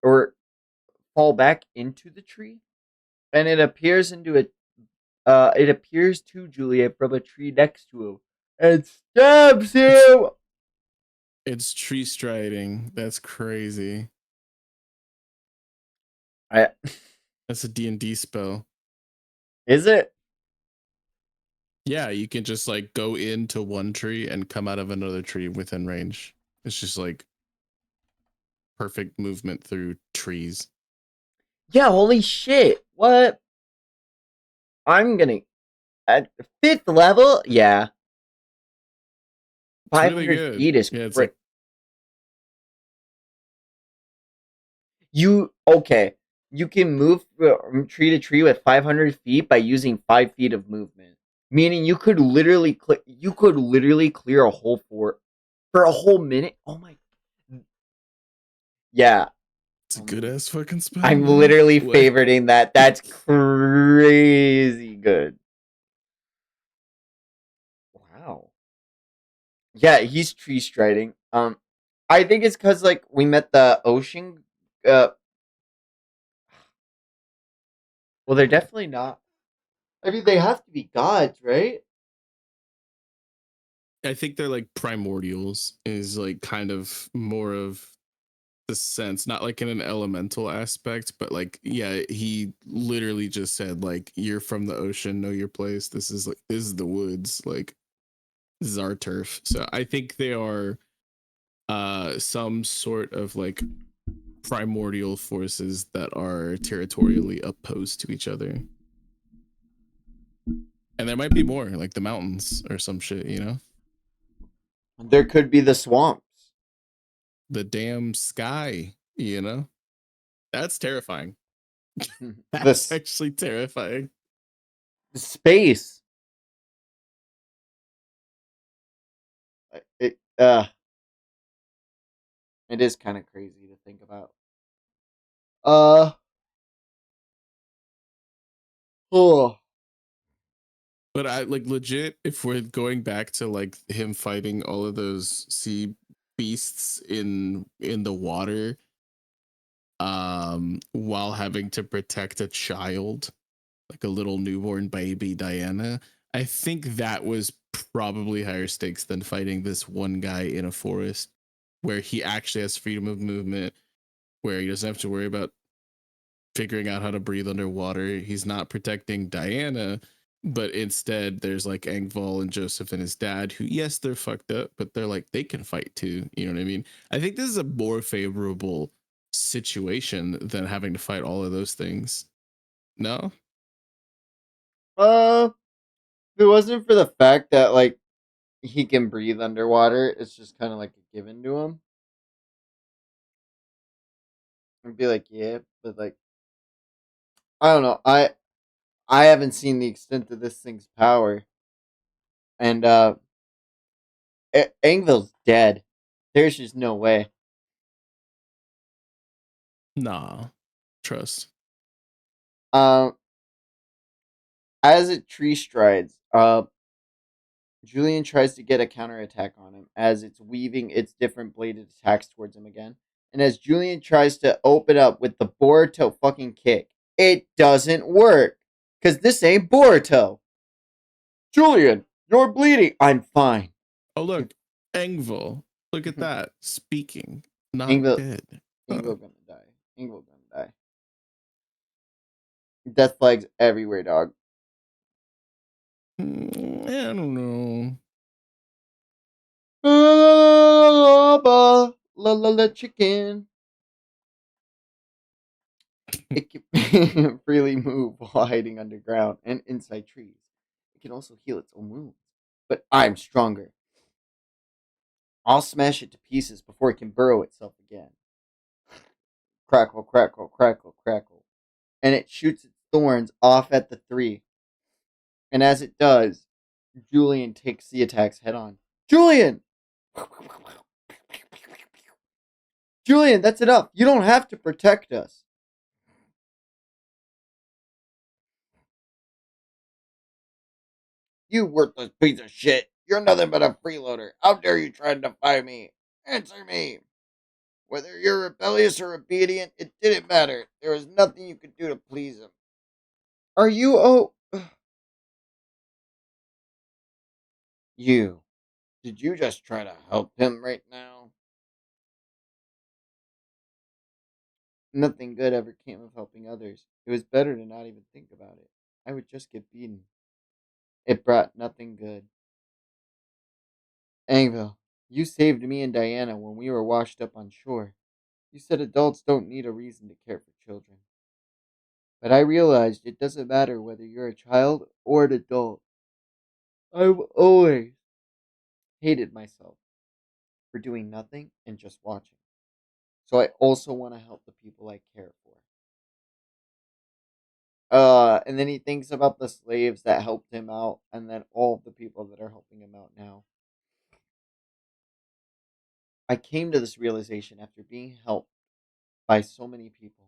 [SPEAKER 4] or fall back into the tree, and it appears into a it appears to Juliet from a tree next to him and stabs him.
[SPEAKER 2] It's tree striding. That's crazy.
[SPEAKER 4] I,
[SPEAKER 2] That's a D&D spell.
[SPEAKER 4] is it?
[SPEAKER 2] Yeah, you can just like go into one tree and come out of another tree within range. It's just like perfect movement through trees.
[SPEAKER 4] Yeah, holy shit. What? I'm gonna at 5th level? Yeah.
[SPEAKER 2] It's really
[SPEAKER 4] 500
[SPEAKER 2] good.
[SPEAKER 4] feet is
[SPEAKER 2] Yeah, it's
[SPEAKER 4] crit.
[SPEAKER 2] like
[SPEAKER 4] You okay? You can move from tree to tree with 500 feet by using 5 feet of movement. Meaning you could literally clear a whole fort for a whole minute. Oh my. Yeah.
[SPEAKER 2] it's a
[SPEAKER 4] Oh
[SPEAKER 2] good
[SPEAKER 4] my.
[SPEAKER 2] ass fucking spell,
[SPEAKER 4] I'm
[SPEAKER 2] man.
[SPEAKER 4] literally
[SPEAKER 2] Like,
[SPEAKER 4] favoriting that. That's crazy good. Wow. Yeah, he's tree striding. I think it's because like we met the ocean. Uh, well, they're definitely not. I mean, they have to be gods, right?
[SPEAKER 2] I think they're like primordials is like kind of more of the sense, not like in an elemental aspect, but like, yeah, he literally just said like, you're from the ocean, know your place. This is the woods. Like, this is our turf. So I think they are some sort of like primordial forces that are territorially opposed to each other. And there might be more, like the mountains or some shit, you know?
[SPEAKER 4] There could be the swamps.
[SPEAKER 2] The damn sky, you know? That's terrifying. That's
[SPEAKER 4] The
[SPEAKER 2] actually terrifying.
[SPEAKER 4] space. It it is kind of crazy to think about. Uh oh.
[SPEAKER 2] But I like legit, if we're going back to like him fighting all of those sea beasts in the water, while having to protect a child, like a little newborn baby Diana, I think that was probably higher stakes than fighting this one guy in a forest where he actually has freedom of movement, where he doesn't have to worry about figuring out how to breathe underwater. He's not protecting Diana, but instead there's like Engval and Joseph and his dad, who, yes, they're fucked up, but they're like, they can fight too. You know what I mean? I think this is a more favorable situation than having to fight all of those things. No?
[SPEAKER 4] If it wasn't for the fact that like he can breathe underwater, it's just kind of like a given to him. I'd be like, yeah, but like, I don't know. I haven't seen the extent of this thing's power, and Engville's dead. There's just no way.
[SPEAKER 2] Nah. Trust.
[SPEAKER 4] Um, as it tree strides, Julian tries to get a counterattack on him as it's weaving its different bladed attacks towards him again. And as Julian tries to open up with the Boruto fucking kick, it doesn't work. Because this ain't Boruto. Julian, you're bleeding. I'm fine.
[SPEAKER 2] Oh, look. Engval. Look at that. Speaking. Not
[SPEAKER 4] Engville,
[SPEAKER 2] dead.
[SPEAKER 4] Engville gonna die. Engville gonna die. Death flags everywhere, dog.
[SPEAKER 2] I don't know.
[SPEAKER 4] La chicken. It can freely move while hiding underground and inside trees. It can also heal its own wounds. But I'm stronger. I'll smash it to pieces before it can burrow itself again. Crackle, crackle, crackle, crackle. And it shoots its thorns off at the three. And as it does, Julian takes the attacks head on. Julian! Julian, that's enough. You don't have to protect us.
[SPEAKER 5] You worthless piece of shit. You're nothing but a freeloader. How dare you try to defy me? Answer me. Whether you're rebellious or obedient, it didn't matter. There was nothing you could do to please him.
[SPEAKER 4] Are you
[SPEAKER 5] You. Did you just try to help him right now?
[SPEAKER 4] Nothing good ever came of helping others. It was better to not even think about it. I would just get beaten. It brought nothing good. Angville, you saved me and Diana when we were washed up on shore. You said adults don't need a reason to care for children. But I realized it doesn't matter whether you're a child or an adult. I've always hated myself for doing nothing and just watching. So I also want to help the people I care for. And then he thinks about the slaves that helped him out, and then all of the people that are helping him out now. I came to this realization after being helped by so many people.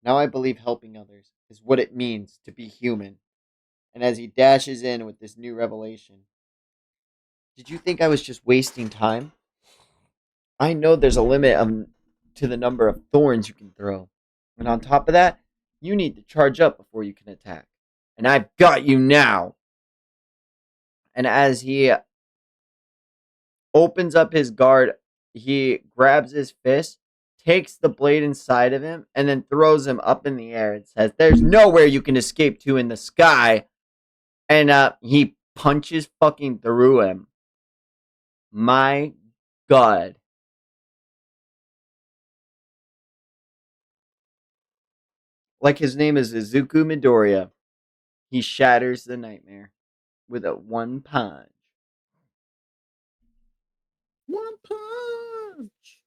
[SPEAKER 4] Now I believe helping others is what it means to be human. And as he dashes in with this new revelation, did you think I was just wasting time? I know there's a limit to the number of thorns you can throw. And on top of that, you need to charge up before you can attack. And I've got you now. And as he opens up his guard, he grabs his fist, takes the blade inside of him, and then throws him up in the air and says, "There's nowhere you can escape to in the sky." And he punches fucking through him. My God. Like his name is Izuku Midoriya. He shatters the nightmare with a one punch.
[SPEAKER 2] One punch.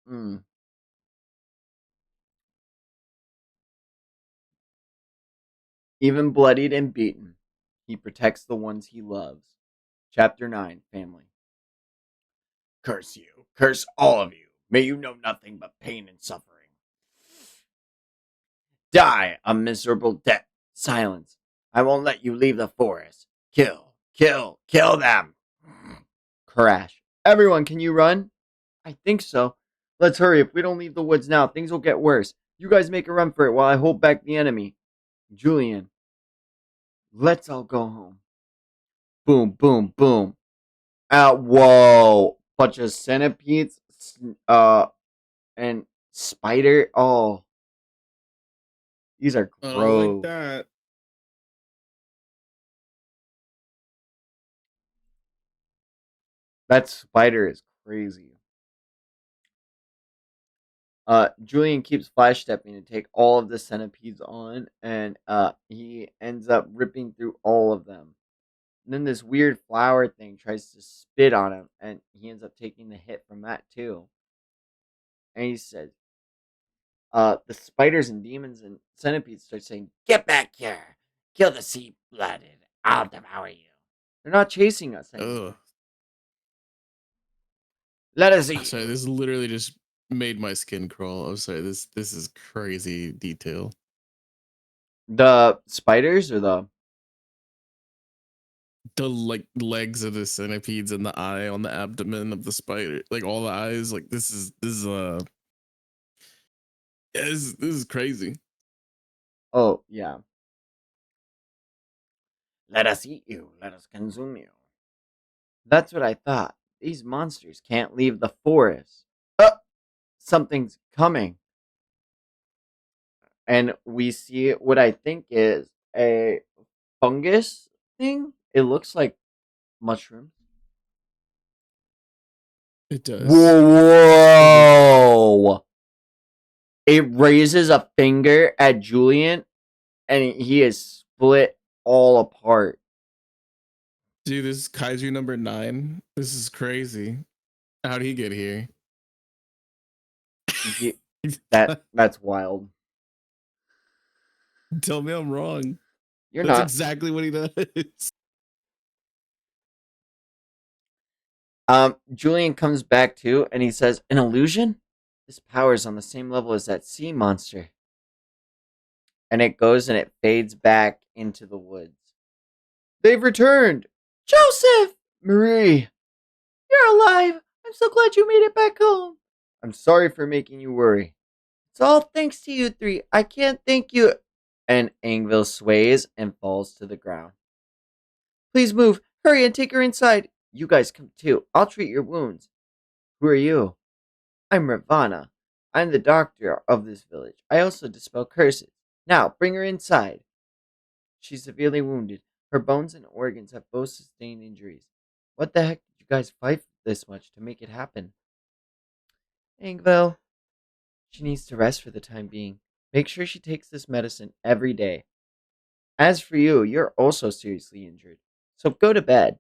[SPEAKER 4] Mm. Even bloodied and beaten, he protects the ones he loves. Chapter 9, Family.
[SPEAKER 5] Curse you. Curse all of you. May you know nothing but pain and suffering. Die a miserable death.
[SPEAKER 4] Silence.
[SPEAKER 5] I won't let you leave the forest. Kill, kill, kill them.
[SPEAKER 4] Crash. Everyone, can you run? I think so. Let's hurry. If we don't leave the woods now, things will get worse. You guys make a run for it while I hold back the enemy. Julian, let's all go home. boom, boom, boom. Whoa. Bunch of centipedes, and spider. Oh, these are
[SPEAKER 2] I don't like
[SPEAKER 4] gross.
[SPEAKER 2] that.
[SPEAKER 4] That spider is crazy. Julian keeps flash stepping to take all of the centipedes on, and he ends up ripping through all of them. And then this weird flower thing tries to spit on him, and he ends up taking the hit from that too. And he says, the spiders and demons and centipedes start saying,
[SPEAKER 3] Get back here. Kill the sea-blooded. I'll devour you.
[SPEAKER 4] they're not chasing us
[SPEAKER 2] Ugh.
[SPEAKER 4] anymore.
[SPEAKER 3] Let us
[SPEAKER 2] I'm
[SPEAKER 3] eat
[SPEAKER 2] sorry,
[SPEAKER 3] you.
[SPEAKER 2] this literally just made my skin crawl. I'm sorry, this is crazy detail.
[SPEAKER 4] The spiders or the
[SPEAKER 2] The like legs of the centipedes and the eye on the abdomen of the spider, like all the eyes. Like this is yeah, this is crazy.
[SPEAKER 4] oh yeah.
[SPEAKER 3] Let us eat you. Let us consume you.
[SPEAKER 4] That's what I thought. These monsters can't leave the forest. Uh, something's coming. And we see what I think is a fungus thing. It looks like mushrooms.
[SPEAKER 2] It does.
[SPEAKER 4] Whoa! It raises a finger at Julian, and he is split all apart.
[SPEAKER 2] Dude, this is Kaiju number 9. This is crazy. How'd he get here?
[SPEAKER 4] He, that's wild.
[SPEAKER 2] Tell me I'm wrong.
[SPEAKER 4] You're
[SPEAKER 2] That's
[SPEAKER 4] not.
[SPEAKER 2] exactly what he does.
[SPEAKER 4] Julian comes back too, and he says, "An illusion? This power is on the same level as that sea monster." And it goes and it fades back into the woods. They've returned. Joseph, Marie, you're alive. I'm so glad you made it back home. I'm sorry for making you worry. It's all thanks to you three. I can't thank you. And Angville sways and falls to the ground. Please move. Hurry and take her inside. You guys come too. I'll treat your wounds. Who are you? I'm Ravana. I'm the doctor of this village. I also dispel curses. Now, bring her inside. She's severely wounded. Her bones and organs have both sustained injuries. What the heck did you guys fight this much to make it happen? Angville, she needs to rest for the time being. Make sure she takes this medicine every day. As for you, you're also seriously injured. So go to bed.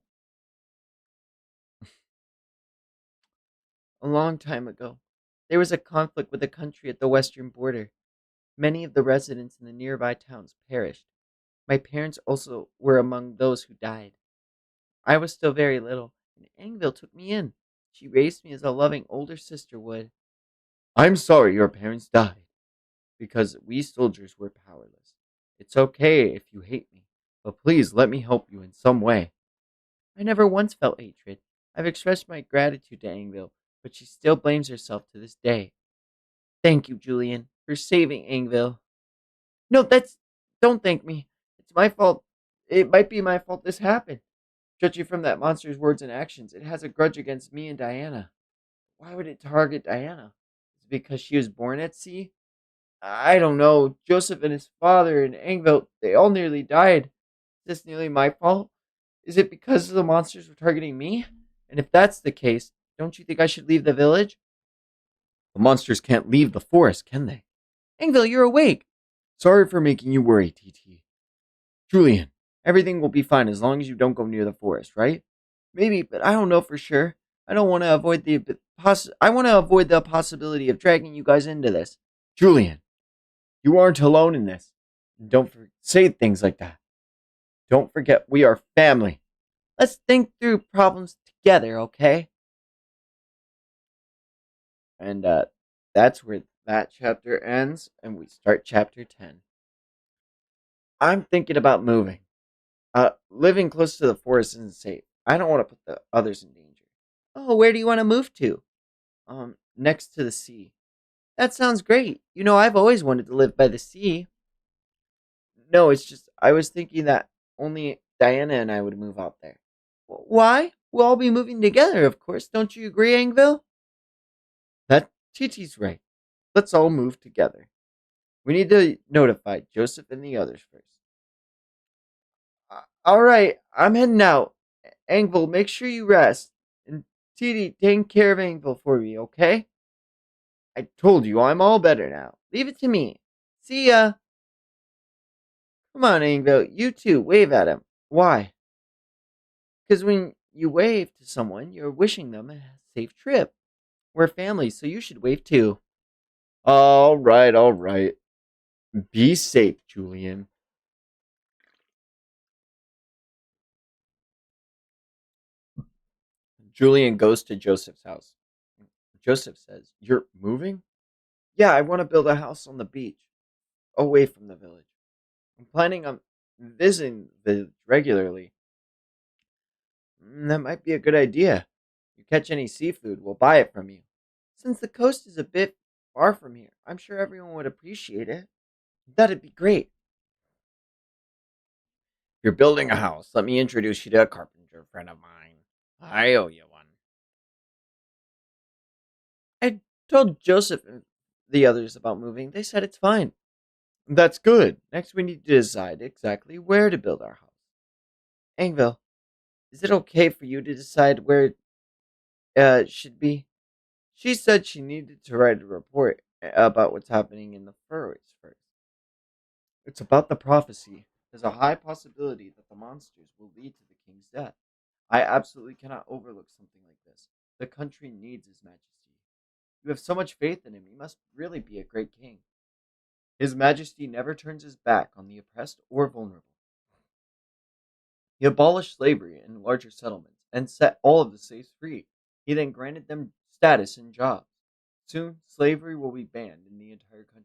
[SPEAKER 4] A long time ago, there was a conflict with a country at the western border. Many of the residents in the nearby towns perished. My parents also were among those who died. I was still very little, and Angville took me in. She raised me as a loving older sister would. I'm sorry your parents died, because we soldiers were powerless. It's okay if you hate me, but please let me help you in some way. I never once felt hatred. I've expressed my gratitude to Angville, but she still blames herself to this day. Thank you, Julian, for saving Angville. No, don't thank me. It's my fault. It might be my fault this happened. Judging from that monster's words and actions, it has a grudge against me and Diana. Why would it target Diana? Is it because she was born at sea? I don't know. Joseph and his father and Angville, they all nearly died. Is this nearly my fault? Is it because the monsters were targeting me? And if that's the case, don't you think I should leave the village? The monsters can't leave the forest, can they? Angville, you're awake. Sorry for making you worry, TT. Julian, everything will be fine as long as you don't go near the forest, right? Maybe, but I don't know for sure. I don't want to avoid I want to avoid the possibility of dragging you guys into this. Julian, you aren't alone in this. Don't say things like that. Don't forget we are family. Let's think through problems together, okay? And that's where that chapter ends, and we start chapter 10. I'm thinking about moving. Living close to the forest isn't safe. I don't want to put the others in danger. Oh, where do you want to move to? Next to the sea. That sounds great. You know, I've always wanted to live by the sea. No, it's just I was thinking that only Diana and I would move out there. Why? We'll all be moving together, of course. Don't you agree, Angville? That Titi's right. Let's all move together. We need to notify Joseph and the others first. All right, I'm heading out. Angville, make sure you rest. And Titi, take care of Angville for me, okay? I told you I'm all better now. Leave it to me. See ya. Come on, Angville. You too. Wave at him. Why? Because when you wave to someone, you're wishing them a safe trip. We're family, so you should wave too. All right, all right. Be safe, Julian. Julian goes to Joseph's house. Joseph says, "You're moving?" "Yeah, I want to build a house on the beach, away from the village. I'm planning on visiting the village regularly." That might be a good idea. You catch any seafood, we'll buy it from you. Since the coast is a bit far from here, I'm sure everyone would appreciate it. That'd be great.
[SPEAKER 5] If you're building a house, let me introduce you to a carpenter friend of mine. I owe you one.
[SPEAKER 4] I told Joseph and the others about moving. They said it's fine. That's good. Next, we need to decide exactly where to build our house. Angville, is it okay for you to decide where it should be? She said she needed to write a report about what's happening in the furrows first. It's about the prophecy. There's a high possibility that the monsters will lead to the king's death. I absolutely cannot overlook something like this. The country needs His Majesty. You have so much faith in him. He must really be a great king. His Majesty never turns his back on the oppressed or vulnerable. He abolished slavery in larger settlements and set all of the slaves free. He then granted them status and jobs. Soon, slavery will be banned in the entire country.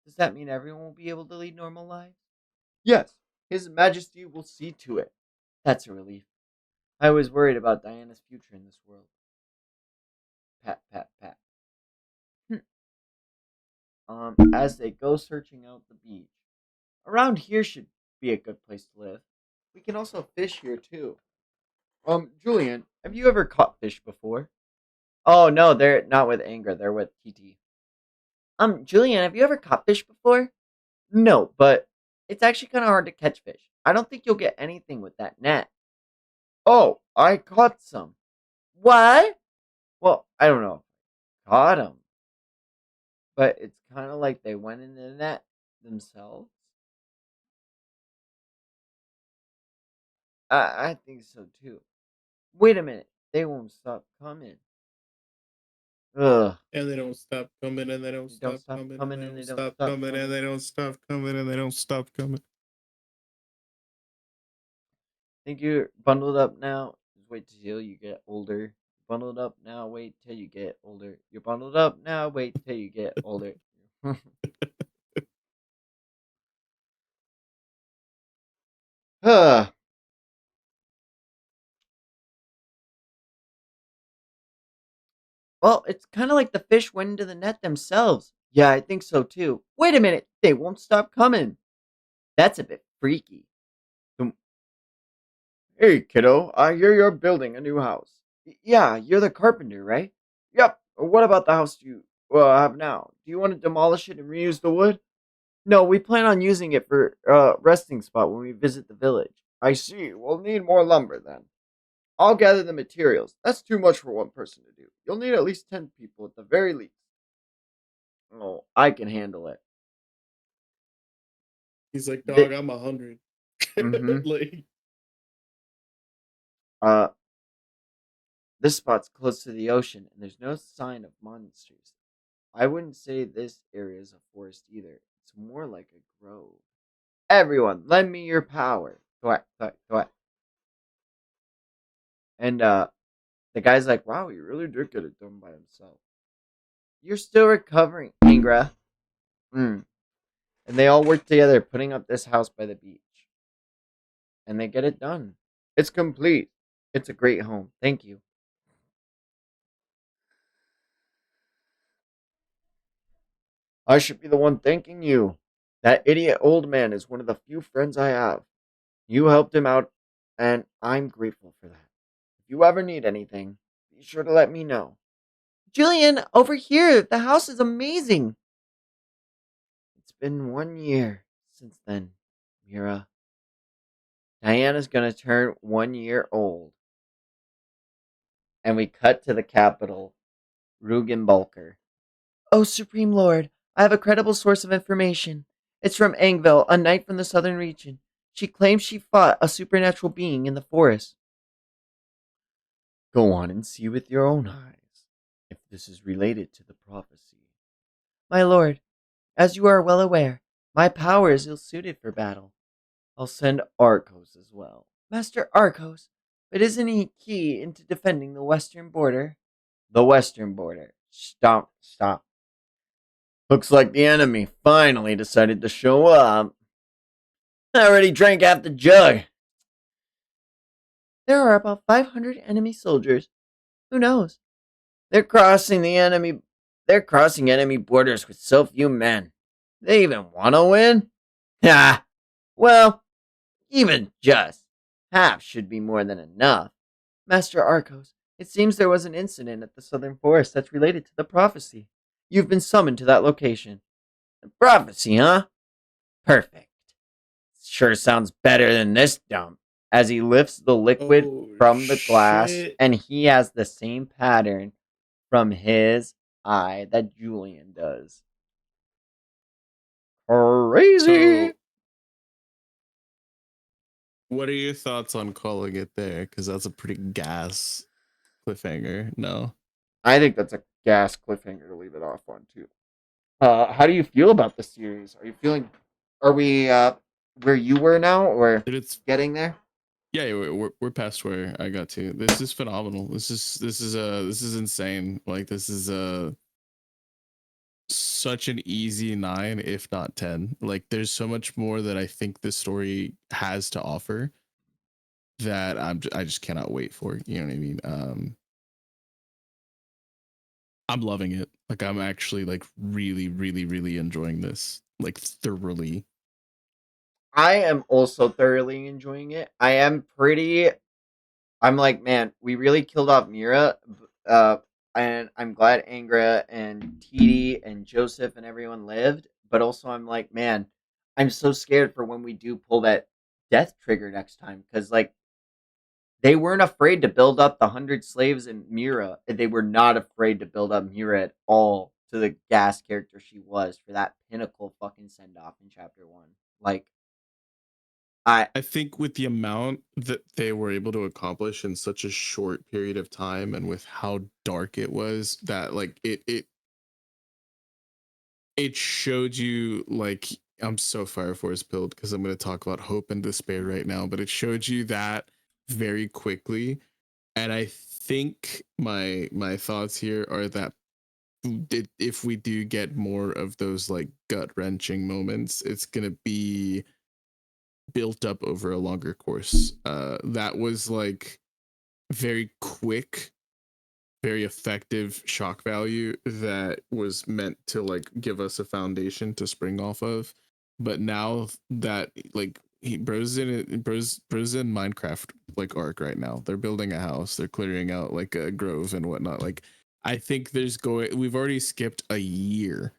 [SPEAKER 4] Does that mean everyone will be able to lead normal lives? Yes, His Majesty will see to it. That's a relief. I was worried about Diana's future in this world. Pat, pat, pat. As they go searching out the beach. Around here should be a good place to live. We can also fish here too. Julian, have you ever caught fish before? Oh no, they're not with Anger, they're with TT. Julian, have you ever caught fish before? No, but it's actually kind of hard to catch fish. I don't think you'll get anything with that net. Oh, I caught some. What? Well, I don't know. Caught them. But it's kind of like they went in the net themselves. I think so too. Wait a minute. They won't stop coming. Ugh.
[SPEAKER 2] And they don't stop coming, and they don't
[SPEAKER 4] They don't
[SPEAKER 2] stop
[SPEAKER 4] stop
[SPEAKER 2] coming, and
[SPEAKER 4] coming
[SPEAKER 2] they
[SPEAKER 4] and
[SPEAKER 2] don't
[SPEAKER 4] they don't
[SPEAKER 2] stop
[SPEAKER 4] stop
[SPEAKER 2] coming, and
[SPEAKER 4] coming.
[SPEAKER 2] they don't stop coming, and they don't stop coming.
[SPEAKER 4] Think you're bundled up now? Just wait till you get older. Bundled up now, wait till you get older. You're bundled up now, wait till you get older. Huh. Well, it's kind of like the fish went into the net themselves. Yeah, I think so too. Wait a minute, they won't stop coming. That's a bit freaky. Um, Hey, kiddo, I hear you're building a new house. Yeah, you're the carpenter, right? Yep. What about the house you have now? Do you want to demolish it and reuse the wood? No, we plan on using it for resting spot when we visit the village. I see. We'll need more lumber then. I'll gather the materials. That's too much for one person to do. You'll need at least 10 people at the very least. Oh, I can handle it.
[SPEAKER 2] He's like,
[SPEAKER 4] The,
[SPEAKER 2] dog, I'm 100.
[SPEAKER 4] mm-hmm.
[SPEAKER 2] Like,
[SPEAKER 4] Uh, this spot's close to the ocean, and there's no sign of monsters. I wouldn't say this area is a forest either. It's more like a grove. Everyone, lend me your power. Thwack, thwack, thwack. And the guy's like, wow, he really did get it done by himself. You're still recovering, Ingra. Mm. And they all work together putting up this house by the beach. And they get it done. It's complete. It's a great home. Thank you. I should be the one thanking you. That idiot old man is one of the few friends I have. You helped him out and I'm grateful for that. If you ever need anything, be sure to let me know. Julian, over here, the house is amazing. It's been 1 year since then, Mira. Diana's gonna turn 1 year old. And we cut to the capital, Rugenbalker. Oh, Supreme Lord, I have a credible source of information. It's from Angville, a knight from the southern region. She claims she fought a supernatural being in the forest. Go on and see with your own eyes if this is related to the prophecy. My lord, as you are well aware, my power is ill suited for battle. I'll send Arcos as well. Master Arcos, but isn't he key into defending the western border? The western border. Stop, stop. Looks like the enemy finally decided to show up. I already drank half the jug. There are about 500 enemy soldiers. Who knows? They're crossing enemy borders with so few men. They even want to win? Ha! Well, even just half should be more than enough. Master Arcos, it seems there was an incident at the southern forest that's related to the prophecy. You've been summoned to that location. The prophecy, huh? Perfect. Sure sounds better than this dump. As he lifts the liquid
[SPEAKER 2] Oh
[SPEAKER 4] from the glass,
[SPEAKER 2] shit.
[SPEAKER 4] and he has the same pattern from his eye that Julian does. Crazy.
[SPEAKER 2] So what are your thoughts on calling it there? Because that's a pretty gas cliffhanger. No.
[SPEAKER 4] I think that's a gas cliffhanger to leave it off on too. How do you feel about the series? Are you feeling? Are we where you were now, or
[SPEAKER 2] Dude, it's
[SPEAKER 4] getting there?
[SPEAKER 2] yeah, we're past where I got to. This is phenomenal. This is insane. Like this is such an easy 9 if not 10. Like there's so much more that I think this story has to offer that I just cannot wait for. You know what I mean? I'm loving it. Like I'm actually like really really really enjoying this. Like thoroughly.
[SPEAKER 4] I am also thoroughly enjoying it. I'm like, man, we really killed off Mira, and I'm glad Angra and Titi and Joseph and everyone lived. But also, I'm like, man, I'm so scared for when we do pull that death trigger next time, because like they weren't afraid to build up the 100 slaves in Mira. They were not afraid to build up Mira at all to the gas character she was for that pinnacle fucking send off in chapter 1. Like, I
[SPEAKER 2] I think with the amount that they were able to accomplish in such a short period of time and with how dark it was, that like it showed you like I'm so Fire Force build because I'm going to talk about hope and despair right now, but it showed you that very quickly. And I think my thoughts here are that if we do get more of those like gut wrenching moments, it's going to be built up over a longer course. That was like very quick, very effective shock value that was meant to like give us a foundation to spring off of. But now that like bro's in Minecraft like arc right now. They're building a house, they're clearing out like a grove and whatnot. Like I think we've already skipped a year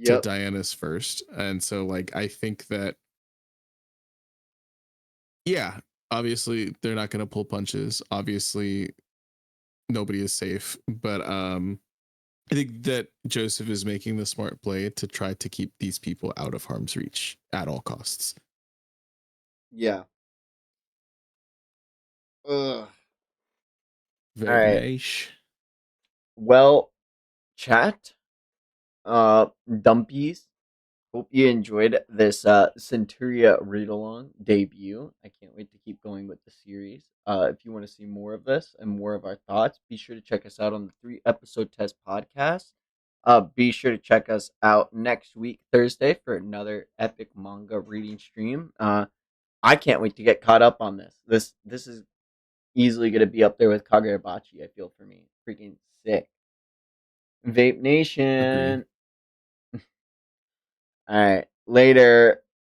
[SPEAKER 2] to
[SPEAKER 4] yep.
[SPEAKER 2] Diana's first. And so like I think that yeah, obviously they're not gonna pull punches. Obviously nobody is safe. But I think that Joseph is making the smart play to try to keep these people out of harm's reach at all costs.
[SPEAKER 4] Yeah. Ugh. All
[SPEAKER 2] Very
[SPEAKER 4] right.
[SPEAKER 2] nice.
[SPEAKER 4] Well, chat, dumpies. Hope you enjoyed this Centuria read along debut. I can't wait to keep going with the series. If you want to see more of this and more of our thoughts, be sure to check us out on the 3 episode test podcast. Be sure to check us out next week, Thursday, for another epic manga reading stream. I can't wait to get caught up on this. This is easily going to be up there with Kagurabachi, I feel, for me. Freaking sick. Vape
[SPEAKER 2] Agree.
[SPEAKER 4] Nation. All right. Later.